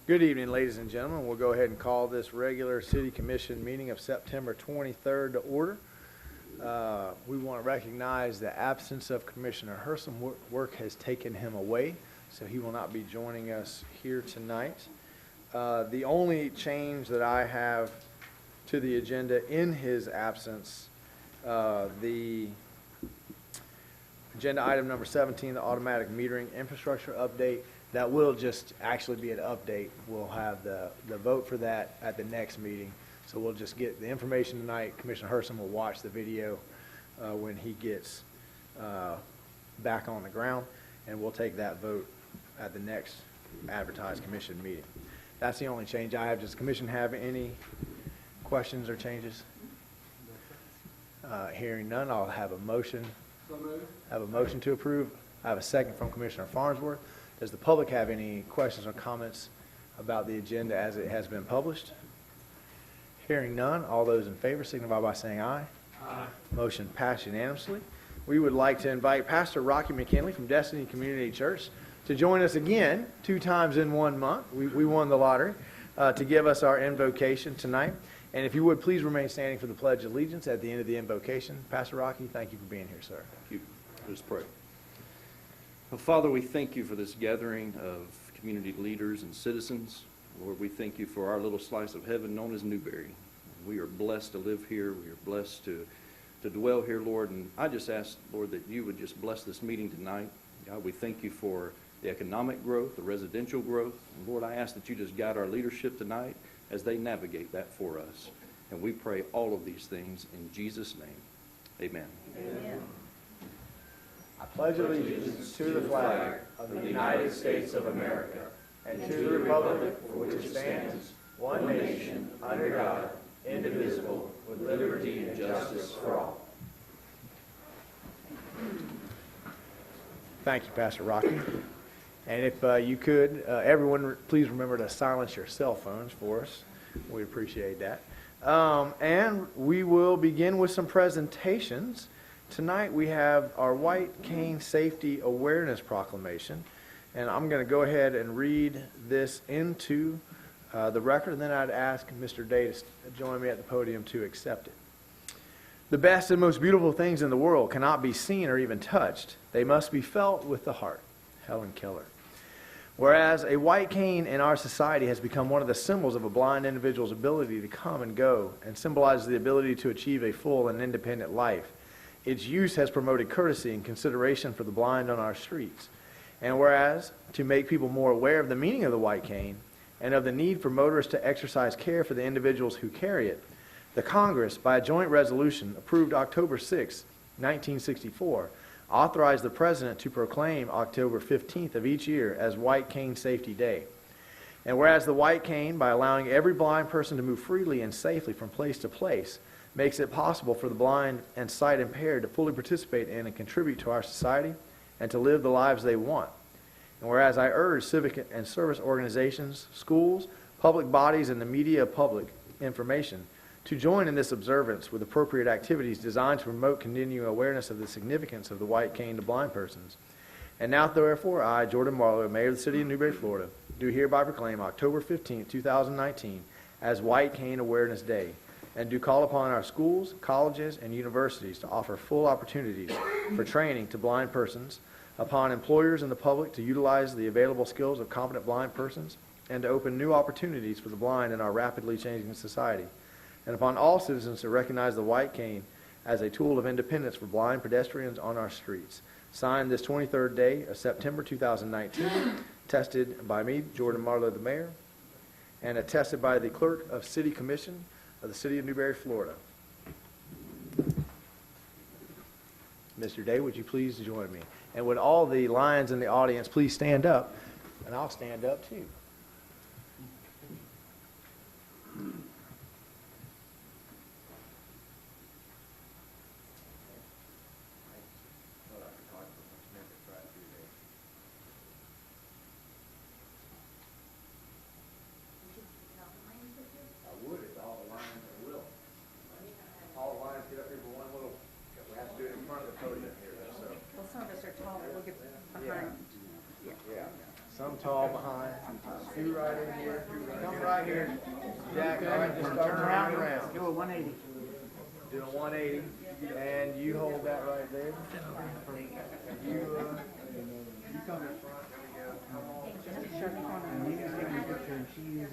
Good evening, ladies and gentlemen. We'll go ahead and call this regular City Commission meeting of September 23rd to order. We want to recognize the absence of Commissioner Hersom. Work has taken him away, so he will not be joining us here tonight. The only change that I have to the agenda in his absence, the agenda item number 17, the automatic metering infrastructure update, that will just actually be an update. We'll have the vote for that at the next meeting. So we'll just get the information tonight. Commissioner Hersom will watch the video when he gets back on the ground, and we'll take that vote at the next advertised commission meeting. That's the only change I have. Does the commission have any questions or changes? Hearing none, I'll have a motion. Have a motion to approve. I have a second from Commissioner Farnsworth. Does the public have any questions or comments about the agenda as it has been published? Hearing none, all those in favor signify by saying aye. Aye. Motion passed unanimously. We would like to invite Pastor Rocky McKinley from Destiny Community Church to join us again 2 times in 1 month. We won the lottery to give us our invocation tonight. And if you would, please remain standing for the Pledge of Allegiance at the end of the invocation. Pastor Rocky, thank you for being here, sir. Thank you. Let us pray. Well, Father, we thank you for this gathering of community leaders and citizens. Lord, we thank you for our little slice of heaven known as Newberry. We are blessed to live here. We are blessed to dwell here, Lord. And I just ask, Lord, that you would just bless this meeting tonight. God, we thank you for the economic growth, the residential growth. And Lord, I ask that you just guide our leadership tonight as they navigate that for us. And we pray all of these things in Jesus' name. Amen. Amen. I pledge allegiance to the flag of the United States of America and to the republic for which it stands, one nation, under God, indivisible, with liberty and justice for all. Thank you, Pastor Rocky. And if you could, everyone, please remember to silence your cell phones for us. We appreciate that. And we will begin with some presentations. Tonight we have our White Cane Safety Awareness Proclamation, and I'm going to go ahead and read this into the record, and then I'd ask Mr. Day to join me at the podium to accept it. The best and most beautiful things in the world cannot be seen or even touched. They must be felt with the heart. Helen Keller. Whereas a white cane in our society has become one of the symbols of a blind individual's ability to come and go and symbolizes the ability to achieve a full and independent life, its use has promoted courtesy and consideration for the blind on our streets. And whereas, to make people more aware of the meaning of the white cane and of the need for motorists to exercise care for the individuals who carry it, the Congress, by a joint resolution approved October 6, 1964, authorized the President to proclaim October 15th of each year as White Cane Safety Day. And whereas the white cane, by allowing every blind person to move freely and safely from place to place, makes it possible for the blind and sight impaired to fully participate in and contribute to our society and to live the lives they want. And whereas I urge civic and service organizations, schools, public bodies, and the media of public information to join in this observance with appropriate activities designed to promote continuing awareness of the significance of the white cane to blind persons. And now, therefore, I, Jordan Marlowe, Mayor of the City of Newberry, Florida, do hereby proclaim October 15, 2019 as White Cane Awareness Day, and do call upon our schools, colleges, and universities to offer full opportunities for training to blind persons, upon employers and the public to utilize the available skills of competent blind persons, and to open new opportunities for the blind in our rapidly changing society, and upon all citizens to recognize the white cane as a tool of independence for blind pedestrians on our streets. Signed this 23rd day of September 2019, tested by me, Jordan Marlowe, the Mayor, and attested by the Clerk of City Commission of the City of Newberry, Florida. Mr. Day, would you please join me? And would all the lions in the audience please stand up? And I'll stand up too. some tall behind. Two right in here. Come right here. Jack, all right, just start around and around. Do a 180. Do a 180, and you hold that right there. You come in front. There we go. Come on. Amy's getting a picture, and she's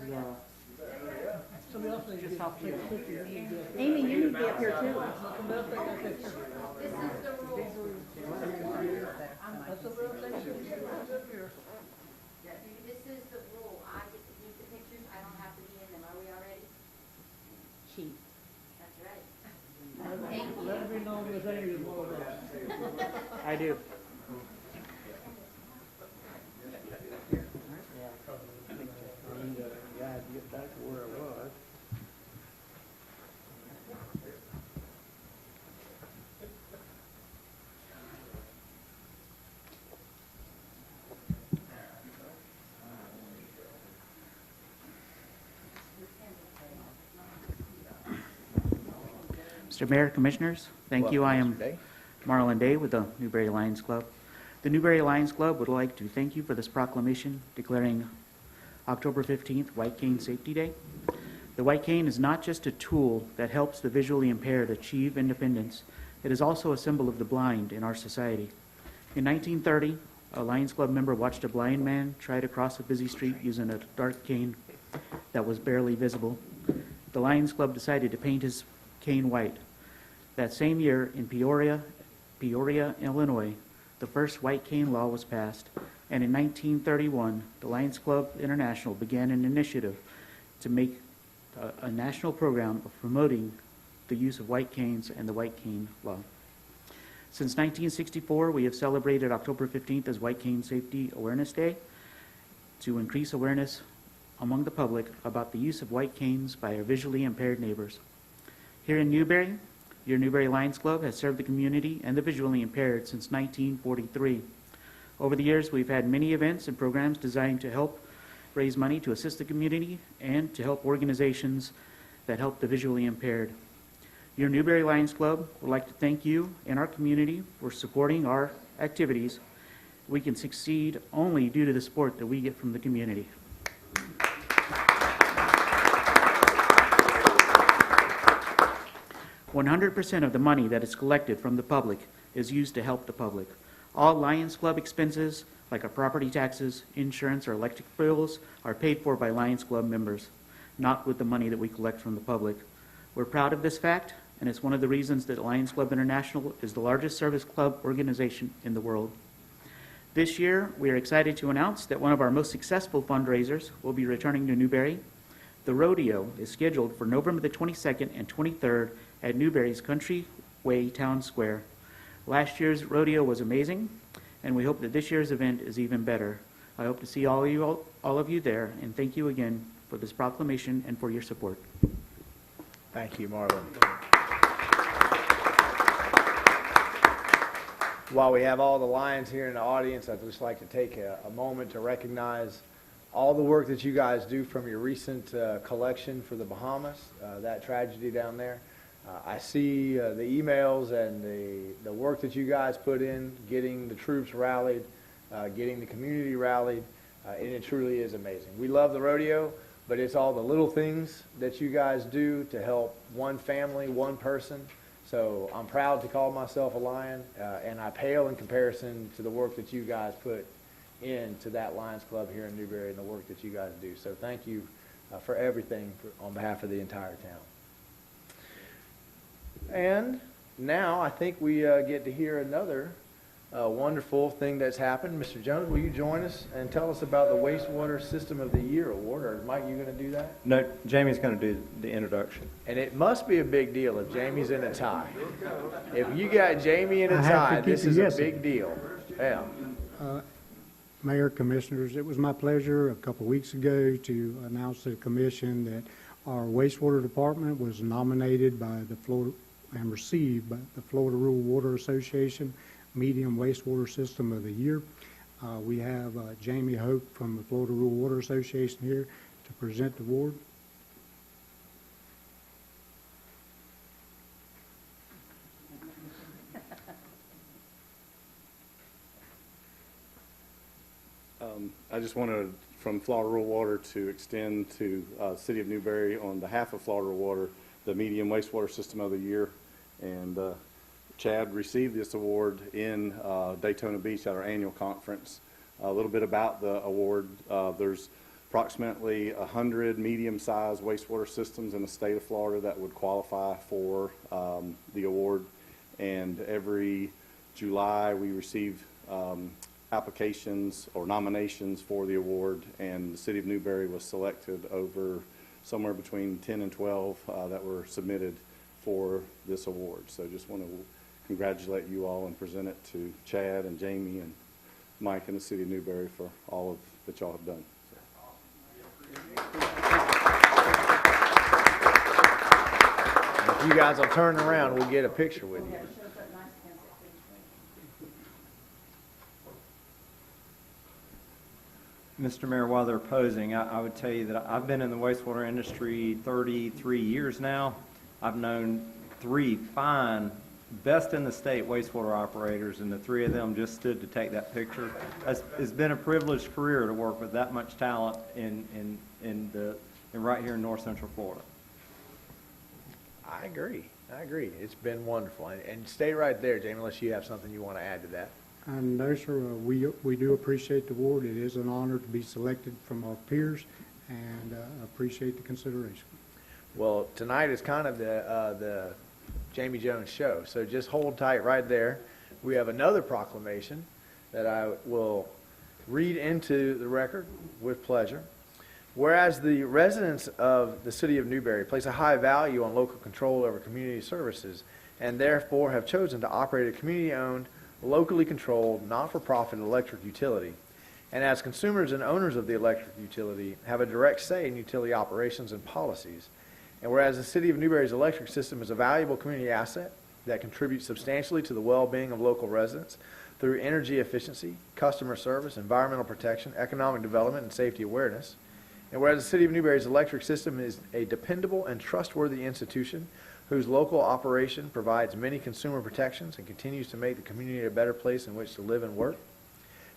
just off here. Amy, you need to be up here too. This is the rule. I get to keep the pictures. I don't have to be in them. Are we all ready? She. That's right. Thank you. Let me know if any is one of us. I do. Yeah, to get back to where it was. Mr. Mayor, Commissioners, thank you. I am Welcome, Mr. Day. Marlon Day with the Newberry Lions Club. The Newberry Lions Club would like to thank you for this proclamation declaring October 15th White Cane Safety Day. The white cane is not just a tool that helps the visually impaired achieve independence, it is also a symbol of the blind in our society. In 1930, a Lions Club member watched a blind man try to cross a busy street using a dark cane that was barely visible. The Lions Club decided to paint his cane white. That same year in Peoria, Illinois, the first white cane law was passed, and in 1931, the Lions Club International began an initiative to make a national program of promoting the use of white canes and the white cane law. Since 1964, we have celebrated October 15th as White Cane Safety Awareness Day to increase awareness among the public about the use of white canes by our visually impaired neighbors. Here in Newberry, your Newberry Lions Club has served the community and the visually impaired since 1943. Over the years, we've had many events and programs designed to help raise money to assist the community and to help organizations that help the visually impaired. Your Newberry Lions Club would like to thank you and our community for supporting our activities. We can succeed only due to the support that we get from the community. "100% of the money that is collected from the public is used to help the public. All Lions Club expenses, like our property taxes, insurance, or electric bills, are paid for by Lions Club members, not with the money that we collect from the public. We're proud of this fact, and it's one of the reasons that Lions Club International is the largest service club organization in the world. This year, we are excited to announce that one of our most successful fundraisers will be returning to Newberry. The rodeo is scheduled for November the 22nd and 23rd at Newberry's Country Way Town Square. Last year's rodeo was amazing, and we hope that this year's event is even better. I hope to see all of you there, and thank you again for this proclamation and for your support." Thank you, Marlon. While we have all the Lions here in the audience, I'd just like to take a moment to recognize all the work that you guys do from your recent collection for the Bahamas, that tragedy down there. I see the emails and the work that you guys put in, getting the troops rallied, getting the community rallied, and it truly is amazing. We love the rodeo, but it's all the little things that you guys do to help one family, one person. So I'm proud to call myself a Lion, and I pale in comparison to the work that you guys put into that Lions Club here in Newberry and the work that you guys do. So thank you for everything on behalf of the entire town. And now I think we get to hear another wonderful thing that's happened. Mr. Jones, will you join us and tell us about the Wastewater System of the Year Award? Or Mike, you going to do that? No, Jamie's going to do the introduction. And it must be a big deal if Jamie's in a tie. If you got Jamie in a I have to tie, keep this you is a guessing. big deal. Yeah. Mayor, Commissioners, it was my pleasure a couple of weeks ago to announce to the Commission that our wastewater department was nominated by the Florida and received by the Florida Rural Water Association Medium Wastewater System of the Year. We have Jamie Hope from the Florida Rural Water Association here to present the award. I just wanted, from Florida Rural Water, to extend to City of Newberry, on behalf of Florida Rural Water, the Medium Wastewater System of the Year. And Chad received this award in Daytona Beach at our annual conference. A little bit about the award. There's approximately 100 medium-sized wastewater systems in the state of Florida that would qualify for the award. And every July, we receive applications or nominations for the award, and the City of Newberry was selected over somewhere between 10 and 12 that were submitted for this award. So just want to congratulate you all and present it to Chad and Jamie and Mike and the City of Newberry for all of that y'all have done. If you guys will turn around, we'll get a picture with you. Mr. Mayor, while they're posing, I would tell you that I've been in the wastewater industry 33 years now. I've known 3 fine, best in the state wastewater operators, and the 3 of them just stood to take that picture. It's been a privileged career to work with that much talent in right here in North Central Florida. I agree. It's been wonderful. And stay right there, Jamie, unless you have something you want to add to that. No, sir, we do appreciate the award. It is an honor to be selected from our peers, and appreciate the consideration. Well, tonight is kind of the Jamie Jones show, so just hold tight right there. We have another proclamation that I will read into the record with pleasure. Whereas the residents of the City of Newberry place a high value on local control over community services, and therefore have chosen to operate a community-owned, locally controlled, not-for-profit electric utility. And as consumers and owners of the electric utility have a direct say in utility operations and policies. And whereas the City of Newberry's electric system is a valuable community asset that contributes substantially to the well-being of local residents through energy efficiency, customer service, environmental protection, economic development, and safety awareness. And whereas the City of Newberry's electric system is a dependable and trustworthy institution whose local operation provides many consumer protections and continues to make the community a better place in which to live and work.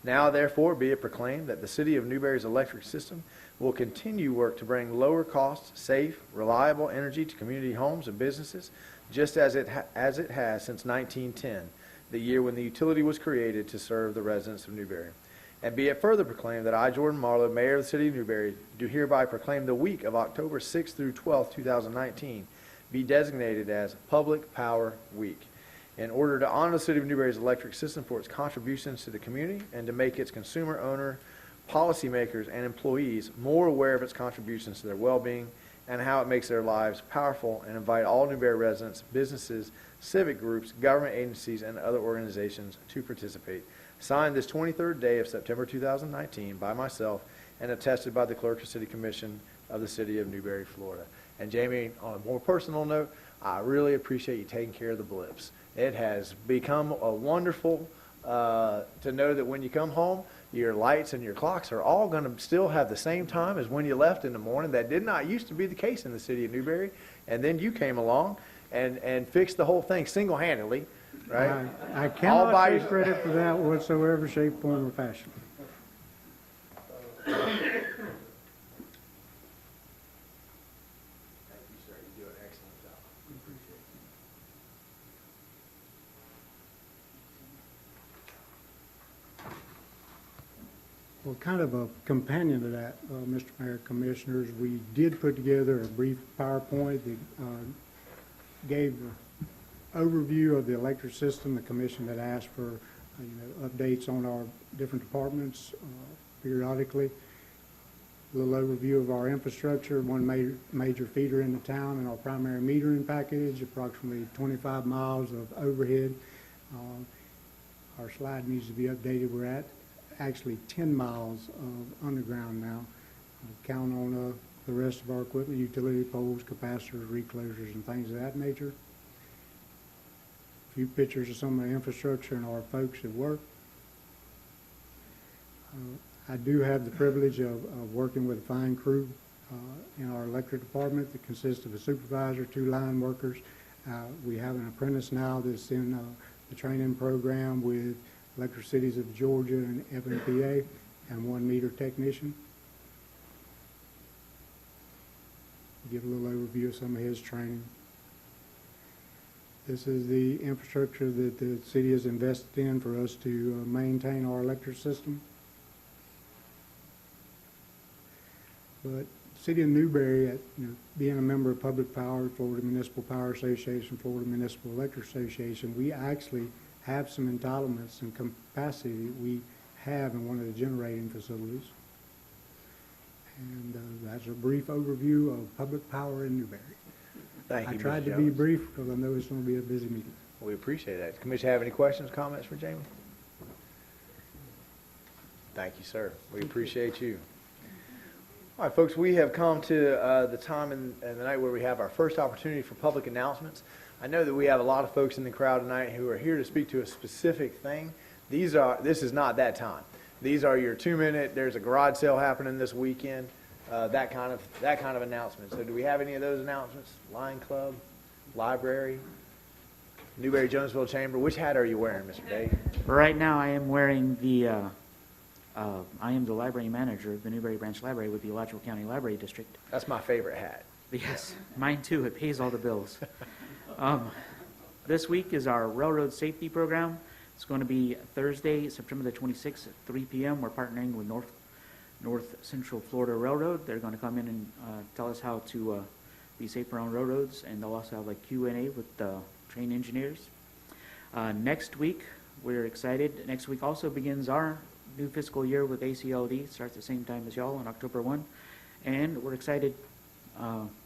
Now, therefore, be it proclaimed that the City of Newberry's electric system will continue work to bring lower cost, safe, reliable energy to community homes and businesses, just as it has since 1910, the year when the utility was created to serve the residents of Newberry. And be it further proclaimed that I, Jordan Marlowe, Mayor of the City of Newberry, do hereby proclaim the week of October 6th through 12th, 2019, be designated as Public Power Week, in order to honor the City of Newberry's electric system for its contributions to the community and to make its consumer, owner, policymakers, and employees more aware of its contributions to their well-being and how it makes their lives powerful, and invite all Newberry residents, businesses, civic groups, government agencies, and other organizations to participate. Signed this 23rd day of September 2019 by myself and attested by the Clerk of City Commission of the City of Newberry, Florida. And Jamie, on a more personal note, I really appreciate you taking care of the blips. It has become a wonderful to know that when you come home, your lights and your clocks are all going to still have the same time as when you left in the morning. That did not used to be the case in the City of Newberry. And then you came along and fixed the whole thing single-handedly, right? I cannot take credit for that whatsoever, shape, form, or fashion. Thank you, sir. You do an excellent job. We appreciate it. Well, kind of a companion to that, Mr. Mayor, Commissioners, we did put together a brief PowerPoint that gave an overview of the electric system. The Commission had asked for updates on our different departments periodically. A little overview of our infrastructure, one major feeder in the town, and our primary metering package, approximately 25 miles of overhead. Our slide needs to be updated. We're at actually 10 miles of underground now. Count on the rest of our equipment, utility poles, capacitors, reclosers, and things of that nature. A few pictures of some of the infrastructure and our folks at work. I do have the privilege of working with a fine crew in our electric department that consists of a supervisor, 2 line workers. We have an apprentice now that's in the training program with Electric Cities of Georgia and FNPA, and 1 meter technician. Give a little overview of some of his training. This is the infrastructure that the city has invested in for us to maintain our electric system. But City of Newberry, being a member of Public Power, Florida Municipal Power Association, Florida Municipal Electric Association, we actually have some entitlements and capacity that we have in one of the generating facilities. And that's a brief overview of public power in Newberry. Thank you, I tried Mr. to be Jones. brief because I know it's going to be a busy meeting. We appreciate that. Commission have any questions, comments for Jamie? Thank you, sir. We appreciate you. All right, folks, we have come to the time in the night where we have our first opportunity for public announcements. I know that we have a lot of folks in the crowd tonight who are here to speak to a specific thing. This is not that time. These are your 2-minute, there's a garage sale happening this weekend, that kind of announcement. So do we have any of those announcements? Lion Club, library, Newberry Jonesville Chamber. Which hat are you wearing, Mr. Day? Right now, I am wearing I am the library manager of the Newberry Branch Library with the Alachua County Library District. That's my favorite hat. Yes, mine too. It pays all the bills. This week is our railroad safety program. It's going to be Thursday, September the 26th at 3 p.m. We're partnering with North Central Florida Railroad. They're going to come in and tell us how to be safer on railroads, and they'll also have like Q&A with train engineers. Next week, we're excited. Next week also begins our new fiscal year with ACLD. It starts at the same time as y'all on October 1. And we're excited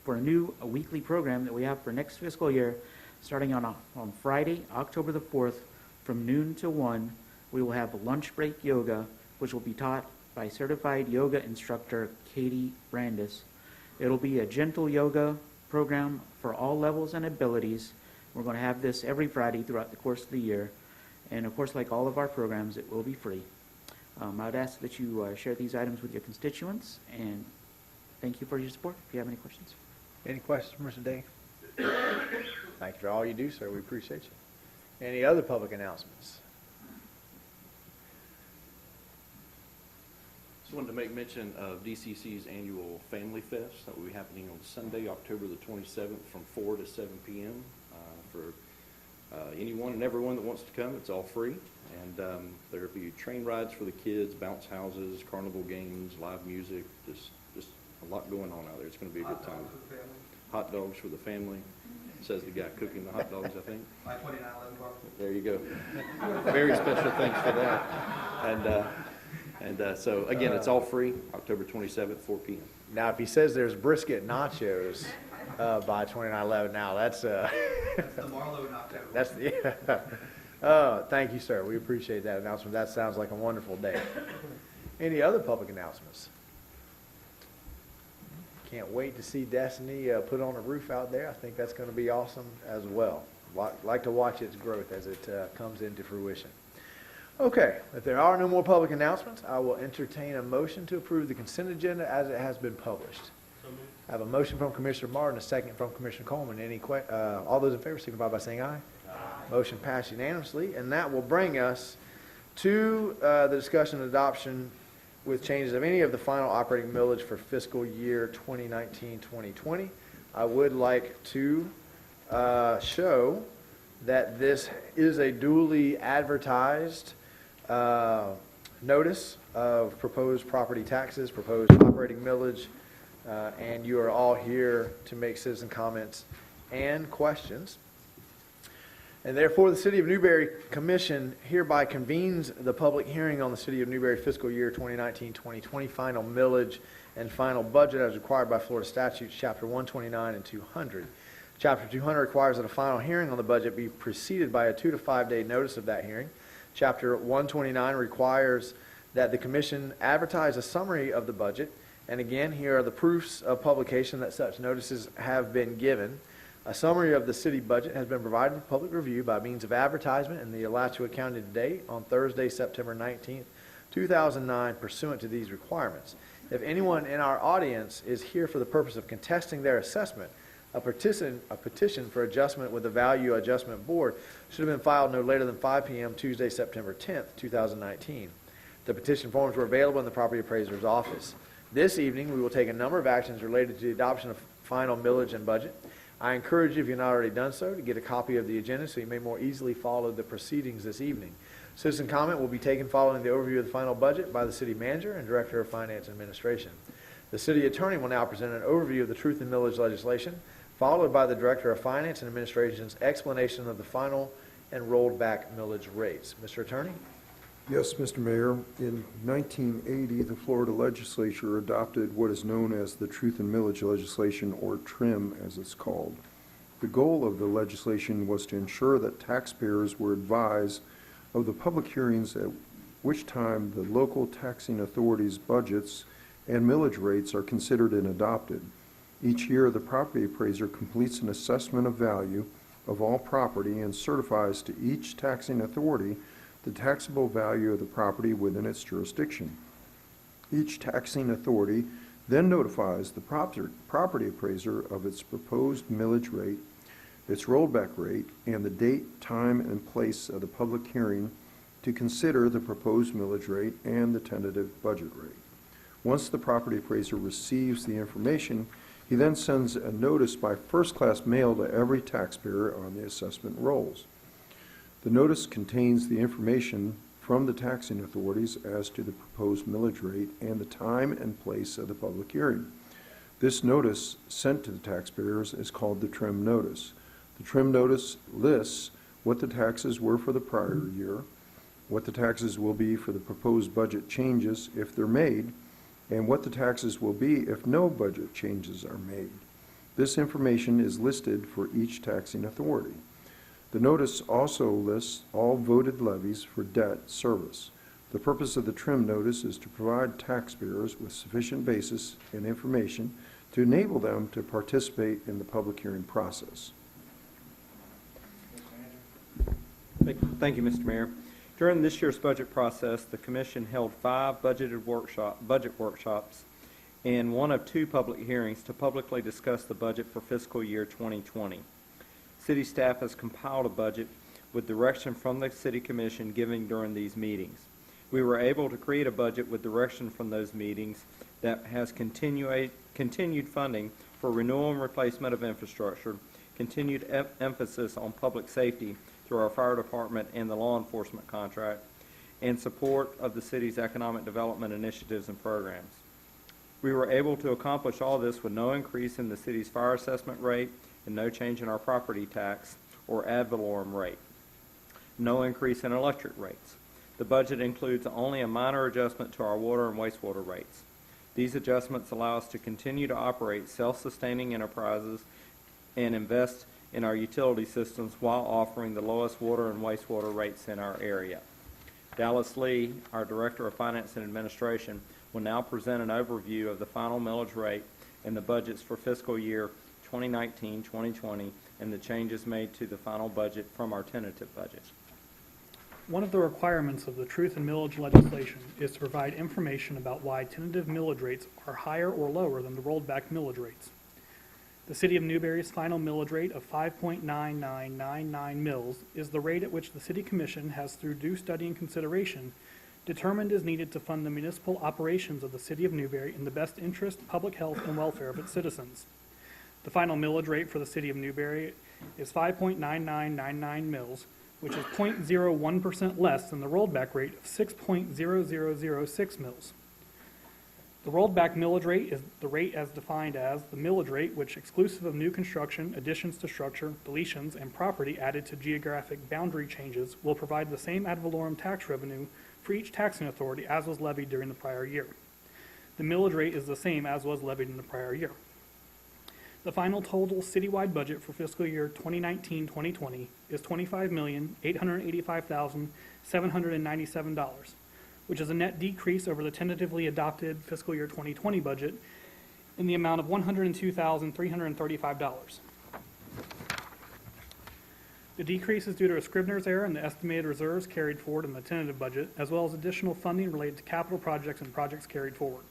for a weekly program that we have for next fiscal year, starting on Friday, October the 4th, from noon to 1. We will have lunch break yoga, which will be taught by certified yoga instructor Katie Brandis. It'll be a gentle yoga program for all levels and abilities. We're going to have this every Friday throughout the course of the year. And of course, like all of our programs, it will be free. I would ask that you share these items with your constituents, and thank you for your support. If you have any questions. Any questions for Mr. Day? Thank you for all you do, sir. We appreciate you. Any other public announcements? Just wanted to make mention of DCC's annual Family Fest that will be happening on Sunday, October the 27th from 4 to 7 p.m. For anyone and everyone that wants to come. It's all free. And there will be train rides for the kids, bounce houses, carnival games, live music, just a lot going on out there. It's going to be a good time. Hot dogs for the family, says the guy cooking the hot dogs, I think. There you go. Very special thanks for that. And so, again, it's all free, October 27th, 4 p.m. Now, if he says there's brisket nachos by 2911, now that's That's the Marlowe in October. that's thank you, sir. We appreciate that announcement. That sounds like a wonderful day. Any other public announcements? Can't wait to see Destiny put on a roof out there. I think that's going to be awesome as well. Like to watch its growth as it comes into fruition. Okay, if there are no more public announcements, I will entertain a motion to approve the consent agenda as it has been published. I have a motion from Commissioner Martin, a second from Commissioner Coleman. All those in favor signify by saying aye. Aye. Motion passed unanimously, and that will bring us to the discussion and adoption with changes of any of the final operating millage for fiscal year 2019-2020. I would like to show that this is a duly advertised notice of proposed property taxes, proposed operating millage, and you are all here to make citizen comments and questions. And therefore, the City of Newberry Commission hereby convenes the public hearing on the City of Newberry fiscal year 2019-2020 final millage and final budget as required by Florida statutes, Chapter 129 and 200. Chapter 200 requires that a final hearing on the budget be preceded by a 2 to 5 day notice of that hearing. Chapter 129 requires that the Commission advertise a summary of the budget. And again, here are the proofs of publication that such notices have been given. A summary of the city budget has been provided for public review by means of advertisement in the Alachua County Today on Thursday, September 19th, 2009, pursuant to these requirements. If anyone in our audience is here for the purpose of contesting their assessment, a petition for adjustment with the Value Adjustment Board should have been filed no later than 5 p.m. Tuesday, September 10th, 2019. The petition forms were available in the property appraiser's office. This evening, we will take a number of actions related to the adoption of final millage and budget. I encourage you, if you've not already done so, to get a copy of the agenda so you may more easily follow the proceedings this evening. Citizen comment will be taken following the overview of the final budget by the city manager and director of finance and administration. The city attorney will now present an overview of the truth and millage legislation, followed by the director of finance and administration's explanation of the final and rolled back millage rates. Mr. Attorney? Yes, Mr. Mayor. In 1980, the Florida legislature adopted what is known as the Truth and Millage legislation, or TRIM as it's called. The goal of the legislation was to ensure that taxpayers were advised of the public hearings at which time the local taxing authorities' budgets and millage rates are considered and adopted. Each year, the property appraiser completes an assessment of value of all property and certifies to each taxing authority the taxable value of the property within its jurisdiction. Each taxing authority then notifies the property appraiser of its proposed millage rate, its rollback rate, and the date, time, and place of the public hearing to consider the proposed millage rate and the tentative budget rate. Once the property appraiser receives the information, he then sends a notice by first-class mail to every taxpayer on the assessment rolls. The notice contains the information from the taxing authorities as to the proposed millage rate and the time and place of the public hearing. This notice sent to the taxpayers is called the TRIM notice. The TRIM notice lists what the taxes were for the prior year, what the taxes will be for the proposed budget changes if they're made, and what the taxes will be if no budget changes are made. This information is listed for each taxing authority. The notice also lists all voted levies for debt service. The purpose of the TRIM notice is to provide taxpayers with sufficient basis and information to enable them to participate in the public hearing process. Thank you, Mr. Mayor. During this year's budget process, the Commission held 5 budget workshops and 1 of 2 public hearings to publicly discuss the budget for fiscal year 2020. City staff has compiled a budget with direction from the City Commission given during these meetings. We were able to create a budget with direction from those meetings that has continued funding for renewal and replacement of infrastructure, continued emphasis on public safety through our fire department and the law enforcement contract, and support of the city's economic development initiatives and programs. We were able to accomplish all this with no increase in the city's fire assessment rate and no change in our property tax or ad valorem rate. No increase in electric rates. The budget includes only a minor adjustment to our water and wastewater rates. These adjustments allow us to continue to operate self-sustaining enterprises and invest in our utility systems while offering the lowest water and wastewater rates in our area. Dallas Lee, our Director of Finance and Administration, will now present an overview of the final millage rate and the budgets for fiscal year 2019-2020 and the changes made to the final budget from our tentative budget. One of the requirements of the Truth and Millage legislation is to provide information about why tentative millage rates are higher or lower than the rolled back millage rates. The City of Newberry's final millage rate of 5.9999 mils is the rate at which the City Commission has, through due study and consideration, determined is needed to fund the municipal operations of the City of Newberry in the best interest, public health, and welfare of its citizens. The final millage rate for the City of Newberry is 5.9999 mils, which is 0.01% less than the rolled back rate of 6.0006 mils. The rolled back millage rate is the rate as defined as the millage rate which, exclusive of new construction, additions to structure, deletions, and property added to geographic boundary changes, will provide the same ad valorem tax revenue for each taxing authority as was levied during the prior year. The millage rate is the same as was levied in the prior year. The final total citywide budget for fiscal year 2019-2020 is $25,885,797, which is a net decrease over the tentatively adopted fiscal year 2020 budget in the amount of $102,335. The decrease is due to a Scribner's error in the estimated reserves carried forward in the tentative budget, as well as additional funding related to capital projects and projects carried forward.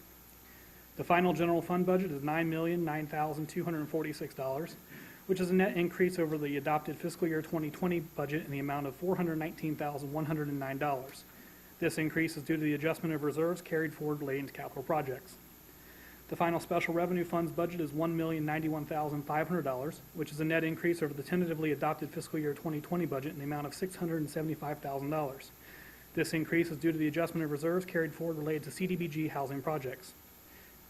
The final general fund budget is $9,009,246, which is a net increase over the adopted fiscal year 2020 budget in the amount of $419,109. This increase is due to the adjustment of reserves carried forward relating to capital projects. The final special revenue funds budget is $1,091,500, which is a net increase over the tentatively adopted fiscal year 2020 budget in the amount of $675,000. This increase is due to the adjustment of reserves carried forward related to CDBG housing projects.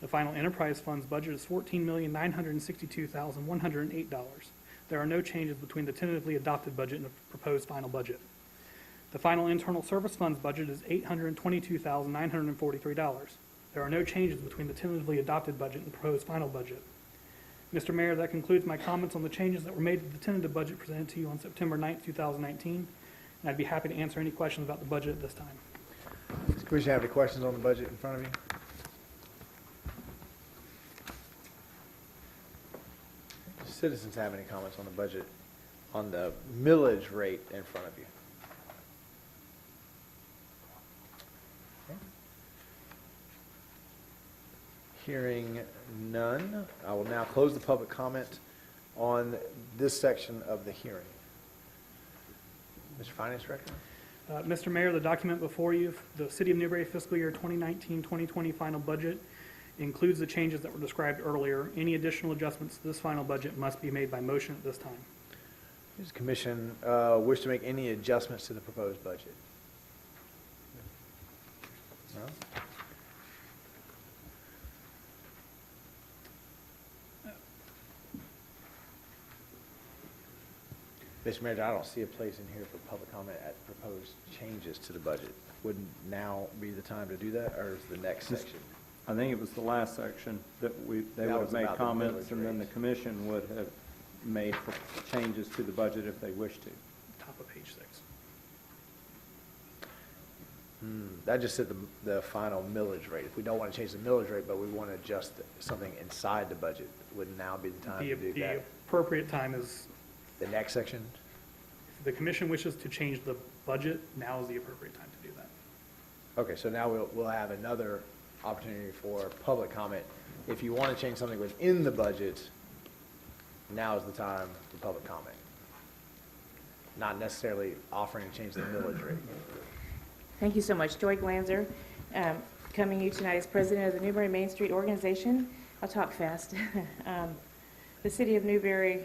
The final enterprise funds budget is $14,962,108. There are no changes between the tentatively adopted budget and the proposed final budget. The final internal service funds budget is $822,943. There are no changes between the tentatively adopted budget and the proposed final budget. Mr. Mayor, that concludes my comments on the changes that were made to the tentative budget presented to you on September 9th, 2019, and I'd be happy to answer any questions about the budget at this time. Does the Commission have any questions on the budget in front of you? Does citizens have any comments on the budget, on the millage rate in front of you? Hearing none, I will now close the public comment on this section of the hearing. Mr. Finance Director? Mr. Mayor, the document before you, the City of Newberry fiscal year 2019-2020 final budget, includes the changes that were described earlier. Any additional adjustments to this final budget must be made by motion at this time. Does the Commission wish to make any adjustments to the proposed budget? No? Mr. Mayor, I don't see a place in here for public comment at proposed changes to the budget. Wouldn't now be the time to do that, or is the next section? I think it was the last section that they That would have was made about the comments, millage and then the rates. commission would have made changes to the budget if they wished to. Top of page 6. That just said the final millage rate. If we don't want to change the millage rate, but we want to adjust something inside the budget, would now be the time to do The that? appropriate time is, The next section? if the commission wishes to change the budget, now is the appropriate time to do that. Okay, so now we'll have another opportunity for public comment. If you want to change something within the budget, now is the time for public comment. Not necessarily offering to change the millage rate. Thank you so much. Joy Glanzer, coming to you tonight as president of the Newberry Main Street Organization. I'll talk fast. The City of Newberry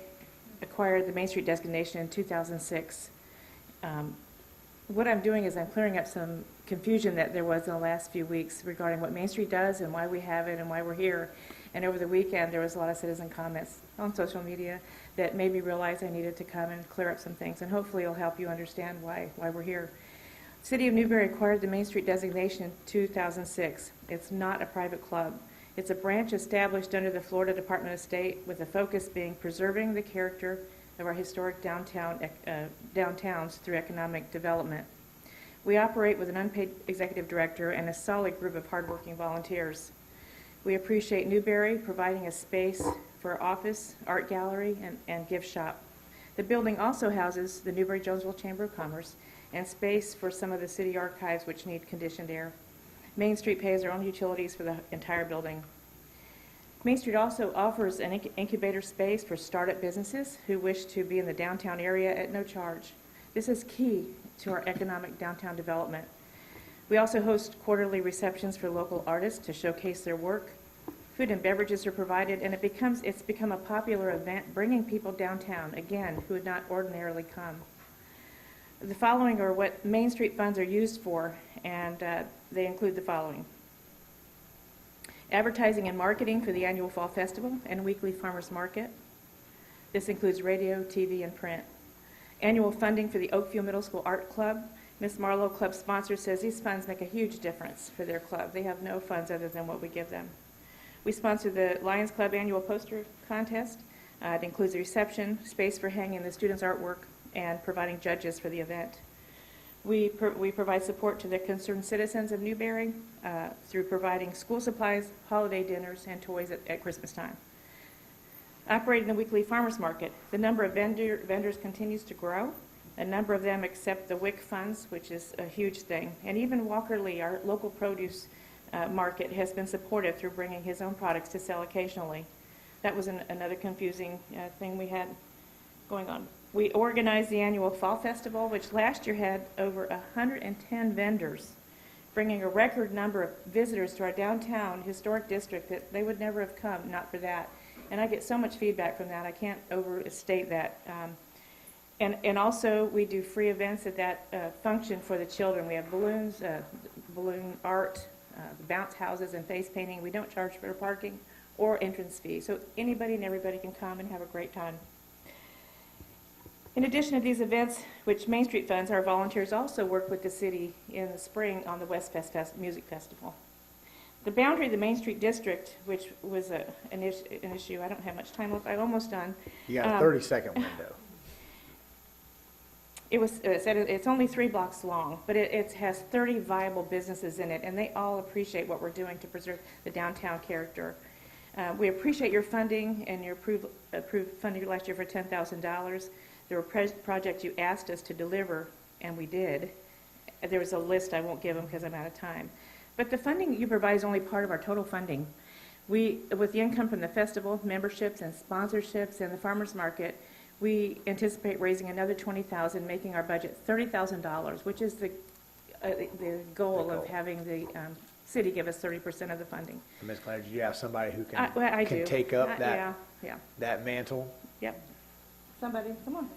acquired the Main Street designation in 2006. What I'm doing is I'm clearing up some confusion that there was in the last few weeks regarding what Main Street does and why we have it and why we're here. And over the weekend, there was a lot of citizen comments on social media that made me realize I needed to come and clear up some things, and hopefully it'll help you understand why we're here. City of Newberry acquired the Main Street designation in 2006. It's not a private club. It's a branch established under the Florida Department of State with the focus being preserving the character of our historic downtowns through economic development. We operate with an unpaid executive director and a solid group of hardworking volunteers. We appreciate Newberry providing a space for office, art gallery, and gift shop. The building also houses the Newberry-Jonesville Chamber of Commerce and space for some of the city archives which need conditioned air. Main Street pays their own utilities for the entire building. Main Street also offers an incubator space for startup businesses who wish to be in the downtown area at no charge. This is key to our economic downtown development. We also host quarterly receptions for local artists to showcase their work. Food and beverages are provided, and it's become a popular event, bringing people downtown, again, who would not ordinarily come. The following are what Main Street funds are used for, and they include the following. Advertising and marketing for the annual Fall Festival and weekly farmers market. This includes radio, TV, and print. Annual funding for the Oakville Middle School Art Club. Ms. Marlowe, club sponsor, says these funds make a huge difference for their club. They have no funds other than what we give them. We sponsor the Lions Club annual poster contest. It includes a reception, space for hanging the students' artwork, and providing judges for the event. We provide support to the concerned citizens of Newberry through providing school supplies, holiday dinners, and toys at Christmas time. Operating the weekly farmers market, the number of vendors continues to grow. A number of them accept the WIC funds, which is a huge thing. And even Walker Lee, our local produce market, has been supportive through bringing his own products to sell occasionally. That was another confusing thing we had going on. We organized the annual Fall Festival, which last year had over 110 vendors bringing a record number of visitors to our downtown historic district that they would never have come not for that. And I get so much feedback from that. I can't overstate that. And also, we do free events at that function for the children. We have balloons, balloon art, bounce houses, and face painting. We don't charge for parking or entrance fee. So anybody and everybody can come and have a great time. In addition to these events, which Main Street funds, our volunteers also work with the city in the spring on the West Fest Music Festival. The boundary of the Main Street District, which was an issue, I don't have much time left, I'm almost done. You got a 30-second window. It's only 3 blocks long, but it has 30 viable businesses in it, and they all appreciate what we're doing to preserve the downtown character. We appreciate your funding and your approved funding last year for $10,000. There were projects you asked us to deliver, and we did. There was a list, I won't give them because I'm out of time. But the funding you provide is only part of our total funding. With the income from the festival, memberships, and sponsorships, and the farmers market, we anticipate raising another $20,000, making our budget $30,000, which is the goal of having the city give us 30% of the funding. Ms. Claire, do you have somebody who I can do. take up that Yeah. that mantle? Yep. Somebody, come on.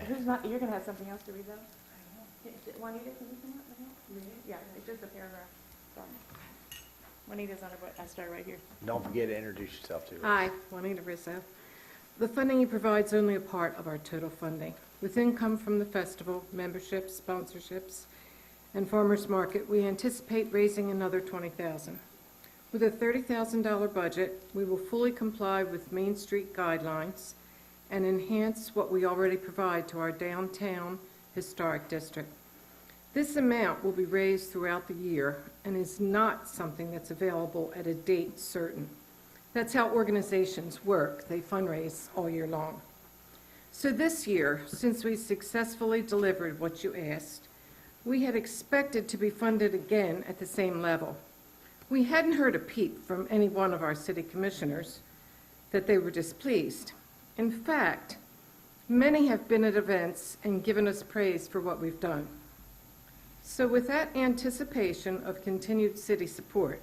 Who's not? You're going to have something else to read, though. Juanita, can you come up and help? Yeah, it's just a paragraph. Sorry. Juanita's on her. I started right here. Don't forget to introduce yourself to us. Hi, Juanita Rizzo. The funding you provide is only a part of our total funding. With income from the festival, memberships, sponsorships, and farmers market, we anticipate raising another $20,000. With a $30,000 budget, we will fully comply with Main Street guidelines and enhance what we already provide to our downtown historic district. This amount will be raised throughout the year and is not something that's available at a date certain. That's how organizations work. They fundraise all year long. So this year, since we successfully delivered what you asked, we had expected to be funded again at the same level. We hadn't heard a peep from any one of our city commissioners that they were displeased. In fact, many have been at events and given us praise for what we've done. So with that anticipation of continued city support,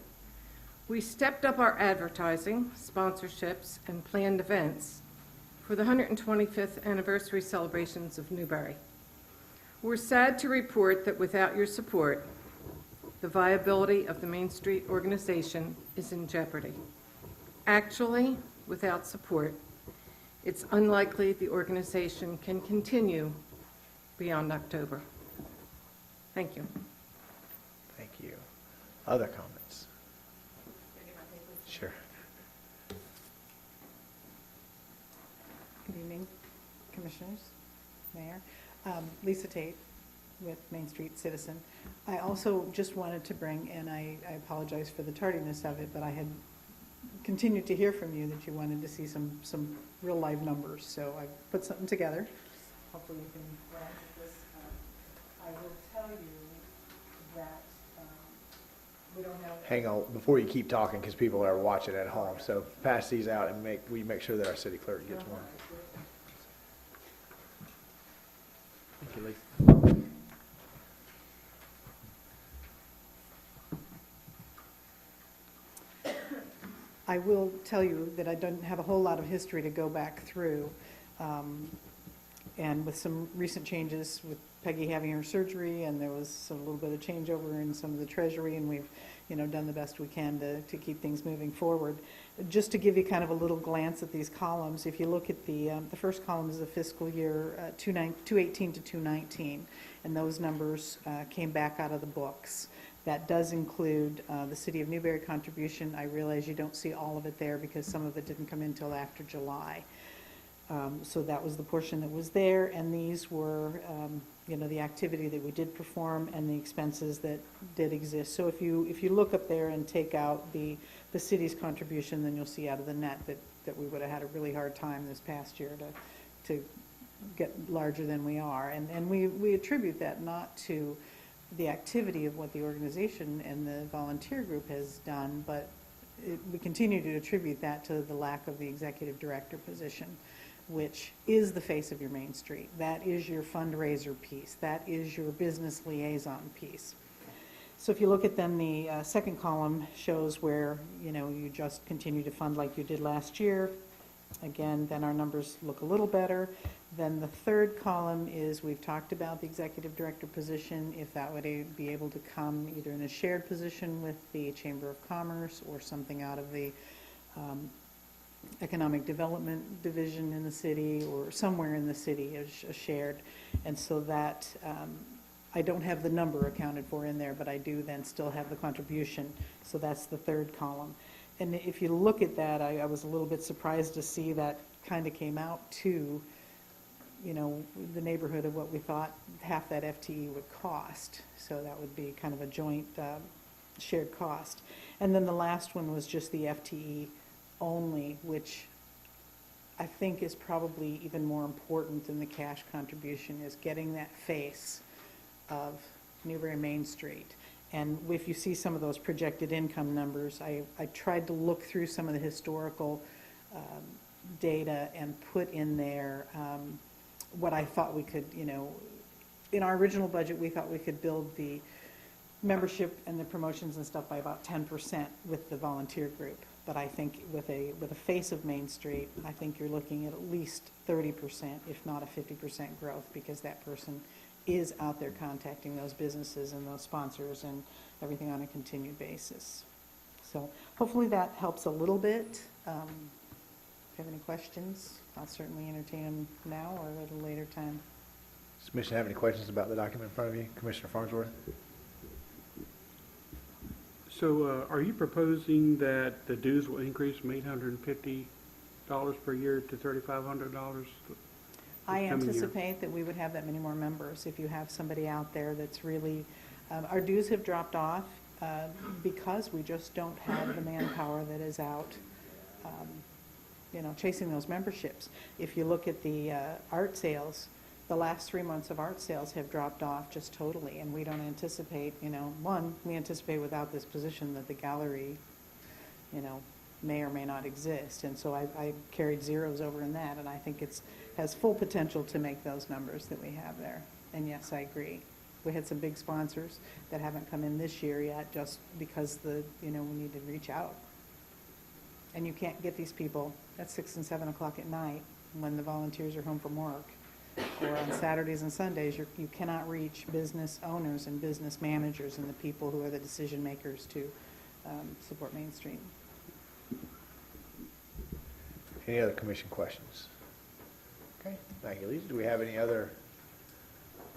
we stepped up our advertising, sponsorships, and planned events for the 125th anniversary celebrations of Newberry. We're sad to report that without your support, the viability of the Main Street organization is in jeopardy. Actually, without support, it's unlikely the organization can continue beyond October. Thank you. Thank you. Other comments? Sure. Good evening, Commissioners, Mayor. Lisa Tate with Main Street Citizen. I also just wanted to bring, and I apologize for the tardiness of it, but I had continued to hear from you that you wanted to see some real live numbers. So I put something together. Hopefully you can glance at this. I will tell you that we don't have... Hang on, before you keep talking, because people are watching at home, so pass these out and make sure that our city clerk gets one. Thank you, Lisa. I will tell you that I don't have a whole lot of history to go back through. And with some recent changes with Peggy having her surgery, and there was a little bit of changeover in some of the treasury, and we've done the best we can to keep things moving forward. Just to give you kind of a little glance at these columns, if you look at the first column is the fiscal year 2018 to 2019, and those numbers came back out of the books. That does include the City of Newberry contribution. I realize you don't see all of it there because some of it didn't come in until after July. So that was the portion that was there, and these were, the activity that we did perform and the expenses that did exist. So if you look up there and take out the city's contribution, then you'll see out of the net that we would have had a really hard time this past year to get larger than we are. And we attribute that not to the activity of what the organization and the volunteer group has done, but we continue to attribute that to the lack of the executive director position, which is the face of your Main Street. That is your fundraiser piece. That is your business liaison piece. So if you look at then the second column shows where, you just continue to fund like you did last year. Again, then our numbers look a little better. Then the third column is, we've talked about the executive director position, if that would be able to come either in a shared position with the Chamber of Commerce or something out of the Economic Development Division in the city or somewhere in the city, a shared. And so that, I don't have the number accounted for in there, but I do then still have the contribution. So that's the third column. And if you look at that, I was a little bit surprised to see that kind of came out to, the neighborhood of what we thought half that FTE would cost. So that would be kind of a joint shared cost. And then the last one was just the FTE only, which I think is probably even more important than the cash contribution, is getting that face of Newbury Main Street. And if you see some of those projected income numbers, I tried to look through some of the historical data and put in there what I thought we could, in our original budget, we thought we could build the membership and the promotions and stuff by about 10% with the volunteer group. But I think with a face of Main Street, I think you're looking at least 30%, if not a 50% growth, because that person is out there contacting those businesses and those sponsors and everything on a continued basis. So hopefully that helps a little bit. If you have any questions, I'll certainly entertain them now or at a later time. Does the Commission have any questions about the document in front of you? Commissioner Farnsworth? So are you proposing that the dues will increase from $850 per year to $3,500? I anticipate that we would have that many more members if you have somebody out there that's really, our dues have dropped off because we just don't have the manpower that is out, chasing those memberships. If you look at the art sales, the last 3 months of art sales have dropped off just totally, and we don't anticipate, we anticipate without this position that the gallery, may or may not exist. And so I carried zeros over in that, and I think it's has full potential to make those numbers that we have there. And yes, I agree. We had some big sponsors that haven't come in this year yet just because we need to reach out. And you can't get these people at 6 and 7 o'clock at night when the volunteers are home from work. Or on Saturdays and Sundays, you cannot reach business owners and business managers and the people who are the decision makers to support Main Street. Any other commission questions? Okay, thank you, Lisa. Do we have any other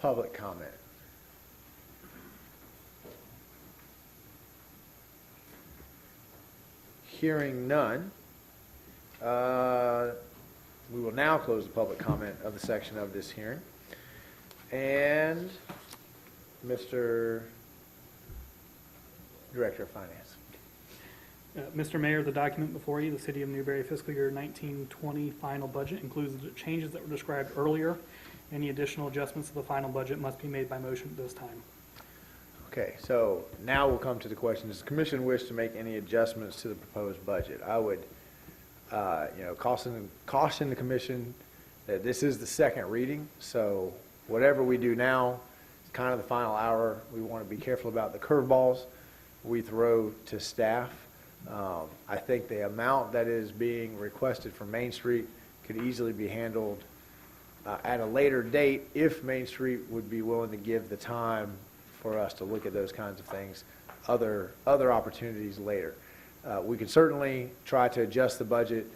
public comment? Hearing none, we will now close the public comment of the section of this hearing. And Mr. Director of Finance. Mr. Mayor, the document before you, the City of Newbury fiscal year 1920 final budget, includes the changes that were described earlier. Any additional adjustments to the final budget must be made by motion at this time. Okay, so now we'll come to the question. Does the commission wish to make any adjustments to the proposed budget? I would, caution the commission that this is the second reading, so whatever we do now is kind of the final hour. We want to be careful about the curveballs we throw to staff. I think the amount that is being requested from Main Street could easily be handled at a later date if Main Street would be willing to give the time for us to look at those kinds of things, other opportunities later. We can certainly try to adjust the budget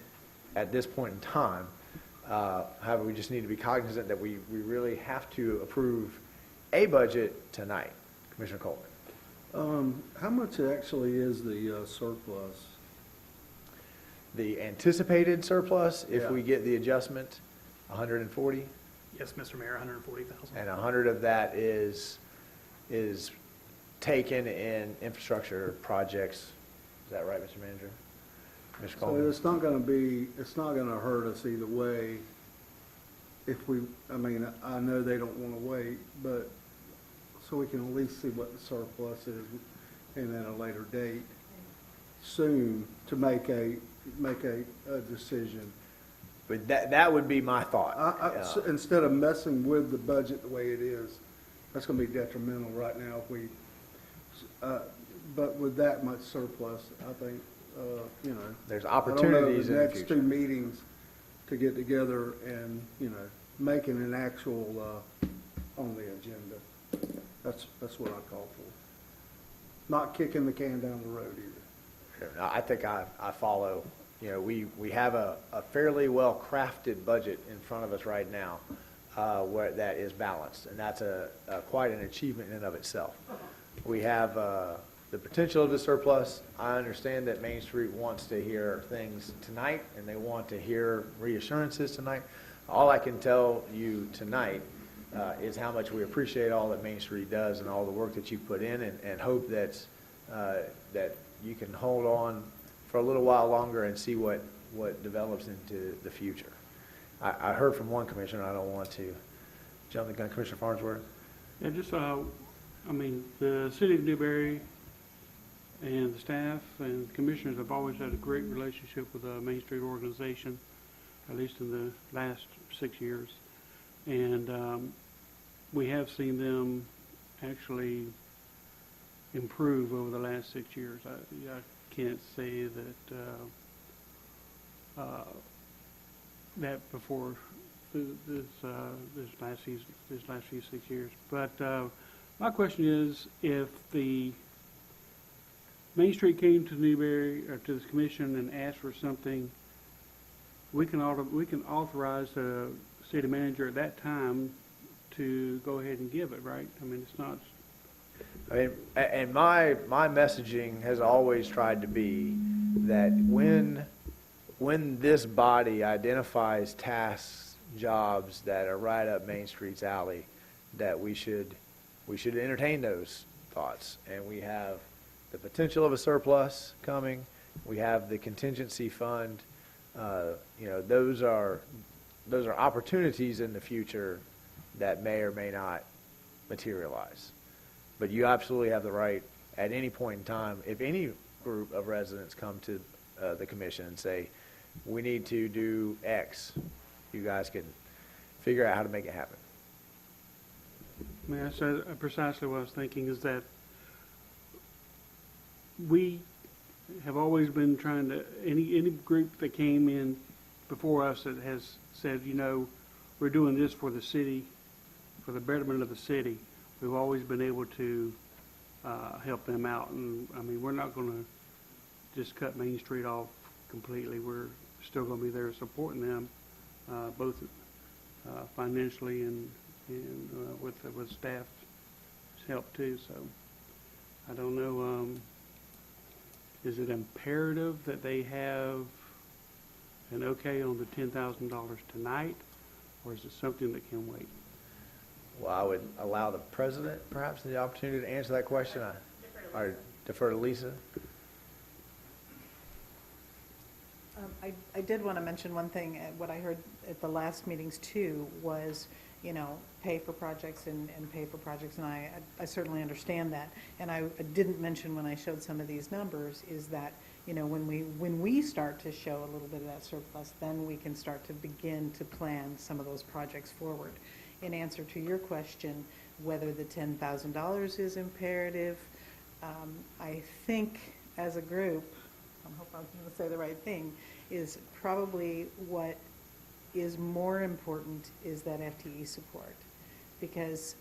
at this point in time. However, we just need to be cognizant that we really have to approve a budget tonight. Commissioner Coleman. How much actually is the surplus? The anticipated surplus, if Yeah. we get the adjustment, 140, Yes, Mr. Mayor, 140,000. and 100 of that is taken in infrastructure projects. Is that right, Mr. Manager? Mr. So Coleman? it's not gonna hurt us either way if I know they don't wanna wait, but so we can at least see what the surplus is and at a later date soon to make a decision. But that would be my thought. So instead of messing with the budget the way it is, that's gonna be detrimental right now if we But with that much surplus, I think, you know. There's I don't know, opportunities in the next future. two meetings to get together and, you know, making an actual, on the agenda. That's what I call for. Not kicking the can down the road either. I think I follow, you know, we have a fairly well-crafted budget in front of us right now where that is balanced, and that's quite an achievement in and of itself. We have the potential of the surplus. I understand that Main Street wants to hear things tonight, and they want to hear reassurances tonight. All I can tell you tonight is how much we appreciate all that Main Street does and all the work that you put in, and hope that you can hold on for a little while longer and see what develops into the future. I heard from one commissioner, I don't want to jump the gun, Commissioner Farnsworth. Yeah, just, I mean, the city of Newberry and the staff and the commissioners have always had a great relationship with the Main Street organization, at least in the last 6 years. And we have seen them actually improve over the last 6 years. I can't say that that before this last few 6 years. But my question is, if the Main Street came to Newberry or to the commission and asked for something, we can authorize the city manager at that time to go ahead and give it, right? I mean, it's not. I mean, and my messaging has always tried to be that when this body identifies tasks, jobs that are right up Main Street's alley, that we should entertain those thoughts. And we have the potential of a surplus coming. We have the contingency fund. You know, those are opportunities in the future that may or may not materialize. But you absolutely have the right at any point in time, if any group of residents come to the commission and say, we need to do X, you guys can figure out how to make it happen. May I say precisely what I was thinking is that we have always been trying to, any group that came in before us that has said, you know, we're doing this for the city, for the betterment of the city, we've always been able to help them out. And I mean, we're not going to just cut Main Street off completely. We're still going to be there supporting them, both financially and with staff's help too. So I don't know. Is it imperative that they have an okay on the $10,000 tonight, or is it something that can wait? Well, I would allow the president perhaps the opportunity to answer that question. I defer to Lisa. I did want to mention one thing. What I heard at the last meetings too was, you know, pay for projects and pay for projects, and I certainly understand that. And I didn't mention when I showed some of these numbers is that, you know, when we start to show a little bit of that surplus, then we can start to begin to plan some of those projects forward. In answer to your question, whether the $10,000 is imperative, I think as a group, I hope I'm going to say the right thing, is probably what is more important is that FTE support. Because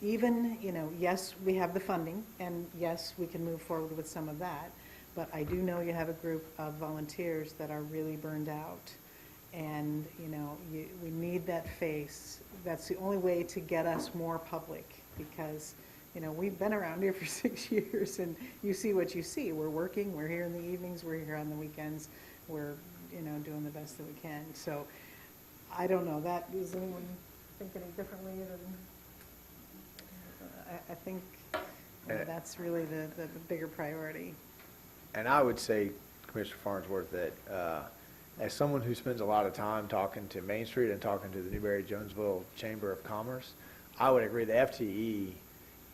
even, you know, yes, we have the funding, and yes, we can move forward with some of that, but I do know you have a group of volunteers that are really burned out. And, you know, we need that face. That's the only way to get us more public, because, you know, we've been around here for 6 years, and you see what you see. We're working, we're here in the evenings, we're here on the weekends, we're, you know, doing the best that we can. So I don't know, does anyone think any differently than, I think that's really the bigger priority. And I would say, Commissioner Farnsworth, that as someone who spends a lot of time talking to Main Street and talking to the Newberry-Jonesville Chamber of Commerce, I would agree the FTE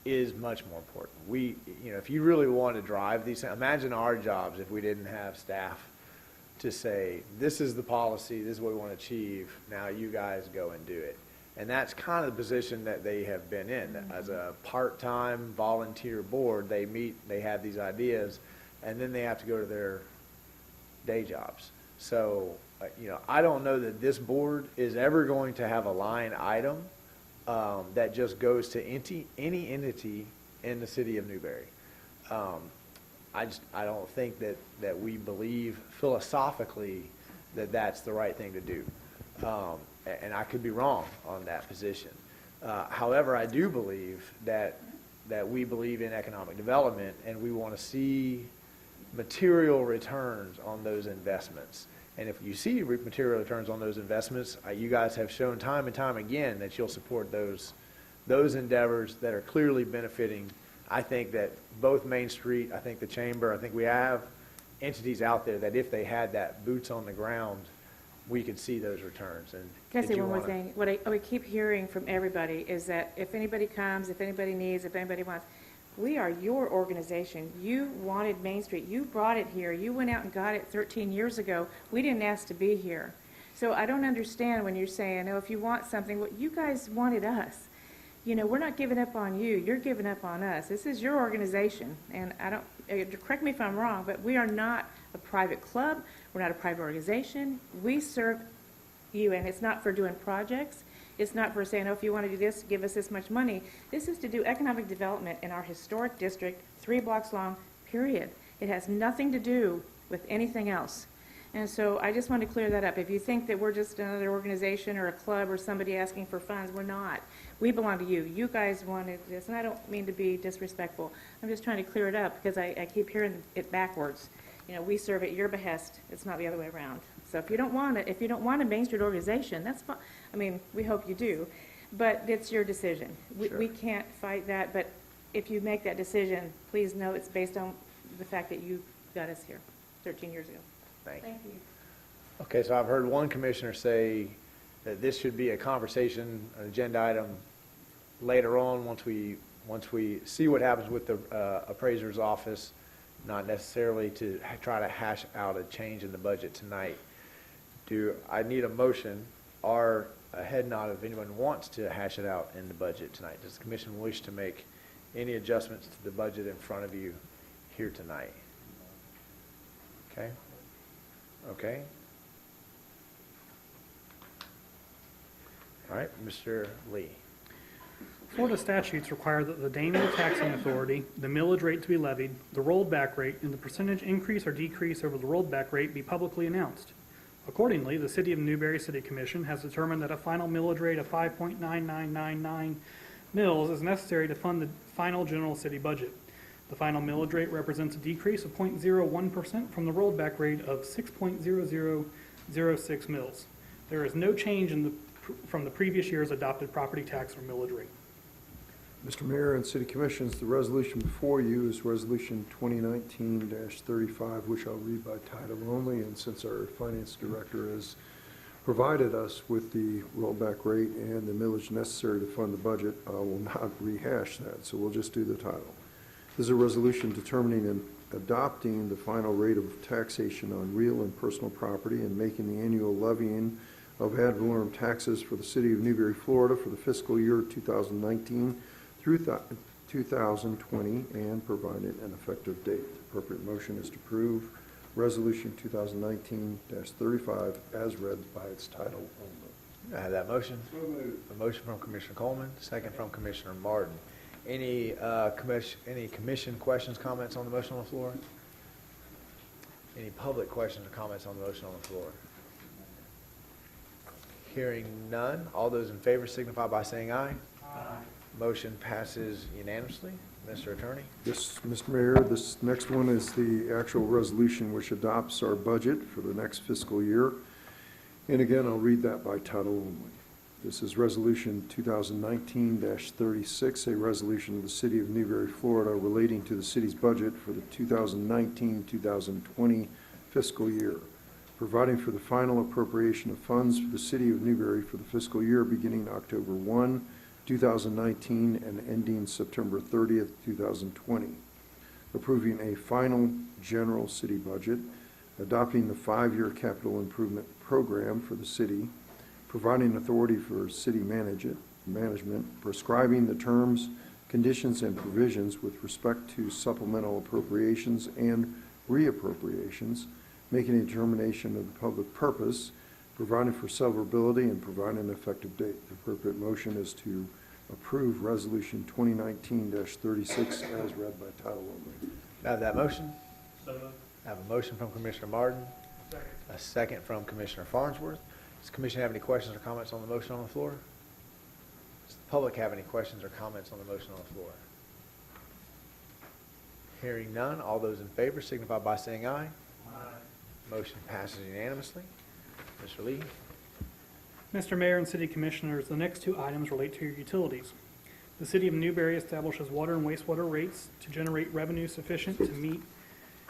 is much more important. We, you know, if you really want to drive these, imagine our jobs if we didn't have staff to say, this is the policy, this is what we want to achieve, now you guys go and do it. And that's kind of the position that they have been in. As a part-time volunteer board, they meet, they have these ideas, and then they have to go to their day jobs. So, I don't know that this board is ever going to have a line item that just goes to any entity in the city of Newberry. I don't think that we believe philosophically that that's the right thing to do. And I could be wrong on that position. However, I do believe that we believe in economic development, and we want to see material returns on those investments. And if you see material returns on those investments, you guys have shown time and time again that you'll support those endeavors that are clearly benefiting. I think that both Main Street, I think the Chamber, I think we have entities out there that if they had that boots on the ground, we could see those returns. And Can I say one more thing? What I keep hearing from everybody is that if anybody comes, if anybody needs, if anybody wants, we are your organization. You wanted Main Street. You brought it here. You went out and got it 13 years ago. We didn't ask to be here. So I don't understand when you're saying, oh, if you want something, well, you guys wanted us. We're not giving up on you. You're giving up on us. This is your organization. And correct me if I'm wrong, but we are not a private club. We're not a private organization. We serve you, and it's not for doing projects. It's not for saying, oh, if you want to do this, give us this much money. This is to do economic development in our historic district, 3 blocks long, period. It has nothing to do with anything else. And so I just want to clear that up. If you think that we're just another organization or a club or somebody asking for funds, we're not. We belong to you. You guys wanted this, and I don't mean to be disrespectful. I'm just trying to clear it up because I keep hearing it backwards. We serve at your behest. It's not the other way around. So if you don't want it, if you don't want a Main Street organization, that's fine. I mean, we hope you do, but it's your decision. We can't fight that, but if you make that decision, please know it's based on the fact that you got us here 13 years ago. Thank you. you. Okay, so I've heard one commissioner say that this should be a conversation, an agenda item later on once we see what happens with the appraiser's office, not necessarily to try to hash out a change in the budget tonight. Do I need a motion or a head nod if anyone wants to hash it out in the budget tonight? Does the commission wish to make any adjustments to the budget in front of you here tonight? Okay. Okay. All right, Mr. Lee. Florida statutes require that the name of the taxing authority, the millage rate to be levied, the rolled back rate, and the percentage increase or decrease over the rolled back rate be publicly announced. Accordingly, the City of Newberry City Commission has determined that a final millage rate of 5.9999 mills is necessary to fund the final general city budget. The final millage rate represents a decrease of 0.01% from the rolled back rate of 6.0006 mills. There is no change from the previous year's adopted property tax or millage rate. Mr. Mayor and City Commissioners, the resolution before you is Resolution 2019-35, which I'll read by title only, and since our Finance Director has provided us with the rollback rate and the millage necessary to fund the budget, I will not rehash that, so we'll just do the title. This is a resolution determining and adopting the final rate of taxation on real and personal property and making the annual levying of ad valorem taxes for the City of Newberry, Florida for the fiscal year 2019 through 2020 and providing an effective date. The appropriate motion is to approve Resolution 2019-35 as read by its title only. I have that motion. A motion from Commissioner Coleman, second from Commissioner Martin. Any commission questions, comments on the motion on the floor? Any public questions or comments on the motion on the floor? Hearing none, all those in favor signify by saying aye. Aye. Motion passes unanimously. Mr. Attorney? Yes, Mr. Mayor, this next one is the actual resolution which adopts our budget for the next fiscal year. And again, I'll read that by title only. This is Resolution 2019-36, a resolution of the City of Newberry, Florida, relating to the city's budget for the 2019-2020 fiscal year, providing for the final appropriation of funds for the City of Newberry for the fiscal year beginning October 1, 2019 and ending September 30th, 2020, approving a final general city budget, adopting the 5-year capital improvement program for the city, providing authority for city management, prescribing the terms, conditions, and provisions with respect to supplemental appropriations and reappropriations, making a determination of the public purpose, providing for severability, and providing an effective date. The appropriate motion is to approve Resolution 2019-36 as read by title only. I have that motion. I have a motion from Commissioner Martin. A second from Commissioner Farnsworth. Does the commission have any questions or comments on the motion on the floor? Does the public have any questions or comments on the motion on the floor? Hearing none, all those in favor signify by saying aye. Aye. Motion passes unanimously. Mr. Lee. Mr. Mayor and City Commissioners, the next two items relate to your utilities. The City of Newberry establishes water and wastewater rates to generate revenue sufficient to meet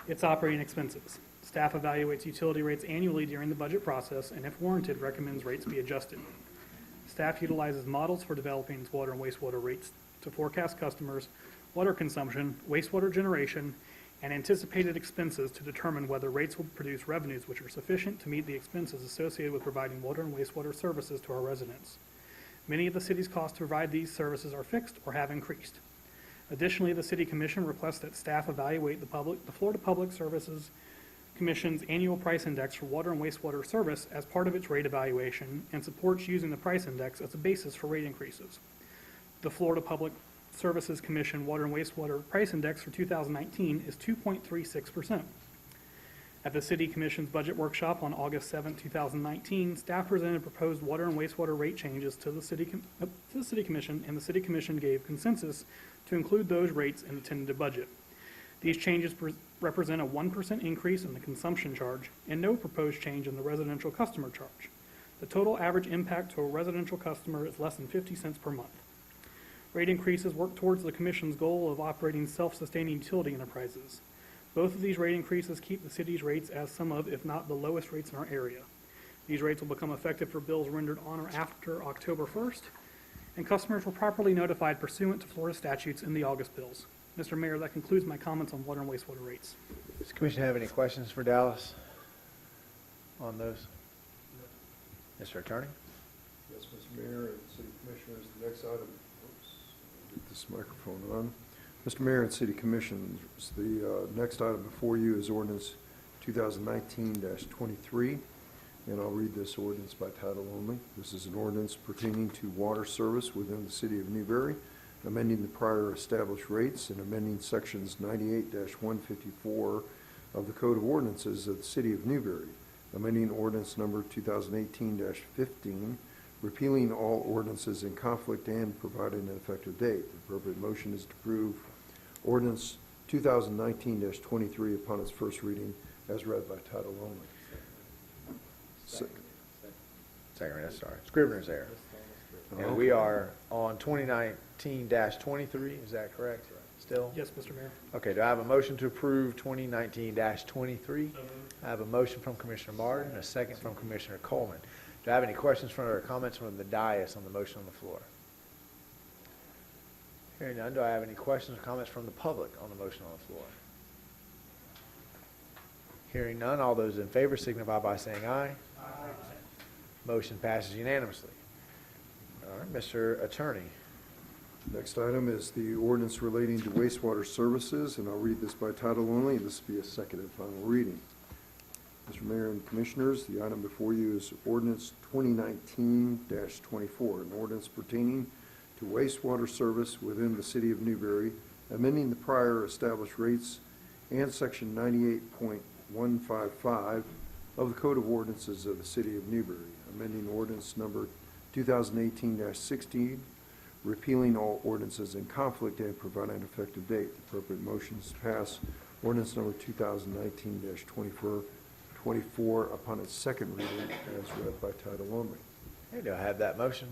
its operating expenses. Staff evaluates utility rates annually during the budget process and, if warranted, recommends rates be adjusted. Staff utilizes models for developing its water and wastewater rates to forecast customers' water consumption, wastewater generation, and anticipated expenses to determine whether rates will produce revenues which are sufficient to meet the expenses associated with providing water and wastewater services to our residents. Many of the city's costs to provide these services are fixed or have increased. Additionally, the City Commission requests that staff evaluate the Florida Public Services Commission's annual price index for water and wastewater service as part of its rate evaluation and supports using the price index as a basis for rate increases. The Florida Public Services Commission Water and Wastewater Price Index for 2019 is 2.36%. At the City Commission's budget workshop on August 7, 2019, staff presented proposed water and wastewater rate changes to the City Commission, and the City Commission gave consensus to include those rates in the tentative budget. These changes represent a 1% increase in the consumption charge and no proposed change in the residential customer charge. The total average impact to a residential customer is less than 50 cents per month. Rate increases work towards the Commission's goal of operating self-sustaining utility enterprises. Both of these rate increases keep the city's rates as some of, if not the lowest rates in our area. These rates will become effective for bills rendered on or after October 1st, and customers were properly notified pursuant to Florida statutes in the August bills. Mr. Mayor, that concludes my comments on water and wastewater rates. Does the commission have any questions for Dallas on those? Mr. Attorney? Yes, Mr. Mayor and City Commissioners, the next item, get this microphone on. Mr. Mayor and City Commissioners, the next item before you is ordinance 2019-23, and I'll read this ordinance by title only. This is an ordinance pertaining to water service within the City of Newberry, amending the prior established rates and amending sections 98-154 of the Code of Ordinances of the City of Newberry, amending ordinance number 2018-15, repealing all ordinances in conflict and providing an effective date. The appropriate motion is to approve ordinance 2019-23 upon its first reading as read by title only. Second reading, sorry. Scrivener's error. And we are on 2019-23, is that correct? Still? Yes, Mr. Mayor. Okay, do I have a motion to approve 2019-23? I have a motion from Commissioner Martin, a second from Commissioner Coleman. Do I have any questions or comments from the dais on the motion on the floor? Hearing none, do I have any questions or comments from the public on the motion on the floor? Hearing none, all those in favor signify by saying aye. Aye. Motion passes unanimously. All right, Mr. Attorney. Next item is the ordinance relating to wastewater services, and I'll read this by title only. This will be a second and final reading. Mr. Mayor and Commissioners, the item before you is ordinance 2019-24, an ordinance pertaining to wastewater service within the City of Newberry, amending the prior established rates and section 98.155 of the Code of Ordinances of the City of Newberry, amending ordinance number 2018-16, repealing all ordinances in conflict and providing an effective date. The appropriate motion is to pass ordinance number 2019-24 upon its second reading as read by title only. Okay, do I have that motion?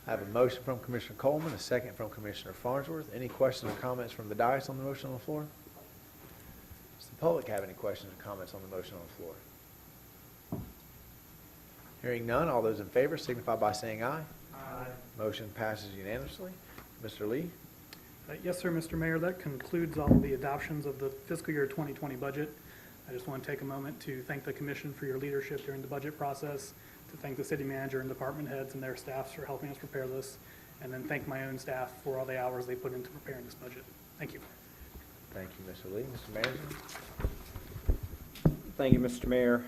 I have a motion from Commissioner Coleman, a second from Commissioner Farnsworth. Any questions or comments from the dais on the motion on the floor? Does the public have any questions or comments on the motion on the floor? Hearing none, all those in favor signify by saying aye. Aye. Motion passes unanimously. Mr. Lee? Yes, sir, Mr. Mayor. That concludes all of the adoptions of the fiscal year 2020 budget. I just want to take a moment to thank the Commission for your leadership during the budget process. to thank the city manager and department heads and their staffs for helping us prepare this, and then thank my own staff for all the hours they put into preparing this budget. Thank you. Thank you, Mr. Lee. Mr. Manager? Thank you, Mr. Mayor.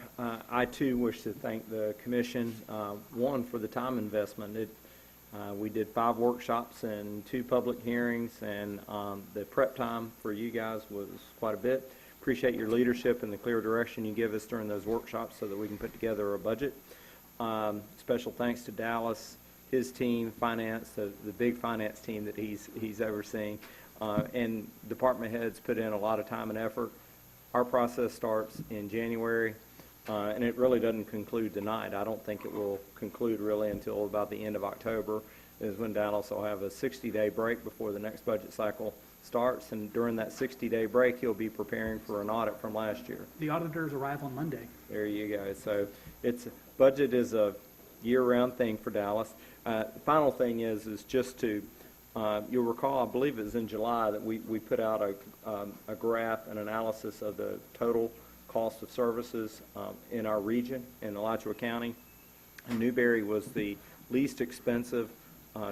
I too wish to thank the commission, one, for the time investment. We did 5 workshops and 2 public hearings, and the prep time for you guys was quite a bit. Appreciate your leadership and the clear direction you give us during those workshops so that we can put together a budget. Special thanks to Dallas, his team, finance, the big finance team that he's overseeing, and department heads put in a lot of time and effort. Our process starts in January, and it really doesn't conclude tonight. I don't think it will conclude really until about the end of October, is when Dallas will have a 60-day break before the next budget cycle starts, and during that 60-day break, he'll be preparing for an audit from last year. The auditors arrive on Monday. There you go. So budget is a year-round thing for Dallas. The final thing is just to, you'll recall, I believe it was in July that we put out a graph, an analysis of the total cost of services in our region in Alachua County. And Newberry was the least expensive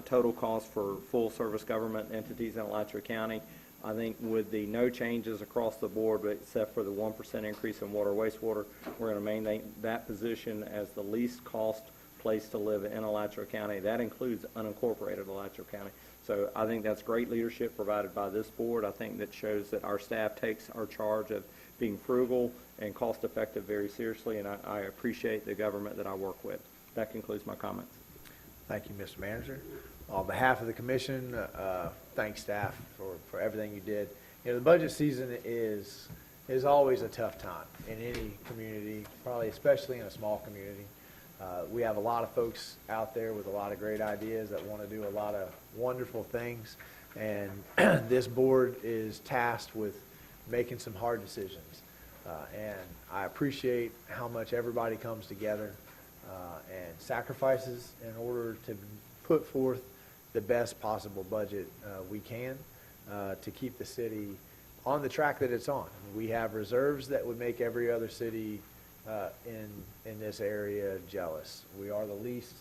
total cost for full-service government entities in Alachua County. I think with the no changes across the board, except for the 1% increase in water wastewater, we're going to maintain that position as the least cost place to live in Alachua County. That includes unincorporated Alachua County. So I think that's great leadership provided by this board. I think that shows that our staff takes our charge of being frugal and cost-effective very seriously, and I appreciate the government that I work with. That concludes my comments. Thank you, Mr. Manager. On behalf of the commission, thank staff for everything you did. You know, the budget season is always a tough time in any community, probably especially in a small community. We have a lot of folks out there with a lot of great ideas that want to do a lot of wonderful things, and this board is tasked with making some hard decisions. And I appreciate how much everybody comes together and sacrifices in order to put forth the best possible budget we can to keep the city on the track that it's on. We have reserves that would make every other city in this area jealous. We are the least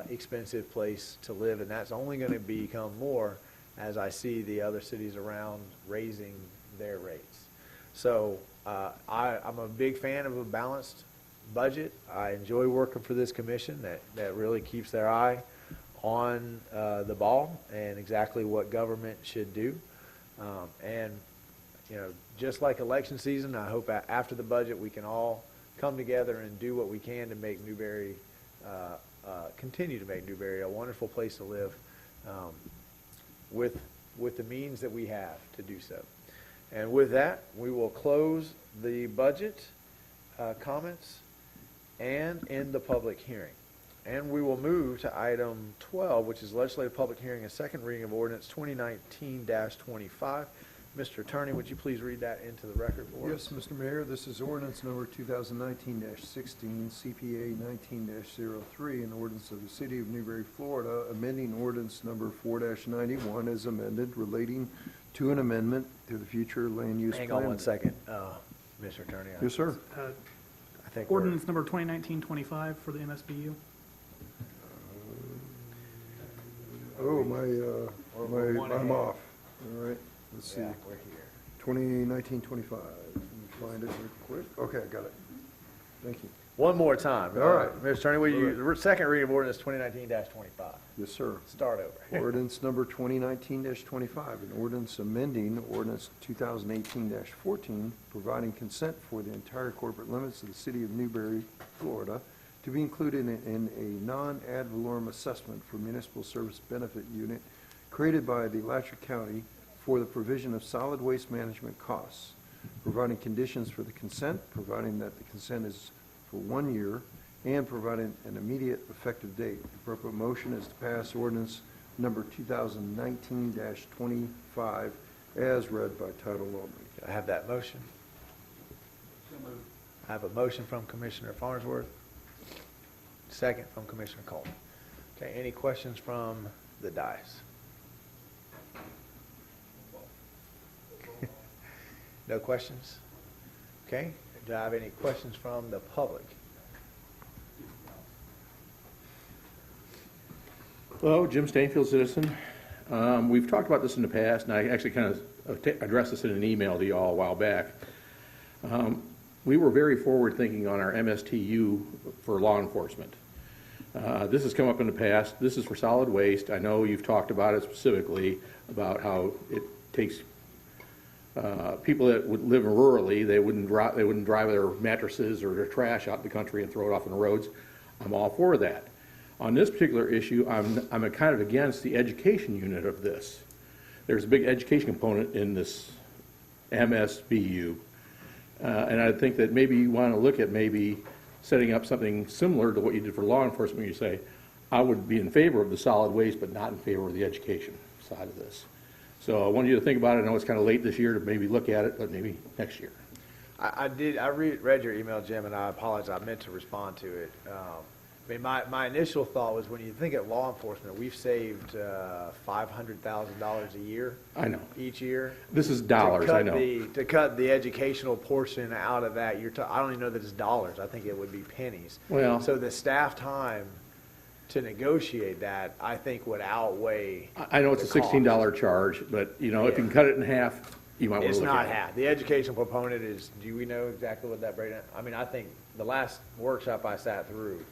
expensive place to live, and that's only going to become more as I see the other cities around raising their rates. So I'm a big fan of a balanced budget. I enjoy working for this commission that really keeps their eye on the ball and exactly what government should do. And you know, just like election season, I hope after the budget we can all come together and do what we can to make Newberry, continue to make Newberry a wonderful place to live with the means that we have to do so. And with that, we will close the budget comments and end the public hearing. And we will move to item 12, which is legislative public hearing and second reading of ordinance 2019-25. Mr. Attorney, would you please read that into the record for us? Yes, Mr. Mayor, this is ordinance number 2019-16, CPA 19-03, an ordinance of the City of Newberry, Florida, amending ordinance number 4-91 as amended, relating to an amendment to the future land use plan. Hang on one second, Mr. Attorney. Yes, sir. I think Ordinance number 2019-25 for the MSBU. Oh, I'm off. All right, let's see. Yeah, we're here. 2019-25. Let me find it real quick. Okay, I got it. Thank you. One more time. All right. Mr. Attorney, will you, the second reading of ordinance 2019-25. Yes, sir. Start over. Ordinance number 2019-25, an ordinance amending ordinance 2018-14, providing consent for the entire corporate limits of the City of Newberry, Florida, to be included in a non-ad valorem assessment for municipal service benefit unit created by the Alachua County for the provision of solid waste management costs, providing conditions for the consent, providing that the consent is for 1 year, and providing an immediate effective date. The appropriate motion is to pass ordinance number 2019-25 as read by title only. Do I have that motion? I have a motion from Commissioner Farnsworth, second from Commissioner Coleman. Okay, any questions from the dais? No questions? Okay, do I have any questions from the public? Hello, Jim Stainfield, citizen. We've talked about this in the past, and I actually kind of addressed this in an email to you all a while back. We were very forward-thinking on our MSTU for law enforcement. This has come up in the past. This is for solid waste. I know you've talked about it specifically, about how it takes people that would live rurally, they wouldn't drive their mattresses or their trash out in the country and throw it off on the roads. I'm all for that. On this particular issue, I'm kind of against the education unit of this. There's a big education component in this MSBU. And I think that maybe you want to look at maybe setting up something similar to what you did for law enforcement. You say, I would be in favor of the solid waste, but not in favor of the education side of this. So I want you to think about it. I know it's kind of late this year to maybe look at it, but maybe next year. I read your email, Jim, and I apologize. I meant to respond to it. I mean, my initial thought was when you think of law enforcement, we've saved $500,000 a year. I know. Each year. This is dollars, I know. To cut the educational portion out of that, I don't even know that it's dollars. I think it would be pennies. Well. So the staff time to negotiate that, I think would outweigh. I know it's a $16 charge, but if you can cut it in half, you might want to It's look at it. not half. The educational component is, do we know exactly what that breakdown? I mean, I think the last workshop I sat through,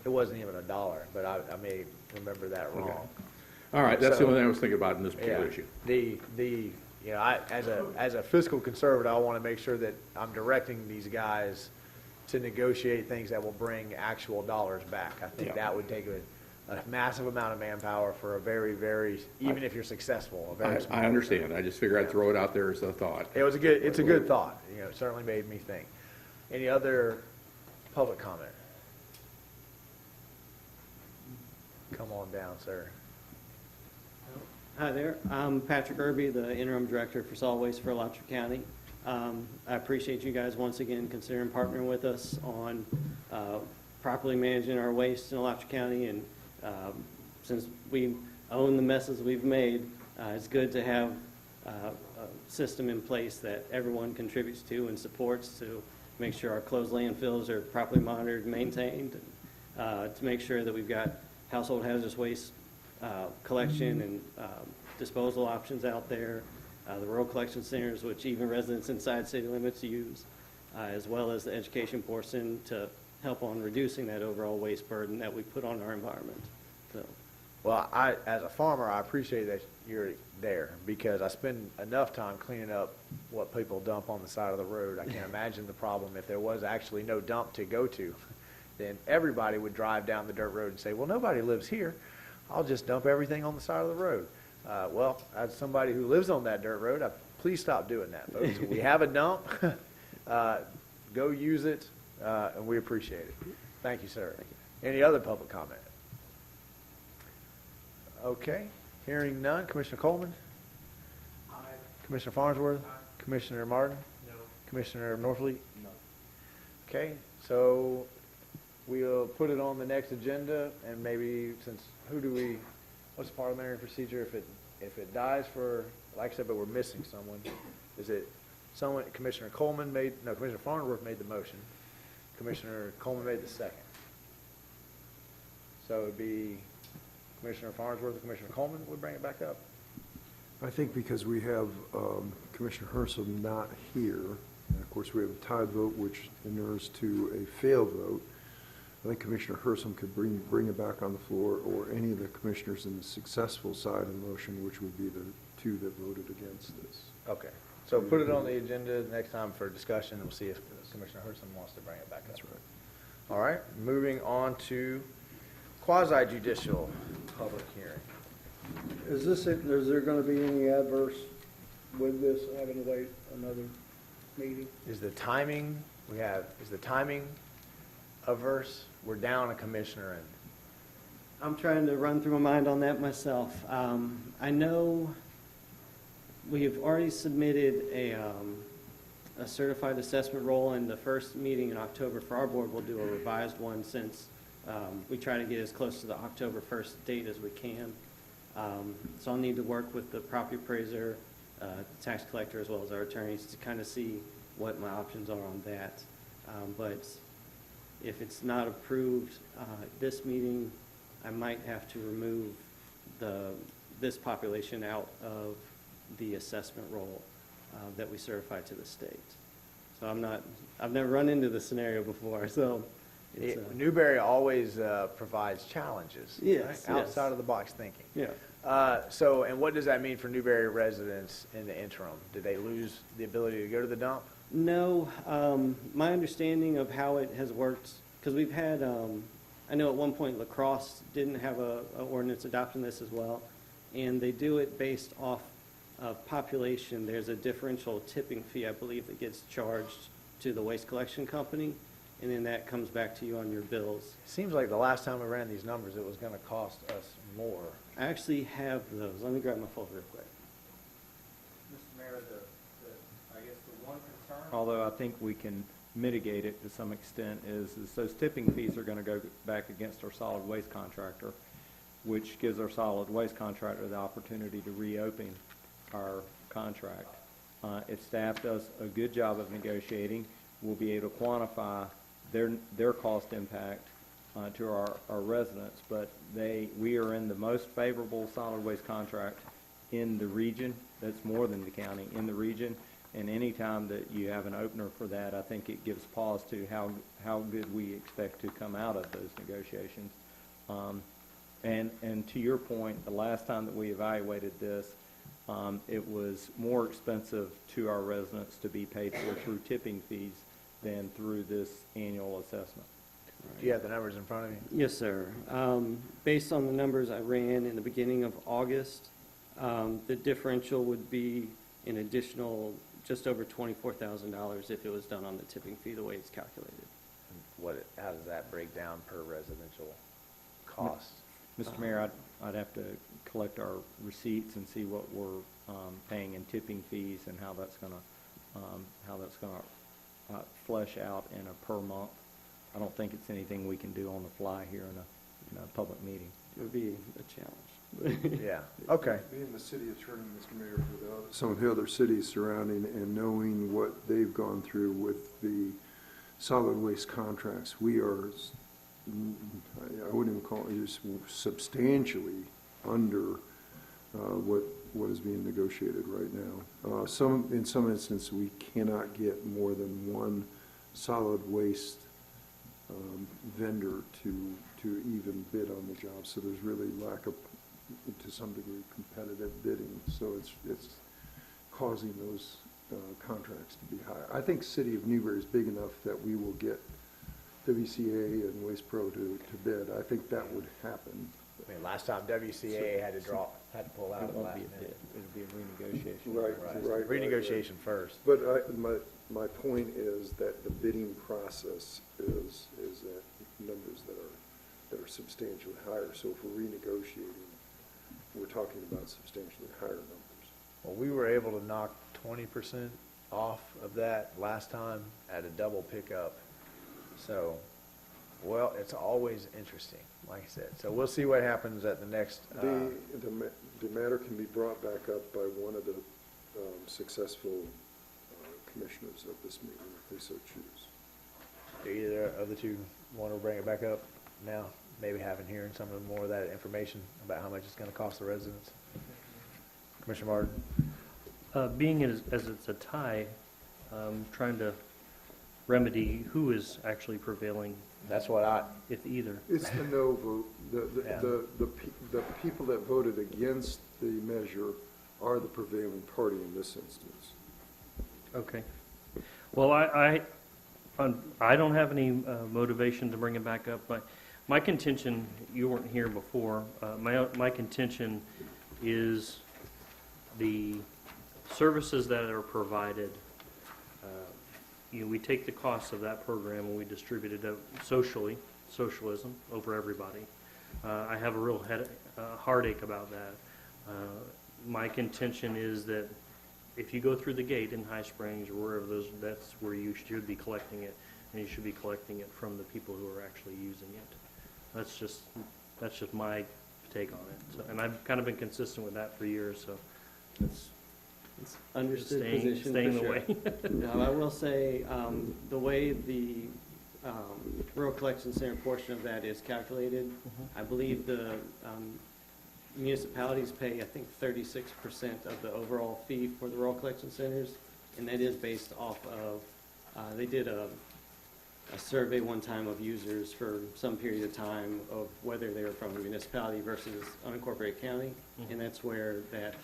it wasn't even $1, but I may remember that wrong. Okay. All right, that's the only thing I was thinking about in this particular issue. As a fiscal conservative, I want to make sure that I'm directing these guys to negotiate things that will bring actual dollars back. I think that would take a massive amount of manpower for a very, very, even if you're successful, a very small. I understand. I just figured I'd throw it out there as a thought. It's a good thought. It certainly made me think. Any other public comment? Come on down, sir. Hi there. I'm Patrick Irby, the interim director for solid waste for Alachua County. I appreciate you guys once again considering partnering with us on properly managing our waste in Alachua County. And since we own the messes we've made, it's good to have a system in place that everyone contributes to and supports to make sure our closed landfills are properly monitored and maintained, and to make sure that we've got household hazardous waste collection and disposal options out there, the rural collection centers, which even residents inside city limits use, as well as the education portion to help on reducing that overall waste burden that we put on our environment. So. Well, as a farmer, I appreciate that you're there because I spend enough time cleaning up what people dump on the side of the road. I can't imagine the problem if there was actually no dump to go to. Then everybody would drive down the dirt road and say, well, nobody lives here. I'll just dump everything on the side of the road. Well, as somebody who lives on that dirt road, please stop doing that, folks. We have a dump. Go use it, and we appreciate it. Thank you, sir. Any other public comment? Okay. Hearing none. Commissioner Coleman? Aye. Commissioner Farnsworth? Aye. Commissioner Martin? No. Commissioner Norfleet? No. Okay. So we'll put it on the next agenda, and maybe what's the parliamentary procedure if it dies for, like I said, but we're missing someone? Is it someone, Commissioner Farnsworth made the motion. Commissioner Coleman made the second. So it'd be Commissioner Farnsworth and Commissioner Coleman would bring it back up. I think because we have Commissioner Hersom not here, and of course we have a tied vote which inures to a failed vote, I think Commissioner Hersom could bring it back on the floor, or any of the commissioners in the successful side of the motion, which would be the two that voted against this. Okay. So put it on the agenda next time for discussion, and we'll see if Commissioner Hersom wants to bring it back up. That's right. All right. Moving on to quasi-judicial public hearing. Is there going to be any adverse with this, having to wait another meeting? Is the timing averse? We're down a commissioner, and I'm trying to run through my mind on that myself. I know we've already submitted a certified assessment roll, and the first meeting in October for our board, we'll do a revised one since we try to get as close to the October 1st date as we can. So I'll need to work with the property appraiser, tax collector, as well as our attorneys to kind of see what my options are on that. But if it's not approved this meeting, I might have to remove this population out of the assessment role that we certify to the state. So I've never run into this scenario before, so. It's, Newberry always provides challenges, Yes, right? Outside of the box thinking. Yeah. And what does that mean for Newberry residents in the interim? Do they lose the ability to go to the dump? No, my understanding of how it has worked, because we've had, I know at one point La Crosse didn't have a ordinance adopting this as well, and they do it based off of population. There's a differential tipping fee, I believe, that gets charged to the waste collection company, and then that comes back to you on your bills. It seems like the last time we ran these numbers, it was going to cost us more. I actually have those. Let me grab my folder real quick. Mr. Mayor, I guess the one concern, although I think we can mitigate it to some extent, is those tipping fees are going to go back against our solid waste contractor, which gives our solid waste contractor the opportunity to reopen our contract. If staff does a good job of negotiating, we'll be able to quantify their cost impact to our residents, but we are in the most favorable solid waste contract in the region. That's more than the county, in the region. And any time that you have an opener for that, I think it gives pause to how good we expect to come out of those negotiations. And to your point, the last time that we evaluated this, it was more expensive to our residents to be paid for through tipping fees than through this annual assessment. Do you have the numbers in front of you? Yes, sir. Based on the numbers I ran in the beginning of August, the differential would be an additional just over $24,000 if it was done on the tipping fee the way it's calculated. How does that break down per residential cost? Mr. Mayor, I'd have to collect our receipts and see what we're paying in tipping fees and how that's going to flesh out in a per month. I don't think it's anything we can do on the fly here in a public meeting. It would be a challenge. Yeah. Okay. Being the city attorney, Mr. Mayor, for some of the other cities surrounding and knowing what they've gone through with the solid waste contracts, we are, I wouldn't even call it, just substantially under what is being negotiated right now. In some instances, we cannot get more than one solid waste vendor to even bid on the job. So there's really lack of, to some degree, competitive bidding. So it's causing those contracts to be higher. I think City of Newberry is big enough that we will get WCA and Waste Pro to bid. I think that would happen. I mean, last time WCA had to pull out. It won't be a bid. It'll be a renegotiation. Right. Renegotiation first. But my point is that the bidding process is at numbers that are substantially higher. So if we're renegotiating, we're talking about substantially higher numbers. Well, we were able to knock 20% off of that last time at a double pickup. So, well, it's always interesting, like I said. So we'll see what happens at the next. The matter can be brought back up by one of the successful commissioners of this meeting, if they so choose. Do either of the two want to bring it back up now? Maybe having hearing some of more of that information about how much it's going to cost the residents. Commissioner Martin. Being as it's a tie, trying to remedy who is actually prevailing. That's what if either. It's the no vote. The people that voted against the measure are the prevailing party in this instance. Okay. Well, I don't have any motivation to bring it back up, but my contention, you weren't here before, my contention is the services that are provided, we take the cost of that program and we distribute it out socialism over everybody. I have a real heartache about that. My contention is that if you go through the gate in High Springs or wherever that's where you should be collecting it, and you should be collecting it from the people who are actually using it. That's just my take on it. So, and I've kind of been consistent with that for years, so it's Understood position staying for the sure. way. Now, I will say the way the rural collection center portion of that is calculated. I believe the municipalities pay, I think, 36% of the overall fee for the rural collection centers, and that is based off of, they did a survey one time of users for some period of time of whether they were from a municipality versus unincorporated county, and that's where that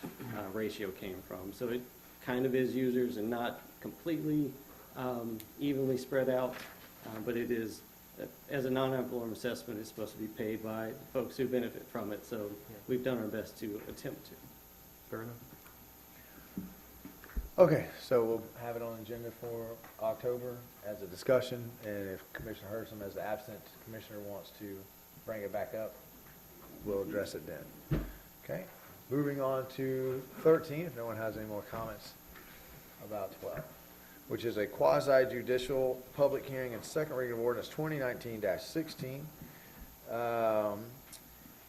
ratio came from. So it kind of is users and not completely evenly spread out, but it is, as a non-ad valorem assessment, it's supposed to be paid by folks who benefit from it, so we've done our best to attempt to. Fair enough. Okay, so we'll have it on the agenda for October as a discussion, and if Commissioner Hersom, as the absent commissioner, wants to bring it back up, we'll address it then. Okay, moving on to 13, if no one has any more comments about 12, which is a quasi-judicial public hearing and second reading of ordinance 2019-16.